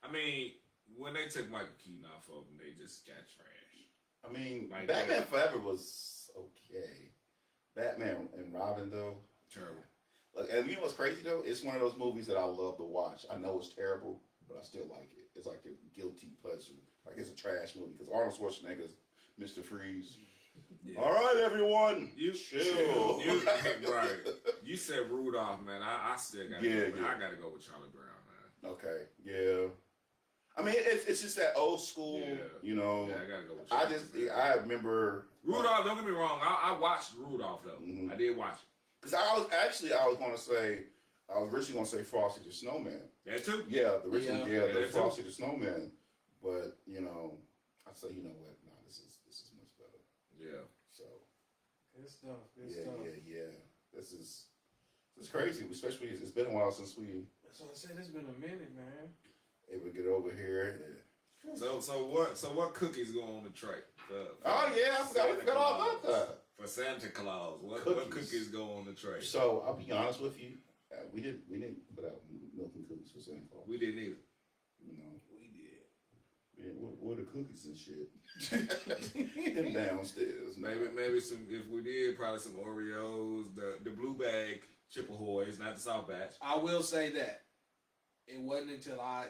[SPEAKER 1] I mean, when they took Michael Keaton off of him, they just got trash.
[SPEAKER 2] I mean,
[SPEAKER 1] Like
[SPEAKER 2] Batman Forever was okay. Batman and Robin though.
[SPEAKER 1] Terrible.
[SPEAKER 2] Look, and you know what's crazy though? It's one of those movies that I love to watch. I know it's terrible, but I still like it. It's like a guilty pleasure. Like it's a trash movie because Arnold Schwarzenegger's Mr. Freeze.
[SPEAKER 1] Yeah.
[SPEAKER 2] All right, everyone,
[SPEAKER 1] You
[SPEAKER 2] chill.
[SPEAKER 1] Right. You said Rudolph, man. I still got I gotta go with Charlie Brown, man.
[SPEAKER 2] Okay, yeah. I mean, it's just that old school, you know.
[SPEAKER 1] Yeah, I gotta go with Charlie
[SPEAKER 2] I remember
[SPEAKER 1] Rudolph. Don't get me wrong. I watched Rudolph though.
[SPEAKER 2] Mhm.
[SPEAKER 1] I did watch it.
[SPEAKER 2] because I was originally going to say Frosty the Snowman.
[SPEAKER 1] That too.
[SPEAKER 2] Yeah, the original,
[SPEAKER 1] Yeah,
[SPEAKER 2] the
[SPEAKER 1] that
[SPEAKER 2] Frosty the Snowman. But you know, I say, you know what? No, this is much better.
[SPEAKER 1] Yeah.
[SPEAKER 2] So
[SPEAKER 3] Good stuff. Good
[SPEAKER 2] yeah,
[SPEAKER 3] stuff.
[SPEAKER 2] yeah. This is crazy. Especially it's been a while since we
[SPEAKER 3] That's what I said. It's been a minute, man.
[SPEAKER 2] able to get over here.
[SPEAKER 1] So what cookies go on the tray?
[SPEAKER 2] Oh yeah, I forgot all about that.
[SPEAKER 1] For Santa Claus, what
[SPEAKER 2] Cookies.
[SPEAKER 1] cookies go on the tray?
[SPEAKER 2] So I'll be honest with you, we didn't put out milk and cookies for Santa Claus.
[SPEAKER 1] We didn't either.
[SPEAKER 2] You know,
[SPEAKER 3] We did.
[SPEAKER 2] what are cookies and shit? Them downstairs.
[SPEAKER 1] Maybe some. If we did, probably some Oreos, the blue bag Chippehoys, not the soft batch.
[SPEAKER 3] I will say that it wasn't until I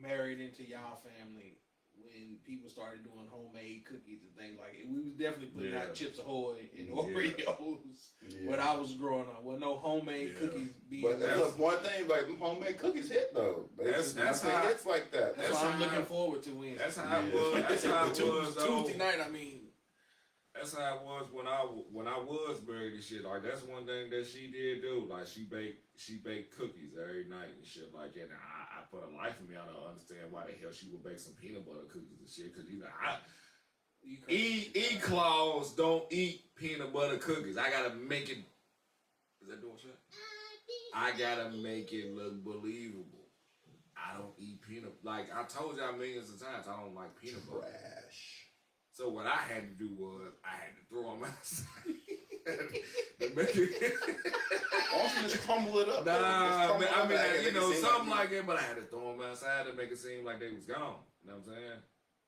[SPEAKER 3] married into y'all family when people started doing homemade cookies and things like it. We was definitely putting
[SPEAKER 1] Yeah.
[SPEAKER 3] out Chips Ahoy and
[SPEAKER 1] Yeah.
[SPEAKER 3] Oreos
[SPEAKER 2] Yeah.
[SPEAKER 3] when I was growing up. Well, no homemade
[SPEAKER 1] Yeah.
[SPEAKER 3] cookies being.
[SPEAKER 2] But
[SPEAKER 3] That's
[SPEAKER 2] look, one thing, like homemade cookies hit though.
[SPEAKER 1] That's
[SPEAKER 2] That's
[SPEAKER 1] how-
[SPEAKER 2] hits like that.
[SPEAKER 3] what I'm looking forward to Wednesday.
[SPEAKER 1] That's how it
[SPEAKER 2] Yeah.
[SPEAKER 1] was. That's how it was. though.
[SPEAKER 3] Tuesday night, I mean.
[SPEAKER 1] That's how it was when I was married and shit. Like that's one thing that she did do. Like she baked cookies every night and shit like that. And I for the life of me, I don't understand why the hell she would bake some peanut butter cookies and shit. Cause E-Claws don't eat peanut butter cookies. I gotta make it. Is that doing shit? I gotta make it look believable. I don't eat peanut. Like I told y'all millions of times, I don't like peanut butter.
[SPEAKER 2] Trash.
[SPEAKER 1] So what I had to do was I had to throw them outside. To make it.
[SPEAKER 2] Why don't you just crumble it up?
[SPEAKER 1] Nah,
[SPEAKER 2] Just crumble
[SPEAKER 1] man,
[SPEAKER 2] it
[SPEAKER 1] I
[SPEAKER 2] up
[SPEAKER 1] mean,
[SPEAKER 2] and
[SPEAKER 1] you
[SPEAKER 2] make it
[SPEAKER 1] know,
[SPEAKER 2] seem
[SPEAKER 1] something
[SPEAKER 2] you-
[SPEAKER 1] like that, but I had to throw them outside to make it seem like they was gone. You know what I'm saying?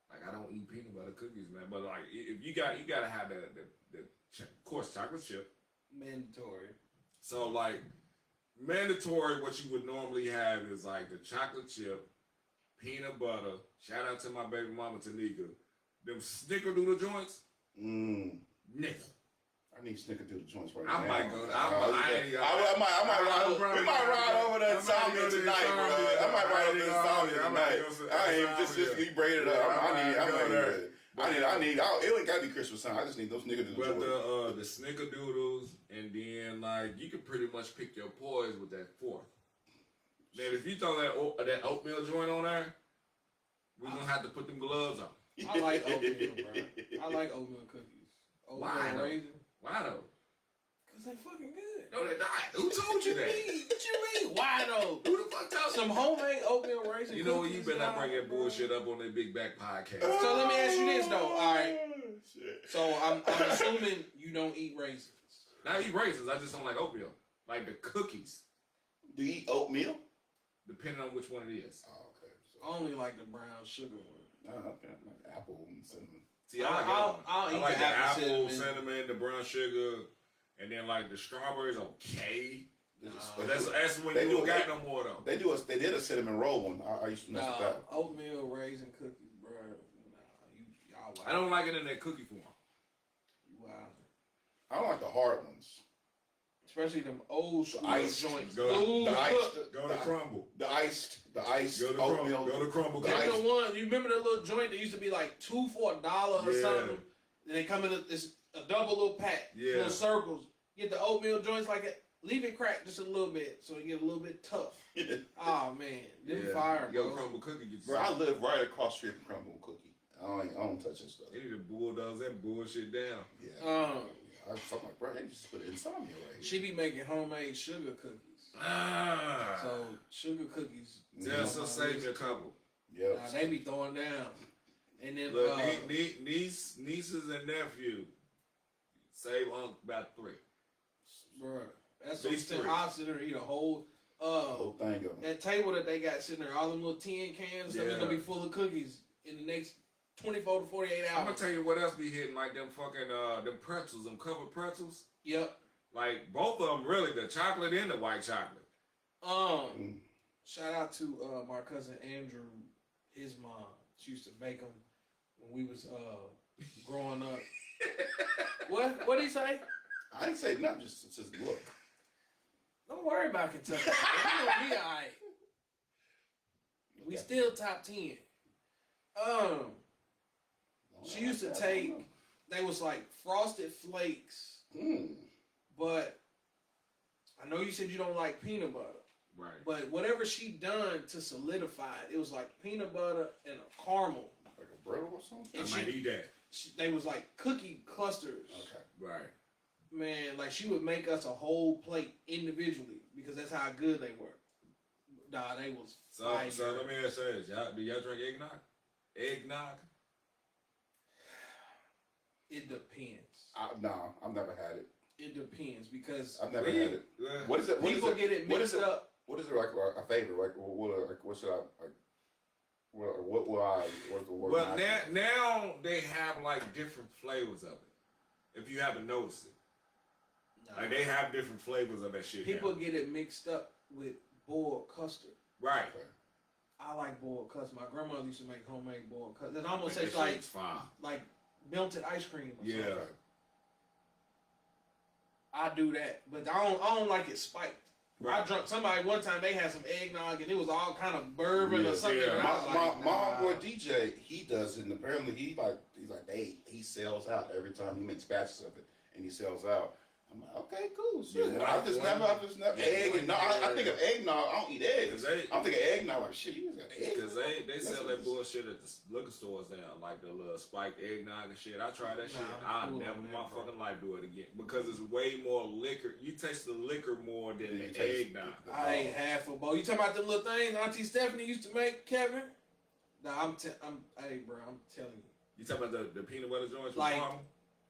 [SPEAKER 1] Like I don't eat peanut butter cookies, man. But like, if you gotta have the of course, chocolate chip.
[SPEAKER 3] Mandatory.
[SPEAKER 1] So like, mandatory, what you would normally have is like the chocolate chip, peanut butter. Shout out to my baby mama Tanika. Them snickerdoodle joints, nigga.
[SPEAKER 2] I need snickerdoodle joints right
[SPEAKER 1] I
[SPEAKER 2] now.
[SPEAKER 1] might go.
[SPEAKER 2] I might we might ride over to Insomnia tonight, bro. I might ride over to Insomnia tonight. I ain't just we braid it up. I need. It ain't gotta be Christmas time. I just need those snickerdoodle
[SPEAKER 1] But
[SPEAKER 2] joints.
[SPEAKER 1] the snickerdoodles, and then like you can pretty much pick your poise with that fork. Then if you throw that oatmeal joint on there, we're gonna have to put them gloves on.
[SPEAKER 3] I like oatmeal, bro. I like oatmeal cookies. Oatmeal
[SPEAKER 1] Why, though?
[SPEAKER 3] raisin.
[SPEAKER 1] Why though?
[SPEAKER 3] Cause they fucking good.
[SPEAKER 1] No, they're not. Who told you that?
[SPEAKER 3] What you mean? Why though?
[SPEAKER 1] Who the fuck told you?
[SPEAKER 3] Some homemade oatmeal raisin.
[SPEAKER 1] You know what? You
[SPEAKER 3] cookies,
[SPEAKER 1] better not bring
[SPEAKER 3] dog,
[SPEAKER 1] that
[SPEAKER 3] bro.
[SPEAKER 1] bullshit up on that Big Back podcast.
[SPEAKER 3] So let me ask you this though. All right.
[SPEAKER 2] Shit.
[SPEAKER 3] So I'm assuming you don't eat raisins.
[SPEAKER 1] Now eat raisins. I just don't like oatmeal. Like the cookies,
[SPEAKER 2] Do you eat oatmeal?
[SPEAKER 1] depending on which one it is.
[SPEAKER 2] Oh, okay.
[SPEAKER 3] I only like the brown sugar one.
[SPEAKER 2] Okay. Like apple and cinnamon.
[SPEAKER 1] See, I like
[SPEAKER 3] I'll
[SPEAKER 1] I
[SPEAKER 3] eat
[SPEAKER 1] like
[SPEAKER 3] the
[SPEAKER 1] the
[SPEAKER 3] apple
[SPEAKER 1] apple,
[SPEAKER 3] cinnamon.
[SPEAKER 1] cinnamon, the brown sugar, and then like the strawberries. Okay, but
[SPEAKER 2] They
[SPEAKER 1] that's when
[SPEAKER 2] they
[SPEAKER 1] you
[SPEAKER 2] do
[SPEAKER 1] don't
[SPEAKER 2] it-
[SPEAKER 1] got no more though.
[SPEAKER 2] They did a cinnamon roll one. I used to mess with
[SPEAKER 3] Nah,
[SPEAKER 2] that.
[SPEAKER 3] oatmeal raisin cookies, bro. Y'all
[SPEAKER 1] I don't like it in that cookie form.
[SPEAKER 3] Wow.
[SPEAKER 2] I don't like the hard ones.
[SPEAKER 3] Especially them old school
[SPEAKER 2] ice
[SPEAKER 3] joints.
[SPEAKER 1] Go-
[SPEAKER 3] Ooh,
[SPEAKER 2] The iced,
[SPEAKER 1] Go to crumble.
[SPEAKER 2] the iced
[SPEAKER 1] Go to
[SPEAKER 2] oatmeal.
[SPEAKER 1] crumble. Go to crumble.
[SPEAKER 2] The
[SPEAKER 3] Them
[SPEAKER 2] ice-
[SPEAKER 3] the one, you remember the little joint that used to be like $2 for $1 or
[SPEAKER 1] Yeah.
[SPEAKER 3] something? And they come in a double little pack,
[SPEAKER 1] Yeah.
[SPEAKER 3] little circles. Get the oatmeal joints like it, leave it cracked just a little bit so it get a little bit tough. Oh man, them fire,
[SPEAKER 1] Yo,
[SPEAKER 3] bro.
[SPEAKER 1] crumble cookie. Gets
[SPEAKER 2] Bro, I live right across the street from Crumble Cookie. I don't touch that stuff.
[SPEAKER 1] They need to bulldoze that bullshit down.
[SPEAKER 2] Yeah. I'm like, bro, they just put insomnia right here.
[SPEAKER 3] She be making homemade sugar cookies.
[SPEAKER 1] Ah.
[SPEAKER 3] So sugar cookies,
[SPEAKER 1] Yeah, so save me a couple.
[SPEAKER 2] Yep.
[SPEAKER 3] they be throwing down. And then
[SPEAKER 1] Look, nieces and nephew, save on about 3.
[SPEAKER 3] bro, that's
[SPEAKER 1] At
[SPEAKER 3] what
[SPEAKER 1] least 3.
[SPEAKER 3] I'll sit there and eat a whole
[SPEAKER 2] The whole thing of them.
[SPEAKER 3] that table that they got sitting there, all them little tin cans, stuff is
[SPEAKER 1] Yeah.
[SPEAKER 3] gonna be full of cookies in the next 24 to 48 hours.
[SPEAKER 1] I'm gonna tell you what else be hitting, like them fucking them pretzels, them covered pretzels.
[SPEAKER 3] Yep.
[SPEAKER 1] Like both of them, really, the chocolate and the white chocolate.
[SPEAKER 2] Mm.
[SPEAKER 3] Shout out to my cousin Andrew, his mom. She used to bake them when we was growing up. What did he say?
[SPEAKER 2] I didn't say nothing, just look.
[SPEAKER 3] Don't worry about Kentucky. We gonna be alright. We still top 10. She used to take. They was like frosted flakes, but I know you said you don't like peanut butter.
[SPEAKER 1] Right.
[SPEAKER 3] But whatever she done to solidify it, it was like peanut butter and a caramel.
[SPEAKER 2] Like a brittle or something?
[SPEAKER 1] I
[SPEAKER 3] And
[SPEAKER 1] might eat that.
[SPEAKER 3] they was like cookie clusters.
[SPEAKER 2] Okay.
[SPEAKER 1] Right.
[SPEAKER 3] Man, like she would make us a whole plate individually because that's how good they were. Nah, they was
[SPEAKER 1] So
[SPEAKER 3] fire.
[SPEAKER 1] let me ask you this: do y'all drink eggnog? Eggnog.
[SPEAKER 3] It depends.
[SPEAKER 2] No, I've never had it.
[SPEAKER 3] It depends because
[SPEAKER 2] I've never had it. What is it? What is
[SPEAKER 3] people
[SPEAKER 2] it?
[SPEAKER 3] get it
[SPEAKER 2] What is
[SPEAKER 3] mixed
[SPEAKER 2] it?
[SPEAKER 3] up.
[SPEAKER 2] What is it like a favorite? What should I like? What's the word?
[SPEAKER 1] Well, now they have like different flavors of it. If you haven't noticed it,
[SPEAKER 3] Nah.
[SPEAKER 1] like they have different flavors of that shit.
[SPEAKER 3] People
[SPEAKER 1] now.
[SPEAKER 3] get it mixed up with boiled custard.
[SPEAKER 1] Right.
[SPEAKER 2] Okay.
[SPEAKER 3] I like boiled cuts. My grandmother used to make homemade boiled cuts. It almost
[SPEAKER 1] That
[SPEAKER 3] tastes like
[SPEAKER 1] shit's fine.
[SPEAKER 3] melted ice cream. Or
[SPEAKER 1] Yeah.
[SPEAKER 3] something. I do that, but I don't like it spiked.
[SPEAKER 1] Right.
[SPEAKER 3] I drunk somebody one time. They had some eggnog and it was all kind of bourbon
[SPEAKER 2] Yeah,
[SPEAKER 3] or something.
[SPEAKER 1] yeah.
[SPEAKER 3] And I was
[SPEAKER 2] My
[SPEAKER 3] like,
[SPEAKER 2] homeboy DJ, he does it, and apparently he's like he sells out every time he makes batches of it, and he sells out. I'm like, okay, cool. Shit.
[SPEAKER 1] Yeah,
[SPEAKER 2] I just never egg and no. I think of eggnog. I don't eat eggs. I'm thinking eggnog. Like shit, you just got eggs.
[SPEAKER 1] Because they sell that bullshit at the liquor stores now, like the little spiked eggnog and shit. I tried that shit. I'll never in my fucking life do it again because it's way more liquor. You taste the liquor more than the eggnog.
[SPEAKER 3] I ain't half a bowl. You talking about the little things Auntie Stephanie used to make, Kevin? Nah, hey, bro, I'm telling you.
[SPEAKER 1] You talking about the peanut butter joints with
[SPEAKER 3] Like,
[SPEAKER 1] caramel?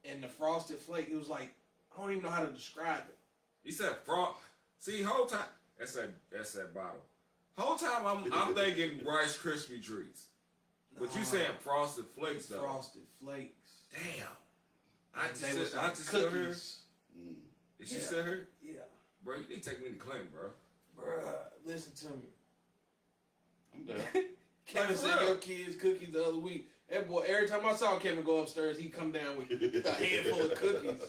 [SPEAKER 3] And the frosted flake, it was like, I don't even know how to describe it.
[SPEAKER 1] He said frost. See, whole time that's that bottle. Whole time I'm thinking Rice Krispie treats, but you saying frosted flakes though?
[SPEAKER 3] Frosted flakes.
[SPEAKER 1] Damn.
[SPEAKER 3] They was
[SPEAKER 1] I
[SPEAKER 3] like
[SPEAKER 1] just still here.
[SPEAKER 3] cookies.
[SPEAKER 1] Is she still here?
[SPEAKER 3] Yeah.
[SPEAKER 1] Bro, you need to take me to Clinton, bro.
[SPEAKER 3] Bruh, listen to me.
[SPEAKER 2] I'm done.
[SPEAKER 3] Kevin said your kids cookies the other week. That boy, every time I saw Kevin go upstairs, he'd come down with a handful of cookies.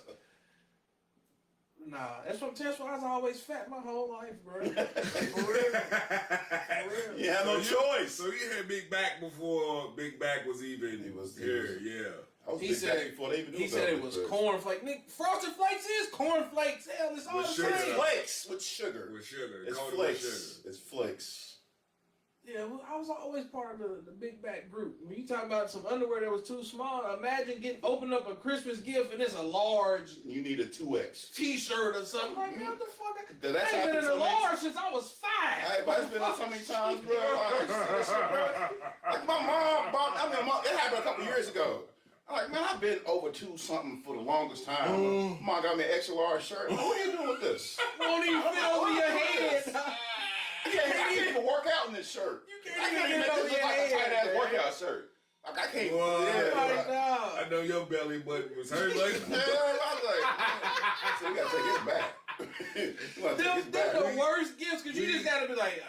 [SPEAKER 3] Nah, that's what I was always fat my whole life, bro. For real. For real.
[SPEAKER 2] You have no choice.
[SPEAKER 1] So you had Big Back before Big Back was even here, yeah.
[SPEAKER 2] He said it was
[SPEAKER 3] cornflakes. Nick, Frosted Flakes is cornflakes. Hell, it's all the same.
[SPEAKER 2] Flakes with sugar.
[SPEAKER 1] With sugar.
[SPEAKER 2] It's
[SPEAKER 1] Coated
[SPEAKER 2] flakes.
[SPEAKER 1] with sugar.
[SPEAKER 2] It's flakes.
[SPEAKER 3] Yeah, well, I was always part of the Big Back group. When you talk about some underwear that was too small, imagine open up a Christmas gift and it's a large
[SPEAKER 2] You need a 2X.
[SPEAKER 3] T-shirt or something. Like, what the fuck?
[SPEAKER 2] That's
[SPEAKER 3] I ain't been in
[SPEAKER 2] happened
[SPEAKER 3] a
[SPEAKER 2] so many
[SPEAKER 3] large since I was 5.
[SPEAKER 2] Hey, but it's been so many times, bro. Like my mom bought. It happened a couple years ago. I'm like, man, I've been over 2 something for the longest time. Mom got me an extra large shirt. What are you doing with this?
[SPEAKER 3] Won't even fit over your head.
[SPEAKER 2] I can't even work out in this shirt.
[SPEAKER 3] You
[SPEAKER 2] I
[SPEAKER 3] can't
[SPEAKER 2] can't
[SPEAKER 3] even
[SPEAKER 2] even
[SPEAKER 3] get
[SPEAKER 2] make
[SPEAKER 3] it
[SPEAKER 2] this
[SPEAKER 3] over
[SPEAKER 2] look
[SPEAKER 3] your
[SPEAKER 2] like a
[SPEAKER 3] head,
[SPEAKER 2] tight ass
[SPEAKER 3] man.
[SPEAKER 2] workout shirt. Like I can't.
[SPEAKER 1] Well,
[SPEAKER 2] Yeah,
[SPEAKER 1] I know your belly button was hurt like
[SPEAKER 2] yeah, I was like, so we gotta take this back. We gotta take this
[SPEAKER 3] Them
[SPEAKER 2] back.
[SPEAKER 3] the worst gifts because you just gotta be like,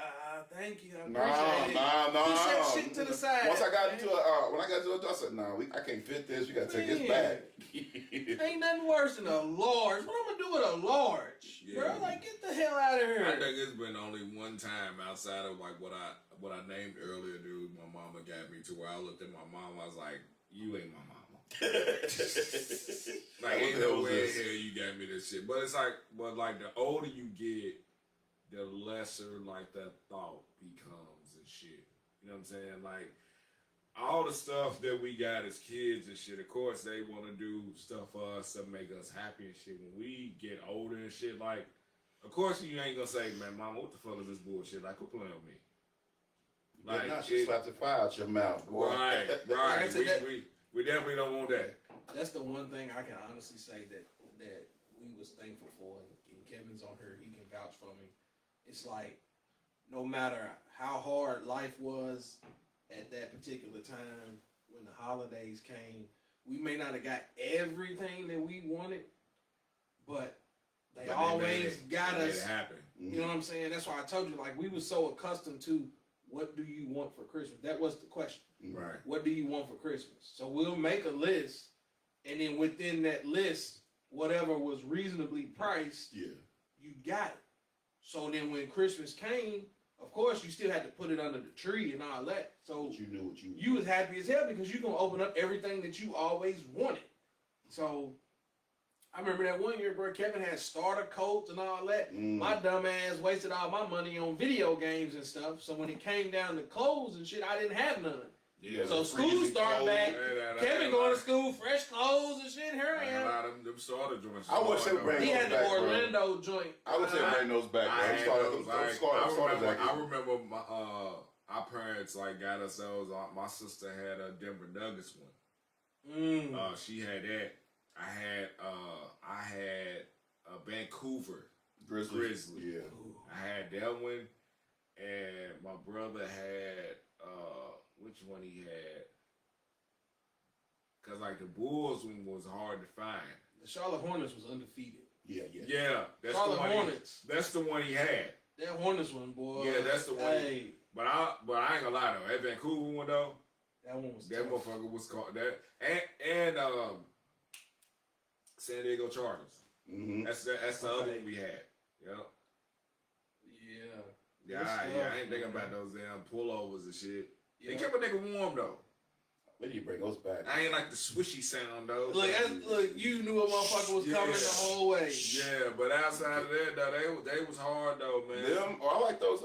[SPEAKER 3] thank you, I appreciate it.
[SPEAKER 2] No.
[SPEAKER 3] Push that shit to the side.
[SPEAKER 2] Once I got into when I got to I said, no, I can't fit this. We gotta take this back.
[SPEAKER 3] Ain't nothing worse than a large. What I'm gonna do with a large?
[SPEAKER 1] Yeah.
[SPEAKER 3] Bro, like get the hell out of here.
[SPEAKER 1] I think it's been only one time outside of like what I named earlier, dude. My mama got me to where I looked at my mom. I was like, "You ain't my mama." Like, ain't no way in hell you got me this shit. But it's like, the older you get, the lesser like that thought becomes and shit. You know what I'm saying? Like all the stuff that we got as kids and shit. Of course, they want to do stuff for us to make us happy and shit. When we get older and shit, like. Of course, you ain't gonna say, man, Mama, what the fuck is this bullshit? Like, quit playing with me.
[SPEAKER 2] Like, now she slapped the fire out your mouth, boy.
[SPEAKER 1] Right. We definitely don't want that.
[SPEAKER 3] That's the one thing I can honestly say that we was thankful for, and Kevin's on here, he can vouch for me. It's like, no matter how hard life was at that particular time, when the holidays came, we may not have got everything that we wanted, but they always got us.
[SPEAKER 1] Happen.
[SPEAKER 3] You know what I'm saying? That's why I told you, like, we were so accustomed to what do you want for Christmas? That was the question.
[SPEAKER 1] Right.
[SPEAKER 3] What do you want for Christmas? So we'll make a list, and then within that list, whatever was reasonably priced, you got it. So then when Christmas came, of course, you still had to put it under the tree and all that. So
[SPEAKER 2] you knew what
[SPEAKER 3] you was happy as hell because you're going to open up everything that you always wanted. So I remember that one year, bro, Kevin had starter coats and all that. My dumb ass wasted all my money on video games and stuff. So when it came down to clothes and shit, I didn't have none.
[SPEAKER 1] Yeah,
[SPEAKER 3] so school started back. Kevin going to school, fresh clothes and shit. Here I am.
[SPEAKER 1] A lot of them starter joints.
[SPEAKER 2] I wish they would bring
[SPEAKER 3] He had the
[SPEAKER 2] back,
[SPEAKER 3] Orlando joint.
[SPEAKER 2] I would say bring those back.
[SPEAKER 1] I remember our parents like got us those. My sister had a Denver Nuggets one. She had that. I had a Vancouver Grizzly.
[SPEAKER 2] Yeah.
[SPEAKER 1] I had that one, and my brother had which one he had? Cause like the Bulls one was hard to find.
[SPEAKER 3] The Charlotte Hornets was undefeated.
[SPEAKER 1] Yeah. That's
[SPEAKER 3] Charlotte
[SPEAKER 1] the one
[SPEAKER 3] Hornets.
[SPEAKER 1] That's the one he had.
[SPEAKER 3] That Hornets one, boy.
[SPEAKER 1] Yeah, that's the one.
[SPEAKER 3] Hey.
[SPEAKER 1] But I ain't gonna lie though. That Vancouver one though,
[SPEAKER 3] That one was
[SPEAKER 1] that
[SPEAKER 3] tough.
[SPEAKER 1] motherfucker was called that, and San Diego Chargers.
[SPEAKER 2] Mm-hmm.
[SPEAKER 1] That's the other one we had. Yep.
[SPEAKER 3] Yeah.
[SPEAKER 1] I ain't thinking about those damn pullovers and shit.
[SPEAKER 3] Yeah.
[SPEAKER 1] They kept a nigga warm though.
[SPEAKER 2] When do you bring those back?
[SPEAKER 1] I ain't like the swishy sound though.
[SPEAKER 3] Look, you knew a motherfucker was coming the whole way.
[SPEAKER 1] Yeah, but outside of that though, they was hard though, man.
[SPEAKER 2] Them, I like those.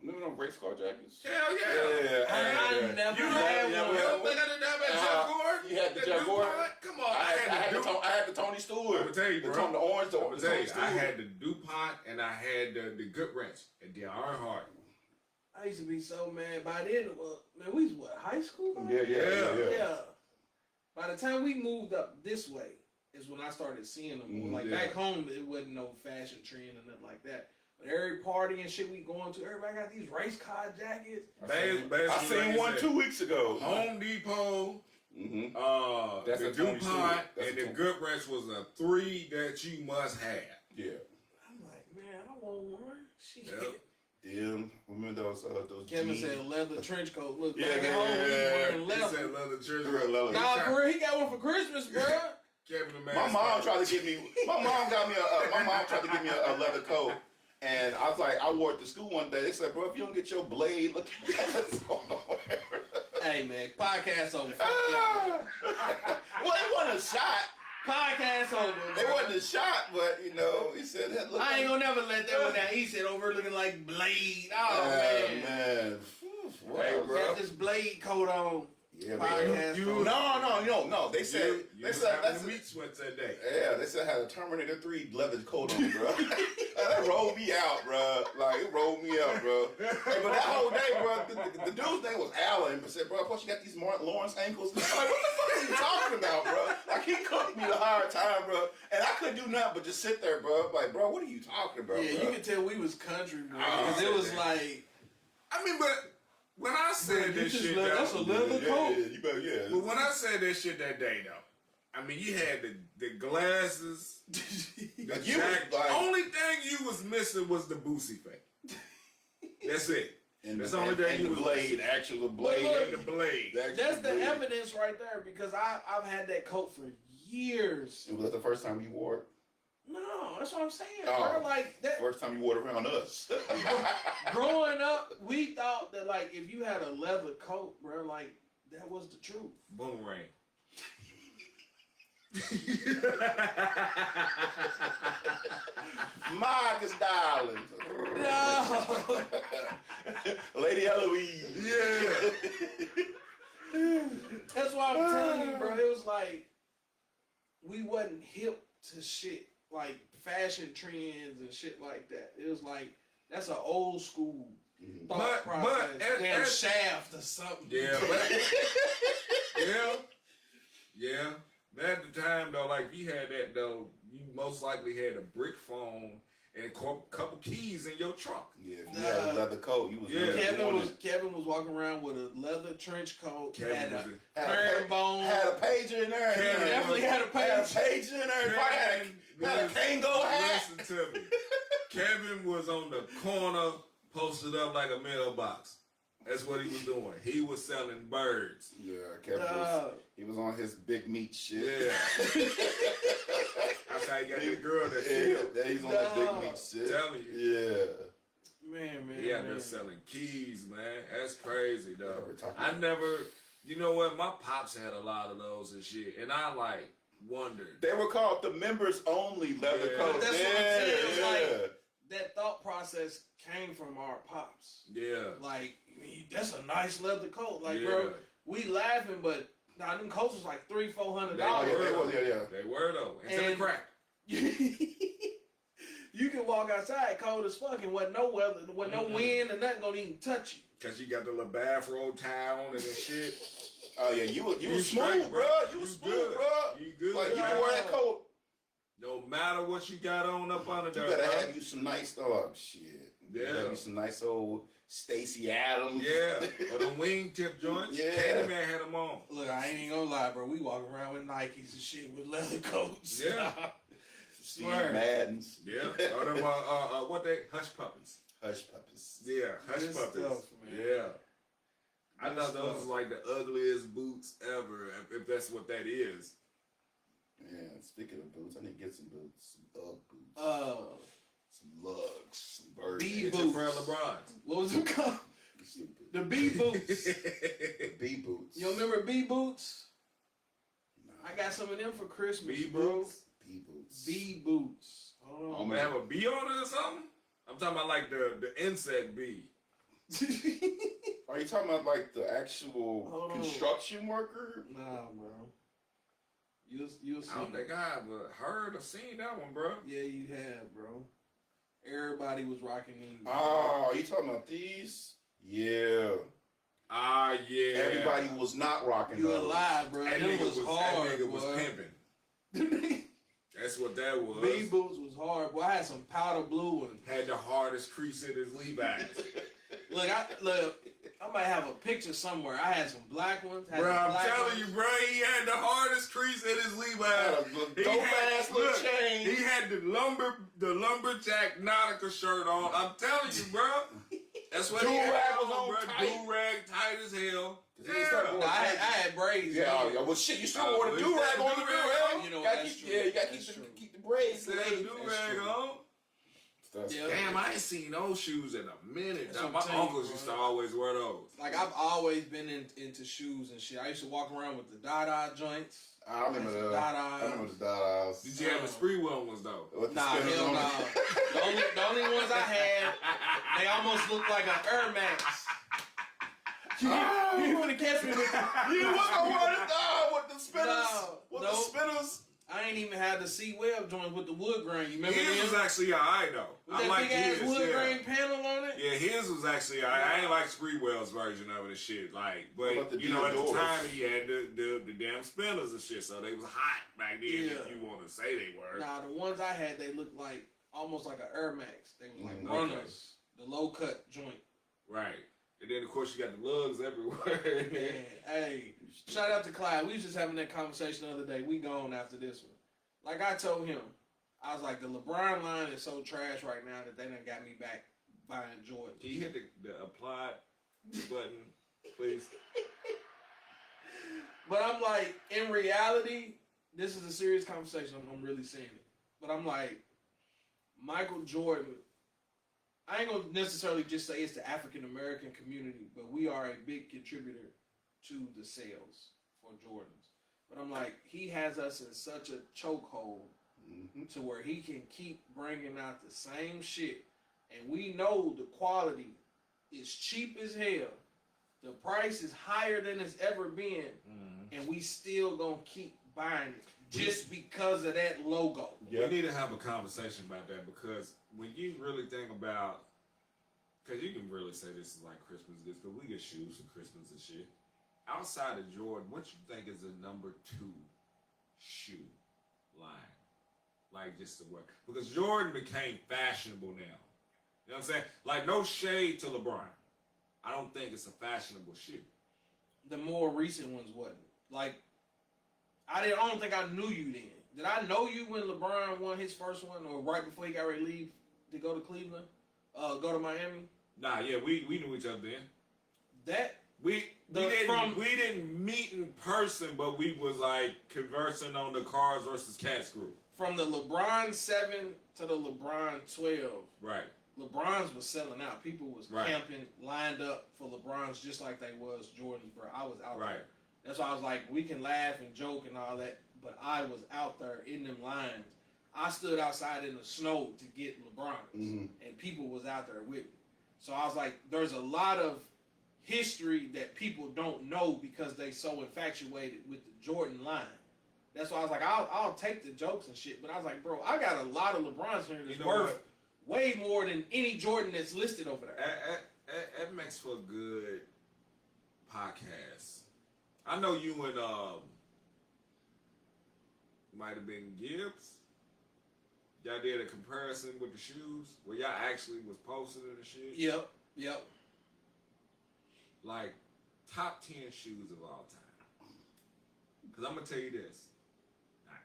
[SPEAKER 2] Remember them race car jackets?
[SPEAKER 1] Hell yeah.
[SPEAKER 3] I never
[SPEAKER 1] You
[SPEAKER 3] had
[SPEAKER 1] you
[SPEAKER 3] one.
[SPEAKER 1] don't think I didn't have that Jeff Gordon?
[SPEAKER 2] You had the
[SPEAKER 1] That
[SPEAKER 2] Jeff
[SPEAKER 1] DuPont?
[SPEAKER 2] Gordon?
[SPEAKER 1] Come on,
[SPEAKER 2] I had the Tony Stewart.
[SPEAKER 1] I'm gonna tell you, bro.
[SPEAKER 2] The orange, the
[SPEAKER 1] I'm gonna tell
[SPEAKER 2] Tony
[SPEAKER 1] you,
[SPEAKER 2] Stewart.
[SPEAKER 1] I had the DuPont and I had the Good Wrench and the Ironheart.
[SPEAKER 3] I used to be so mad. By then, man, we was what, high school?
[SPEAKER 2] Yeah.
[SPEAKER 3] By the time we moved up this way, is when I started seeing them more. Like back home, it wasn't no fashion trend or nothing like that. But every party and shit we going to, everybody got these race car jackets.
[SPEAKER 2] I seen one 2 weeks ago.
[SPEAKER 1] Home Depot,
[SPEAKER 2] That's
[SPEAKER 1] the
[SPEAKER 2] a Tony
[SPEAKER 1] DuPont,
[SPEAKER 2] Stewart. That's
[SPEAKER 1] and
[SPEAKER 2] a
[SPEAKER 1] the
[SPEAKER 2] Tony-
[SPEAKER 1] Good Wrench was a 3 that you must have.
[SPEAKER 2] Yeah.
[SPEAKER 3] I'm like, man, I want one. Shit.
[SPEAKER 1] Yep.
[SPEAKER 2] Remember those
[SPEAKER 3] Kevin
[SPEAKER 2] jeans?
[SPEAKER 3] said leather trench coat. Look,
[SPEAKER 2] Yeah,
[SPEAKER 3] back at
[SPEAKER 2] yeah,
[SPEAKER 3] home, we
[SPEAKER 2] yeah.
[SPEAKER 3] wearing
[SPEAKER 1] He
[SPEAKER 3] leather.
[SPEAKER 1] said leather church.
[SPEAKER 2] Leather.
[SPEAKER 3] Nah, for real, he got one for Christmas, bro.
[SPEAKER 1] Kevin the man.
[SPEAKER 2] My mom tried to give me. My mom tried to give me a leather coat, and I was like, I wore it to school one day. They said, bro, if you don't get your blade, look at this.
[SPEAKER 3] Hey, man, podcast over. Fuck y'all.
[SPEAKER 2] Well, it wasn't a shot.
[SPEAKER 3] Podcast over.
[SPEAKER 2] They wasn't a shot, but he said, hey, look.
[SPEAKER 3] I ain't gonna never let that one down. He said over looking like Blade. Oh, man.
[SPEAKER 2] Hey, bro.
[SPEAKER 3] Got this Blade coat on.
[SPEAKER 2] Yeah,
[SPEAKER 3] Podcast over.
[SPEAKER 2] No. They said
[SPEAKER 1] you
[SPEAKER 2] that's
[SPEAKER 1] having the meat sweats that day.
[SPEAKER 2] Yeah, they said I had a Terminator 3 leather coat on, bro. That rolled me out, bro. Like, it rolled me out, bro. Hey, but that whole day, bro, the dude's name was Alan. But said, bro, plus you got these Martin Lawrence ankles. I'm like, what the fuck are you talking about, bro? Like, he cooked me the hard time, bro. And I couldn't do nothing but just sit there, bro. Like, bro, what are you talking about,
[SPEAKER 3] Yeah,
[SPEAKER 2] bro?
[SPEAKER 3] you can tell we was country, bro.
[SPEAKER 1] Oh,
[SPEAKER 3] Because it was like,
[SPEAKER 1] I mean, but when I said this shit,
[SPEAKER 3] that's a leather coat.
[SPEAKER 2] Yeah, you better, yeah.
[SPEAKER 1] But when I said that shit that day, though, I mean, you had the glasses, the
[SPEAKER 2] Like, you
[SPEAKER 1] jacket.
[SPEAKER 2] was like-
[SPEAKER 1] Only thing you was missing was the boosie fake. That's it.
[SPEAKER 2] And
[SPEAKER 1] That's
[SPEAKER 2] the
[SPEAKER 1] the only thing you
[SPEAKER 2] the
[SPEAKER 1] was
[SPEAKER 2] blade, the actual blade.
[SPEAKER 3] Look,
[SPEAKER 1] And the blade.
[SPEAKER 2] The actual
[SPEAKER 3] that's the
[SPEAKER 2] blade.
[SPEAKER 3] evidence right there because I've had that coat for years.
[SPEAKER 2] Was that the first time you wore it?
[SPEAKER 3] No, that's what I'm saying,
[SPEAKER 2] Oh.
[SPEAKER 3] bro. Like that.
[SPEAKER 2] First time you wore it around us.
[SPEAKER 3] Growing up, we thought that like if you had a leather coat, bro, like that was the truth.
[SPEAKER 1] Boomerang.
[SPEAKER 2] Marcus darling.
[SPEAKER 3] No.
[SPEAKER 2] Lady Eloise.
[SPEAKER 1] Yeah.
[SPEAKER 3] That's why I'm telling you, bro. It was like we wasn't hip to shit like fashion trends and shit like that. It was like that's an old school thought process. Damn Shaft or something.
[SPEAKER 1] Yeah, yeah. But at the time though, like you had that though, you most likely had a brick phone and a couple keys in your trunk.
[SPEAKER 2] Yeah, if you had a leather coat, you was
[SPEAKER 3] Kevin was walking around with a leather trench coat.
[SPEAKER 1] Kevin
[SPEAKER 3] Had
[SPEAKER 1] was
[SPEAKER 3] a
[SPEAKER 2] had
[SPEAKER 3] herringbone.
[SPEAKER 2] a pager in there.
[SPEAKER 1] Kevin
[SPEAKER 3] Definitely had a page.
[SPEAKER 2] pager in there. Probably had a Kango hat.
[SPEAKER 1] Listen to me. Kevin was on the corner, posted up like a mailbox. That's what he was doing. He was selling birds.
[SPEAKER 2] Yeah, Kevin he was on his big meat shit.
[SPEAKER 1] Yeah. That's how he got the girl that
[SPEAKER 2] Yeah, he's on that big meat shit.
[SPEAKER 1] Telling you.
[SPEAKER 2] Yeah.
[SPEAKER 3] Man.
[SPEAKER 1] He out there selling keys, man. That's crazy, though.
[SPEAKER 2] Yeah,
[SPEAKER 1] I never, you know what? My pops had a lot of those and shit, and I like wondered.
[SPEAKER 2] They were called the members only leather
[SPEAKER 1] Yeah.
[SPEAKER 2] coats.
[SPEAKER 3] That's what I'm saying. It's
[SPEAKER 2] Yeah.
[SPEAKER 3] like that thought process came from our pops.
[SPEAKER 1] Yeah.
[SPEAKER 3] Like that's a nice leather coat. Like,
[SPEAKER 1] Yeah.
[SPEAKER 3] bro, we laughing, but nah, them coats was like $300-400.
[SPEAKER 1] They were though. Until
[SPEAKER 3] And-
[SPEAKER 1] it cracked.
[SPEAKER 3] You can walk outside cold as fuck and wasn't no weather, wasn't no wind or nothing gonna even touch you.
[SPEAKER 1] Cause you got the little bathrobe tie on and the shit.
[SPEAKER 2] Oh yeah, you was
[SPEAKER 1] straight,
[SPEAKER 2] smooth, bro. You was smooth,
[SPEAKER 1] good.
[SPEAKER 2] bro.
[SPEAKER 1] You good.
[SPEAKER 2] Like you can wear that coat.
[SPEAKER 1] No matter what you got on up under
[SPEAKER 2] You
[SPEAKER 1] there.
[SPEAKER 2] better
[SPEAKER 1] bro.
[SPEAKER 2] have you some nice shit. You
[SPEAKER 1] Yeah.
[SPEAKER 2] have you some nice old Stacey Adams.
[SPEAKER 1] Yeah. Or the wingtip joints.
[SPEAKER 2] Yeah.
[SPEAKER 1] Candyman had them on.
[SPEAKER 3] Look, I ain't even gonna lie, bro. We walk around with Nikes and shit with leather coats.
[SPEAKER 1] Yeah.
[SPEAKER 2] Steve Maddens.
[SPEAKER 1] Yeah. Or them what they hush puppies.
[SPEAKER 2] Hush puppies.
[SPEAKER 1] Yeah, hush
[SPEAKER 3] Good
[SPEAKER 1] puppies.
[SPEAKER 3] stuff, man.
[SPEAKER 1] Yeah. I
[SPEAKER 3] Good
[SPEAKER 1] thought those
[SPEAKER 3] stuff.
[SPEAKER 1] was like the ugliest boots ever, if that's what that is.
[SPEAKER 2] Man, speaking of boots, I need to get some boots. Some Ugg boots. Some lugs. Some birds.
[SPEAKER 3] Bee
[SPEAKER 1] Get
[SPEAKER 3] boots.
[SPEAKER 1] your friend LeBron's.
[SPEAKER 3] What was it called?
[SPEAKER 2] Stupid.
[SPEAKER 3] The bee boots.
[SPEAKER 2] The bee boots.
[SPEAKER 3] You remember bee boots?
[SPEAKER 2] Nah.
[SPEAKER 3] I got some of them for Christmas,
[SPEAKER 1] Bee
[SPEAKER 3] bro.
[SPEAKER 1] boots?
[SPEAKER 2] Bee boots.
[SPEAKER 3] Bee boots. Hold
[SPEAKER 1] I'm
[SPEAKER 3] on.
[SPEAKER 1] gonna have a bee on it or something? I'm talking about like the insect bee.
[SPEAKER 2] Are you talking about like the actual
[SPEAKER 3] Hold on.
[SPEAKER 2] construction worker?
[SPEAKER 3] Nah, bro. You'll see.
[SPEAKER 1] I don't think I have heard or seen that one, bro.
[SPEAKER 3] Yeah, you have, bro. Everybody was rocking these.
[SPEAKER 2] Oh, you talking about these? Yeah.
[SPEAKER 1] Ah, yeah.
[SPEAKER 2] Everybody was not rocking
[SPEAKER 3] You
[SPEAKER 2] those.
[SPEAKER 3] alive, bro.
[SPEAKER 1] That
[SPEAKER 3] Them
[SPEAKER 1] nigga
[SPEAKER 3] was
[SPEAKER 1] was,
[SPEAKER 3] hard,
[SPEAKER 1] that nigga was
[SPEAKER 3] boy.
[SPEAKER 1] pimping. That's what that was.
[SPEAKER 3] Bee boots was hard, boy. I had some powder blue ones.
[SPEAKER 1] Had the hardest crease in his Levi's.
[SPEAKER 3] I might have a picture somewhere. I had some black ones. Had
[SPEAKER 1] Bro,
[SPEAKER 3] some
[SPEAKER 1] I'm
[SPEAKER 3] black
[SPEAKER 1] telling
[SPEAKER 3] ones.
[SPEAKER 1] you, bro, he had the hardest crease in his
[SPEAKER 2] Had
[SPEAKER 1] Levi's.
[SPEAKER 2] a dope ass little
[SPEAKER 1] look,
[SPEAKER 2] chain.
[SPEAKER 1] He had the lumberjack Nautica shirt on. I'm telling you, bro. That's what he had
[SPEAKER 2] Do-rag was
[SPEAKER 1] on,
[SPEAKER 2] on
[SPEAKER 1] bro.
[SPEAKER 2] tight.
[SPEAKER 1] Do-rag tight as hell.
[SPEAKER 2] He didn't start going
[SPEAKER 3] No, I had braids.
[SPEAKER 2] Yeah,
[SPEAKER 3] man.
[SPEAKER 2] yeah, well, shit, you still
[SPEAKER 1] Oh,
[SPEAKER 2] want to
[SPEAKER 1] well,
[SPEAKER 2] do rag
[SPEAKER 1] you
[SPEAKER 2] on
[SPEAKER 1] got
[SPEAKER 2] the
[SPEAKER 1] the
[SPEAKER 2] do
[SPEAKER 1] do-rag
[SPEAKER 2] rag.
[SPEAKER 3] You know,
[SPEAKER 2] Gotta
[SPEAKER 3] that's
[SPEAKER 2] keep,
[SPEAKER 3] true.
[SPEAKER 2] yeah, you gotta
[SPEAKER 3] That's true.
[SPEAKER 2] keep the braids.
[SPEAKER 1] Said
[SPEAKER 2] laid.
[SPEAKER 1] do-rag
[SPEAKER 3] true.
[SPEAKER 1] on.
[SPEAKER 2] That's
[SPEAKER 3] Yeah.
[SPEAKER 1] Damn, I ain't seen those shoes in a minute.
[SPEAKER 3] That's
[SPEAKER 1] Dog.
[SPEAKER 3] what
[SPEAKER 1] My
[SPEAKER 3] I'm telling you,
[SPEAKER 1] uncles
[SPEAKER 3] bro.
[SPEAKER 1] used to always wear those.
[SPEAKER 3] Like, I've always been into shoes and shit. I used to walk around with the Dada joints.
[SPEAKER 2] I remember
[SPEAKER 3] Some
[SPEAKER 2] the Dadas.
[SPEAKER 1] Did you have the spree wheel ones though?
[SPEAKER 2] With the
[SPEAKER 3] Nah,
[SPEAKER 2] spinners
[SPEAKER 3] hell
[SPEAKER 2] on
[SPEAKER 3] no.
[SPEAKER 2] it.
[SPEAKER 3] The only ones I had, they almost looked like an Air Max. You wanna catch me with
[SPEAKER 2] You was the one with the spinners?
[SPEAKER 3] No,
[SPEAKER 2] With
[SPEAKER 3] no.
[SPEAKER 2] the spinners?
[SPEAKER 3] I ain't even had the C web joint with the wood grain. You remember
[SPEAKER 1] His was
[SPEAKER 3] them?
[SPEAKER 1] actually alright though.
[SPEAKER 3] With
[SPEAKER 1] I
[SPEAKER 3] that
[SPEAKER 1] like
[SPEAKER 3] big ass
[SPEAKER 1] his.
[SPEAKER 3] wood
[SPEAKER 1] Yeah.
[SPEAKER 3] grain panel on it?
[SPEAKER 1] Yeah, his was actually alright. I ain't like Spreewell's version of it and shit. Like,
[SPEAKER 2] What about
[SPEAKER 1] but
[SPEAKER 2] the
[SPEAKER 1] you know, at the
[SPEAKER 2] Dior?
[SPEAKER 1] time he had the damn spinners and shit, so they was hot back then.
[SPEAKER 3] Yeah.
[SPEAKER 1] If you want to say they were.
[SPEAKER 3] Nah, the ones I had, they looked like almost like an Air Max. They was like
[SPEAKER 2] Mm,
[SPEAKER 3] runners. The low cut joint.
[SPEAKER 1] Right. And then of course you got the lugs everywhere.
[SPEAKER 3] Man, hey, shout out to Clyde. We was just having that conversation the other day. We gone after this one. Like I told him, I was like, the LeBron line is so trash right now that they done got me back buying Jordan.
[SPEAKER 1] Can you hit the apply button, please?
[SPEAKER 3] But I'm like, in reality, this is a serious conversation. I'm really saying it. But I'm like, Michael Jordan, I ain't gonna necessarily just say it's the African American community, but we are a big contributor to the sales for Jordans. But I'm like, he has us in such a chokehold to where he can keep bringing out the same shit. And we know the quality is cheap as hell. The price is higher than it's ever been. And we still gonna keep buying it just because of that logo.
[SPEAKER 2] Yeah.
[SPEAKER 1] We need to have a conversation about that because when you really think about, because you can really say this is like Christmas gifts, because we get shoes for Christmas and shit. Outside of Jordan, what you think is the number 2 shoe line? Like just to wear. Because Jordan became fashionable now. You know what I'm saying? Like no shade to LeBron. I don't think it's a fashionable shoe.
[SPEAKER 3] The more recent ones wasn't. Like, I don't think I knew you then. Did I know you when LeBron won his first one, or right before he got ready to leave to go to Cleveland, go to Miami?
[SPEAKER 1] Nah, yeah, we knew each other then.
[SPEAKER 3] That
[SPEAKER 1] We didn't meet in person, but we was like conversing on the Cars versus Cats group.
[SPEAKER 3] from the LeBron 7 to the LeBron 12,
[SPEAKER 1] Right.
[SPEAKER 3] LeBron's was selling out. People was
[SPEAKER 1] Right.
[SPEAKER 3] camping, lined up for LeBron's just like they was Jordan's, bro. I was out
[SPEAKER 1] Right.
[SPEAKER 3] there. That's why I was like, we can laugh and joke and all that, but I was out there in them lines. I stood outside in the snow to get LeBron's, and people was out there with me. So I was like, there's a lot of history that people don't know because they so infatuated with the Jordan line. That's why I was like, I'll take the jokes and shit, but I was like, bro, I got a lot of LeBron's here that's
[SPEAKER 1] You know
[SPEAKER 3] worth
[SPEAKER 1] what?
[SPEAKER 3] way more than any Jordan that's listed over there.
[SPEAKER 1] That makes for a good podcast. I know you and might have been Gibbs. Y'all did a comparison with the shoes where y'all actually was posting the shoes.
[SPEAKER 3] Yep.
[SPEAKER 1] Like top 10 shoes of all time. Because I'm gonna tell you this,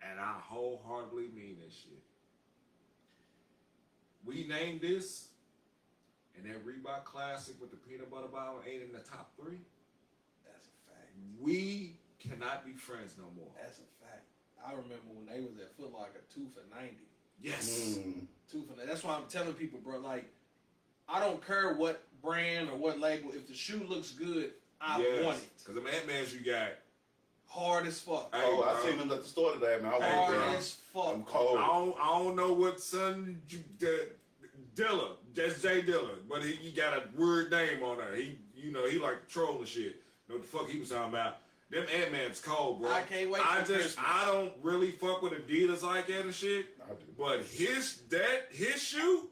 [SPEAKER 1] and I wholeheartedly mean this shit. We named this, and that Reebok Classic with the peanut butter bottle ain't in the top 3,
[SPEAKER 3] That's a fact.
[SPEAKER 1] we cannot be friends no more.
[SPEAKER 3] That's a fact. I remember when they was at Foot Locker 2 for $90.
[SPEAKER 1] Yes.
[SPEAKER 3] 2 for $90. That's why I'm telling people, bro. Like, I don't care what brand or what label. If the shoe looks good, I want it.
[SPEAKER 1] Because the Ant-Mans you got
[SPEAKER 3] hard as fuck.
[SPEAKER 2] Oh, I seen him at the store today, man. I
[SPEAKER 3] Hard
[SPEAKER 2] was
[SPEAKER 3] as fuck.
[SPEAKER 2] I'm cold.
[SPEAKER 1] I don't know what son Dilla, that's Jay Dilla, but he got a weird name on there. He like trolling shit. Know what the fuck he was talking about? Them Ant-Man's cold, bro.
[SPEAKER 3] I can't wait for Christmas.
[SPEAKER 1] I don't really fuck with Adidas like that and shit.
[SPEAKER 2] I do.
[SPEAKER 1] But his shoe,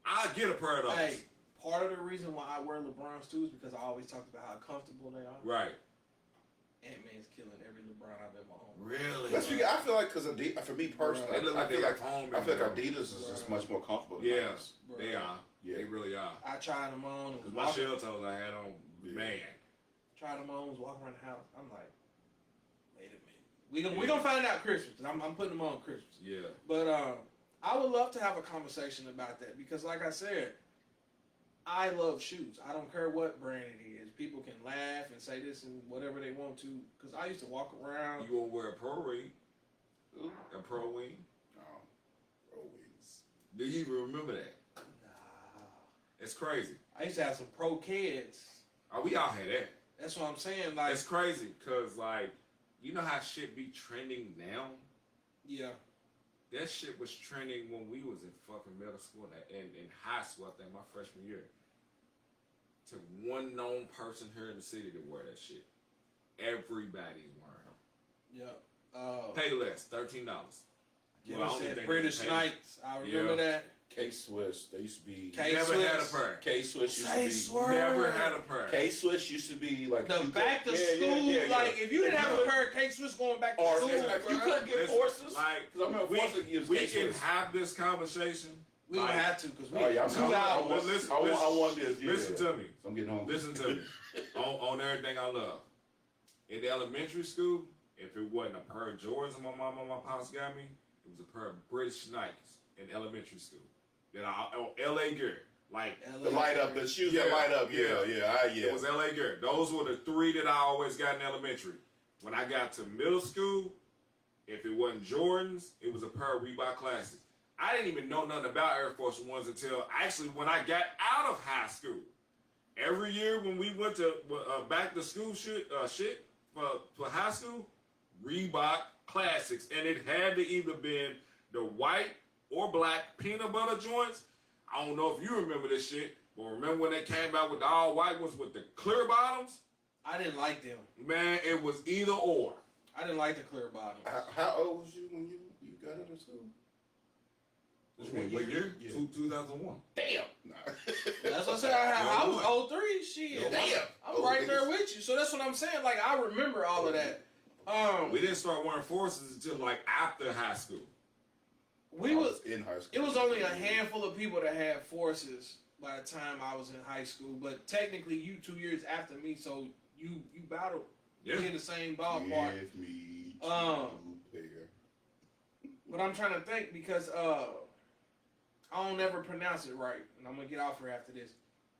[SPEAKER 1] I get a pair of those.
[SPEAKER 3] Hey, part of the reason why I wear LeBron's too is because I always talked about how comfortable they are.
[SPEAKER 1] Right.
[SPEAKER 3] Ant-Man's killing every LeBron I've ever owned.
[SPEAKER 1] Really?
[SPEAKER 2] Let's be, I feel like because for me personally,
[SPEAKER 1] They look like
[SPEAKER 2] I feel
[SPEAKER 1] they
[SPEAKER 2] like
[SPEAKER 1] got home.
[SPEAKER 2] I feel like Adidas is just much more comfortable. Than
[SPEAKER 1] Yeah,
[SPEAKER 2] ours.
[SPEAKER 1] they are.
[SPEAKER 2] Yeah.
[SPEAKER 1] They really are.
[SPEAKER 3] I tried them on. And
[SPEAKER 1] Cause
[SPEAKER 3] was
[SPEAKER 1] my
[SPEAKER 3] walking,
[SPEAKER 1] shell toes I had on, man.
[SPEAKER 3] tried them on. Was walking around the house. I'm like, wait a minute. We gonna find out Christmas. I'm putting them on Christmas.
[SPEAKER 1] Yeah.
[SPEAKER 3] But I would love to have a conversation about that because, like I said, I love shoes. I don't care what brand it is. People can laugh and say this and whatever they want to. Because I used to walk around.
[SPEAKER 1] You gonna wear a pro wing? A pro wing?
[SPEAKER 2] No. Oh, wings.
[SPEAKER 1] Do you even remember that?
[SPEAKER 3] Nah.
[SPEAKER 1] It's crazy.
[SPEAKER 3] I used to have some pro kids.
[SPEAKER 1] Oh, we all had that.
[SPEAKER 3] That's what I'm saying. Like,
[SPEAKER 1] It's crazy because, like, you know how shit be trending now?
[SPEAKER 3] yeah.
[SPEAKER 1] That shit was trending when we was in fucking middle school and in high school, I think, my freshman year. To one known person here in the city to wear that shit. Everybody's wearing them.
[SPEAKER 3] Yeah.
[SPEAKER 1] Pay less, $13.
[SPEAKER 3] Give
[SPEAKER 1] Well, I
[SPEAKER 3] us
[SPEAKER 1] don't
[SPEAKER 3] that
[SPEAKER 1] think
[SPEAKER 3] British
[SPEAKER 1] they pay.
[SPEAKER 3] Knights. I remember that.
[SPEAKER 2] K-Swiss. They used to be.
[SPEAKER 1] Never had a pair.
[SPEAKER 2] K-Swiss used to be.
[SPEAKER 3] K-Swiss.
[SPEAKER 1] Never had a pair.
[SPEAKER 2] K-Swiss used to be like
[SPEAKER 3] The
[SPEAKER 2] you
[SPEAKER 3] back to
[SPEAKER 2] could-
[SPEAKER 3] school, like if you didn't have a pair of K-Swiss going back to
[SPEAKER 2] Or
[SPEAKER 3] school,
[SPEAKER 2] if you
[SPEAKER 3] bruh,
[SPEAKER 2] couldn't get
[SPEAKER 1] Listen,
[SPEAKER 2] forces,
[SPEAKER 1] like,
[SPEAKER 2] because I remember forces used
[SPEAKER 1] we can
[SPEAKER 2] K-Swiss.
[SPEAKER 1] have this conversation.
[SPEAKER 3] we would
[SPEAKER 1] like,
[SPEAKER 3] have to because we
[SPEAKER 2] Oh yeah,
[SPEAKER 3] had 2 hours.
[SPEAKER 1] Well, listen,
[SPEAKER 2] I want this. Yeah.
[SPEAKER 1] Listen to me.
[SPEAKER 2] So I'm getting home.
[SPEAKER 1] Listen to me. on everything I love. In elementary school, if it wasn't a pair of Jordans my mama and my pops got me, it was a pair of British Nikes in elementary school. Then LA gear. Like
[SPEAKER 2] The light up, the shoes that
[SPEAKER 1] Yeah,
[SPEAKER 2] light up.
[SPEAKER 1] yeah.
[SPEAKER 2] Yeah.
[SPEAKER 1] it was LA gear. Those were the 3 that I always got in elementary. When I got to middle school, if it wasn't Jordans, it was a pair of Reebok Classics. I didn't even know nothing about Air Force Ones until actually when I got out of high school. Every year when we went to back to school shit for high school, Reebok Classics, and it had to either been the white or black peanut butter joints. I don't know if you remember this shit, but remember when they came out with the all white ones with the clear bottoms?
[SPEAKER 3] I didn't like them.
[SPEAKER 1] Man, it was either or.
[SPEAKER 3] I didn't like the clear bottoms.
[SPEAKER 2] How old was you when you got out of school?
[SPEAKER 1] What year?
[SPEAKER 2] Yeah.
[SPEAKER 1] 2001.
[SPEAKER 2] Damn. Nah.
[SPEAKER 3] That's what I said. I was 03. Shit.
[SPEAKER 2] Damn.
[SPEAKER 3] I'm right there with you. So that's what I'm saying. Like I remember all of that.
[SPEAKER 1] We didn't start wearing forces until like after high school.
[SPEAKER 3] We
[SPEAKER 2] I
[SPEAKER 3] was.
[SPEAKER 2] in high school.
[SPEAKER 3] It was only a handful of people that had forces by the time I was in high school. But technically, you 2 years after me, so you battled.
[SPEAKER 1] Yeah.
[SPEAKER 3] We in the same ballpark.
[SPEAKER 2] Give me
[SPEAKER 3] Um,
[SPEAKER 2] 2 pair.
[SPEAKER 3] But I'm trying to think because I don't ever pronounce it right, and I'm gonna get off here after this.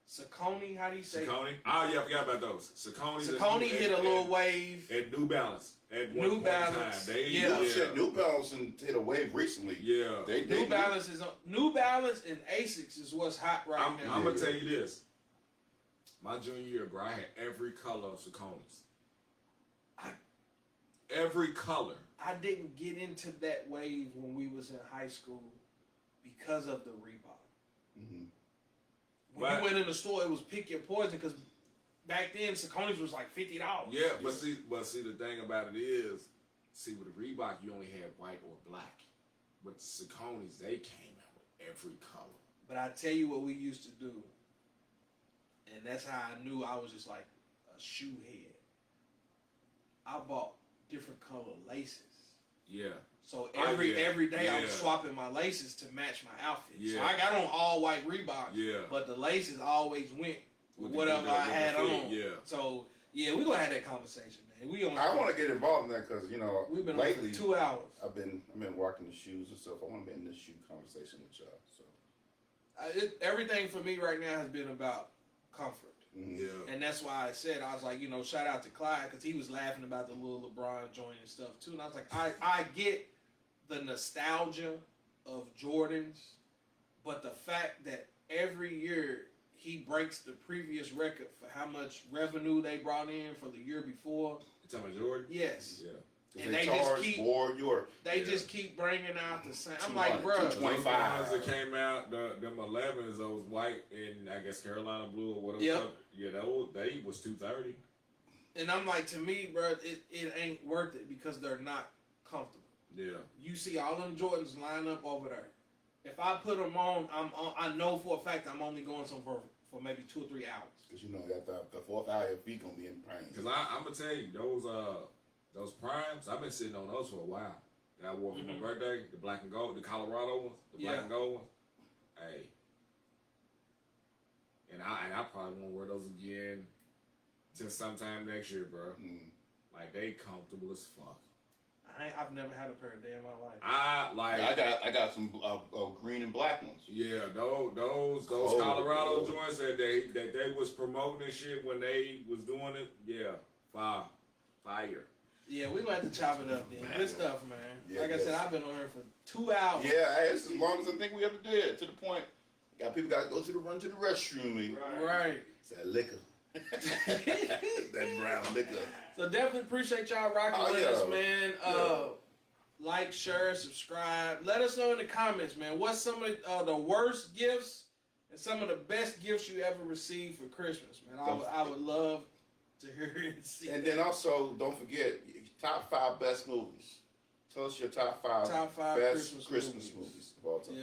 [SPEAKER 3] Saucony, how do you say?
[SPEAKER 1] Saucony. Oh yeah, I forgot about those.
[SPEAKER 3] Saucony hit a little wave.
[SPEAKER 1] At New Balance. At
[SPEAKER 3] New
[SPEAKER 1] one point in
[SPEAKER 3] Balance.
[SPEAKER 1] time. They,
[SPEAKER 3] Yeah.
[SPEAKER 2] Oh, shit, New Balance hit a wave recently.
[SPEAKER 1] Yeah.
[SPEAKER 3] New Balance and Asics is what's hot right now.
[SPEAKER 1] I'm gonna tell you this. My junior year, bro, I had every color of Sauconys. Every color.
[SPEAKER 3] I didn't get into that wave when we was in high school because of the Reebok.
[SPEAKER 2] Mm-hmm.
[SPEAKER 3] When you went in the store, it was pick your poison because back then Saucony's was like $50.
[SPEAKER 1] Yeah, but see, the thing about it is, see, with the Reebok, you only had white or black. With the Sauconys, they came out with every color.
[SPEAKER 3] But I tell you what we used to do, and that's how I knew I was just like a shoe head. I bought different color laces.
[SPEAKER 1] Yeah.
[SPEAKER 3] So every day I'm
[SPEAKER 1] Yeah.
[SPEAKER 3] swapping my laces to match my outfit. So
[SPEAKER 1] Yeah.
[SPEAKER 3] I got on all white Reebok,
[SPEAKER 1] Yeah.
[SPEAKER 3] but the laces always went with
[SPEAKER 1] With
[SPEAKER 3] whatever
[SPEAKER 1] the
[SPEAKER 3] I had
[SPEAKER 1] fit,
[SPEAKER 3] on.
[SPEAKER 1] yeah.
[SPEAKER 3] So yeah, we gonna have that conversation, man.
[SPEAKER 2] I want to get involved in that because
[SPEAKER 3] We've been
[SPEAKER 2] lately
[SPEAKER 3] on for 2 hours.
[SPEAKER 2] I've been walking the shoes and stuff. I want to be in this shoe conversation with y'all. So
[SPEAKER 3] Everything for me right now has been about comfort.
[SPEAKER 2] Mhm.
[SPEAKER 1] Yeah.
[SPEAKER 3] And that's why I said, I was like, shout out to Clyde, because he was laughing about the little LeBron joint and stuff too. And I was like, I get the nostalgia of Jordans, but the fact that every year he breaks the previous record for how much revenue they brought in for the year before.
[SPEAKER 1] You talking about Jordan?
[SPEAKER 3] Yes.
[SPEAKER 1] Yeah.
[SPEAKER 3] And
[SPEAKER 2] They
[SPEAKER 3] they just
[SPEAKER 2] charge
[SPEAKER 3] keep-
[SPEAKER 2] for your
[SPEAKER 3] They
[SPEAKER 1] Yeah.
[SPEAKER 3] just keep bringing out the same. I'm
[SPEAKER 2] 200,
[SPEAKER 3] like, bro,
[SPEAKER 2] 225.
[SPEAKER 1] Those ones that came out, them 11s, those white and I guess Carolina blue or whatever.
[SPEAKER 3] Yep.
[SPEAKER 1] Yeah, they was 230.
[SPEAKER 3] and I'm like, to me, bro, it ain't worth it because they're not comfortable.
[SPEAKER 1] Yeah.
[SPEAKER 3] You see all them Jordans line up over there. If I put them on, I know for a fact I'm only going somewhere for maybe 2 or 3 hours.
[SPEAKER 2] Because that the fourth hour your feet gonna be in pain.
[SPEAKER 1] Cause I'm gonna tell you those primes. I've been sitting on those for a while. That I wore for
[SPEAKER 3] Mhm.
[SPEAKER 1] my birthday, the black and gold, the Colorado ones, the black
[SPEAKER 3] Yeah.
[SPEAKER 1] and gold ones. Hey, and I probably won't wear those again till sometime next year, bro.
[SPEAKER 2] Mm.
[SPEAKER 1] Like they comfortable as fuck.
[SPEAKER 3] I've never had a pair of day in my life.
[SPEAKER 2] I got some green and black ones.
[SPEAKER 1] Yeah, those
[SPEAKER 2] Cold,
[SPEAKER 1] Colorado
[SPEAKER 2] cold.
[SPEAKER 1] joints that they was promoting and shit when they was doing it. Yeah, fire.
[SPEAKER 3] Yeah, we gonna have to chop it up then.
[SPEAKER 2] Man.
[SPEAKER 3] Good stuff, man.
[SPEAKER 2] Yeah,
[SPEAKER 3] like I
[SPEAKER 2] yes.
[SPEAKER 3] said, I've been on here for 2 hours.
[SPEAKER 2] Yeah, hey, it's as long as I think we ever did. To the point, people got to go to the restroom. And
[SPEAKER 3] Right.
[SPEAKER 2] It's that liquor. That brown liquor.
[SPEAKER 3] So definitely appreciate y'all rocking
[SPEAKER 2] Oh,
[SPEAKER 3] with
[SPEAKER 2] yeah.
[SPEAKER 3] us, man.
[SPEAKER 2] Yeah.
[SPEAKER 3] Like, share, subscribe. Let us know in the comments, man. What's some of the worst gifts and some of the best gifts you ever received for Christmas, man? I would love to hear it and see.
[SPEAKER 2] And then also, don't forget, top 5 best movies. Tell us your top 5
[SPEAKER 3] Top 5
[SPEAKER 2] best
[SPEAKER 3] Christmas
[SPEAKER 2] movies of all time.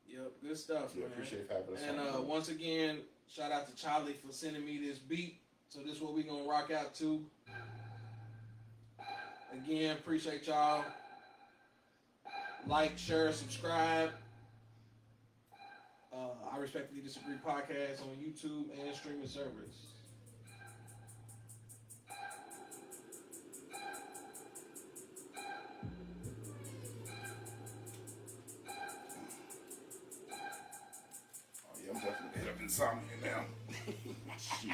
[SPEAKER 3] Yep. Good stuff,
[SPEAKER 2] Yeah,
[SPEAKER 3] man.
[SPEAKER 2] appreciate having us
[SPEAKER 3] And
[SPEAKER 2] on.
[SPEAKER 3] once again, shout out to Charlie for sending me this beat. So this is what we gonna rock out to. Again, appreciate y'all. Like, share, subscribe. I Respectfully Disagree podcast on YouTube and streaming service.
[SPEAKER 2] Oh, yeah, I'm definitely hit up insomnia now. Shit.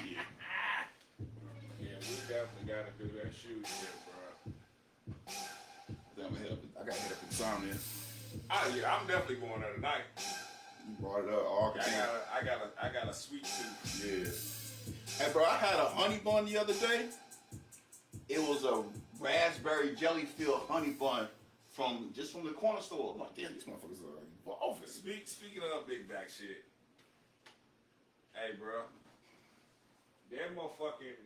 [SPEAKER 1] Yeah, we definitely gotta do that shoot shit, bro.
[SPEAKER 2] I got hit up insomnia.
[SPEAKER 1] Yeah, I'm definitely going there tonight.
[SPEAKER 2] You brought it up. All
[SPEAKER 1] I got a sweet tooth.
[SPEAKER 2] Yeah. Hey, bro, I had a honey bun the other day. It was a raspberry jelly filled honey bun from the corner store. I'm like, damn, these motherfuckers are evolving.
[SPEAKER 1] Speaking of big back shit, hey, bro, that motherfucking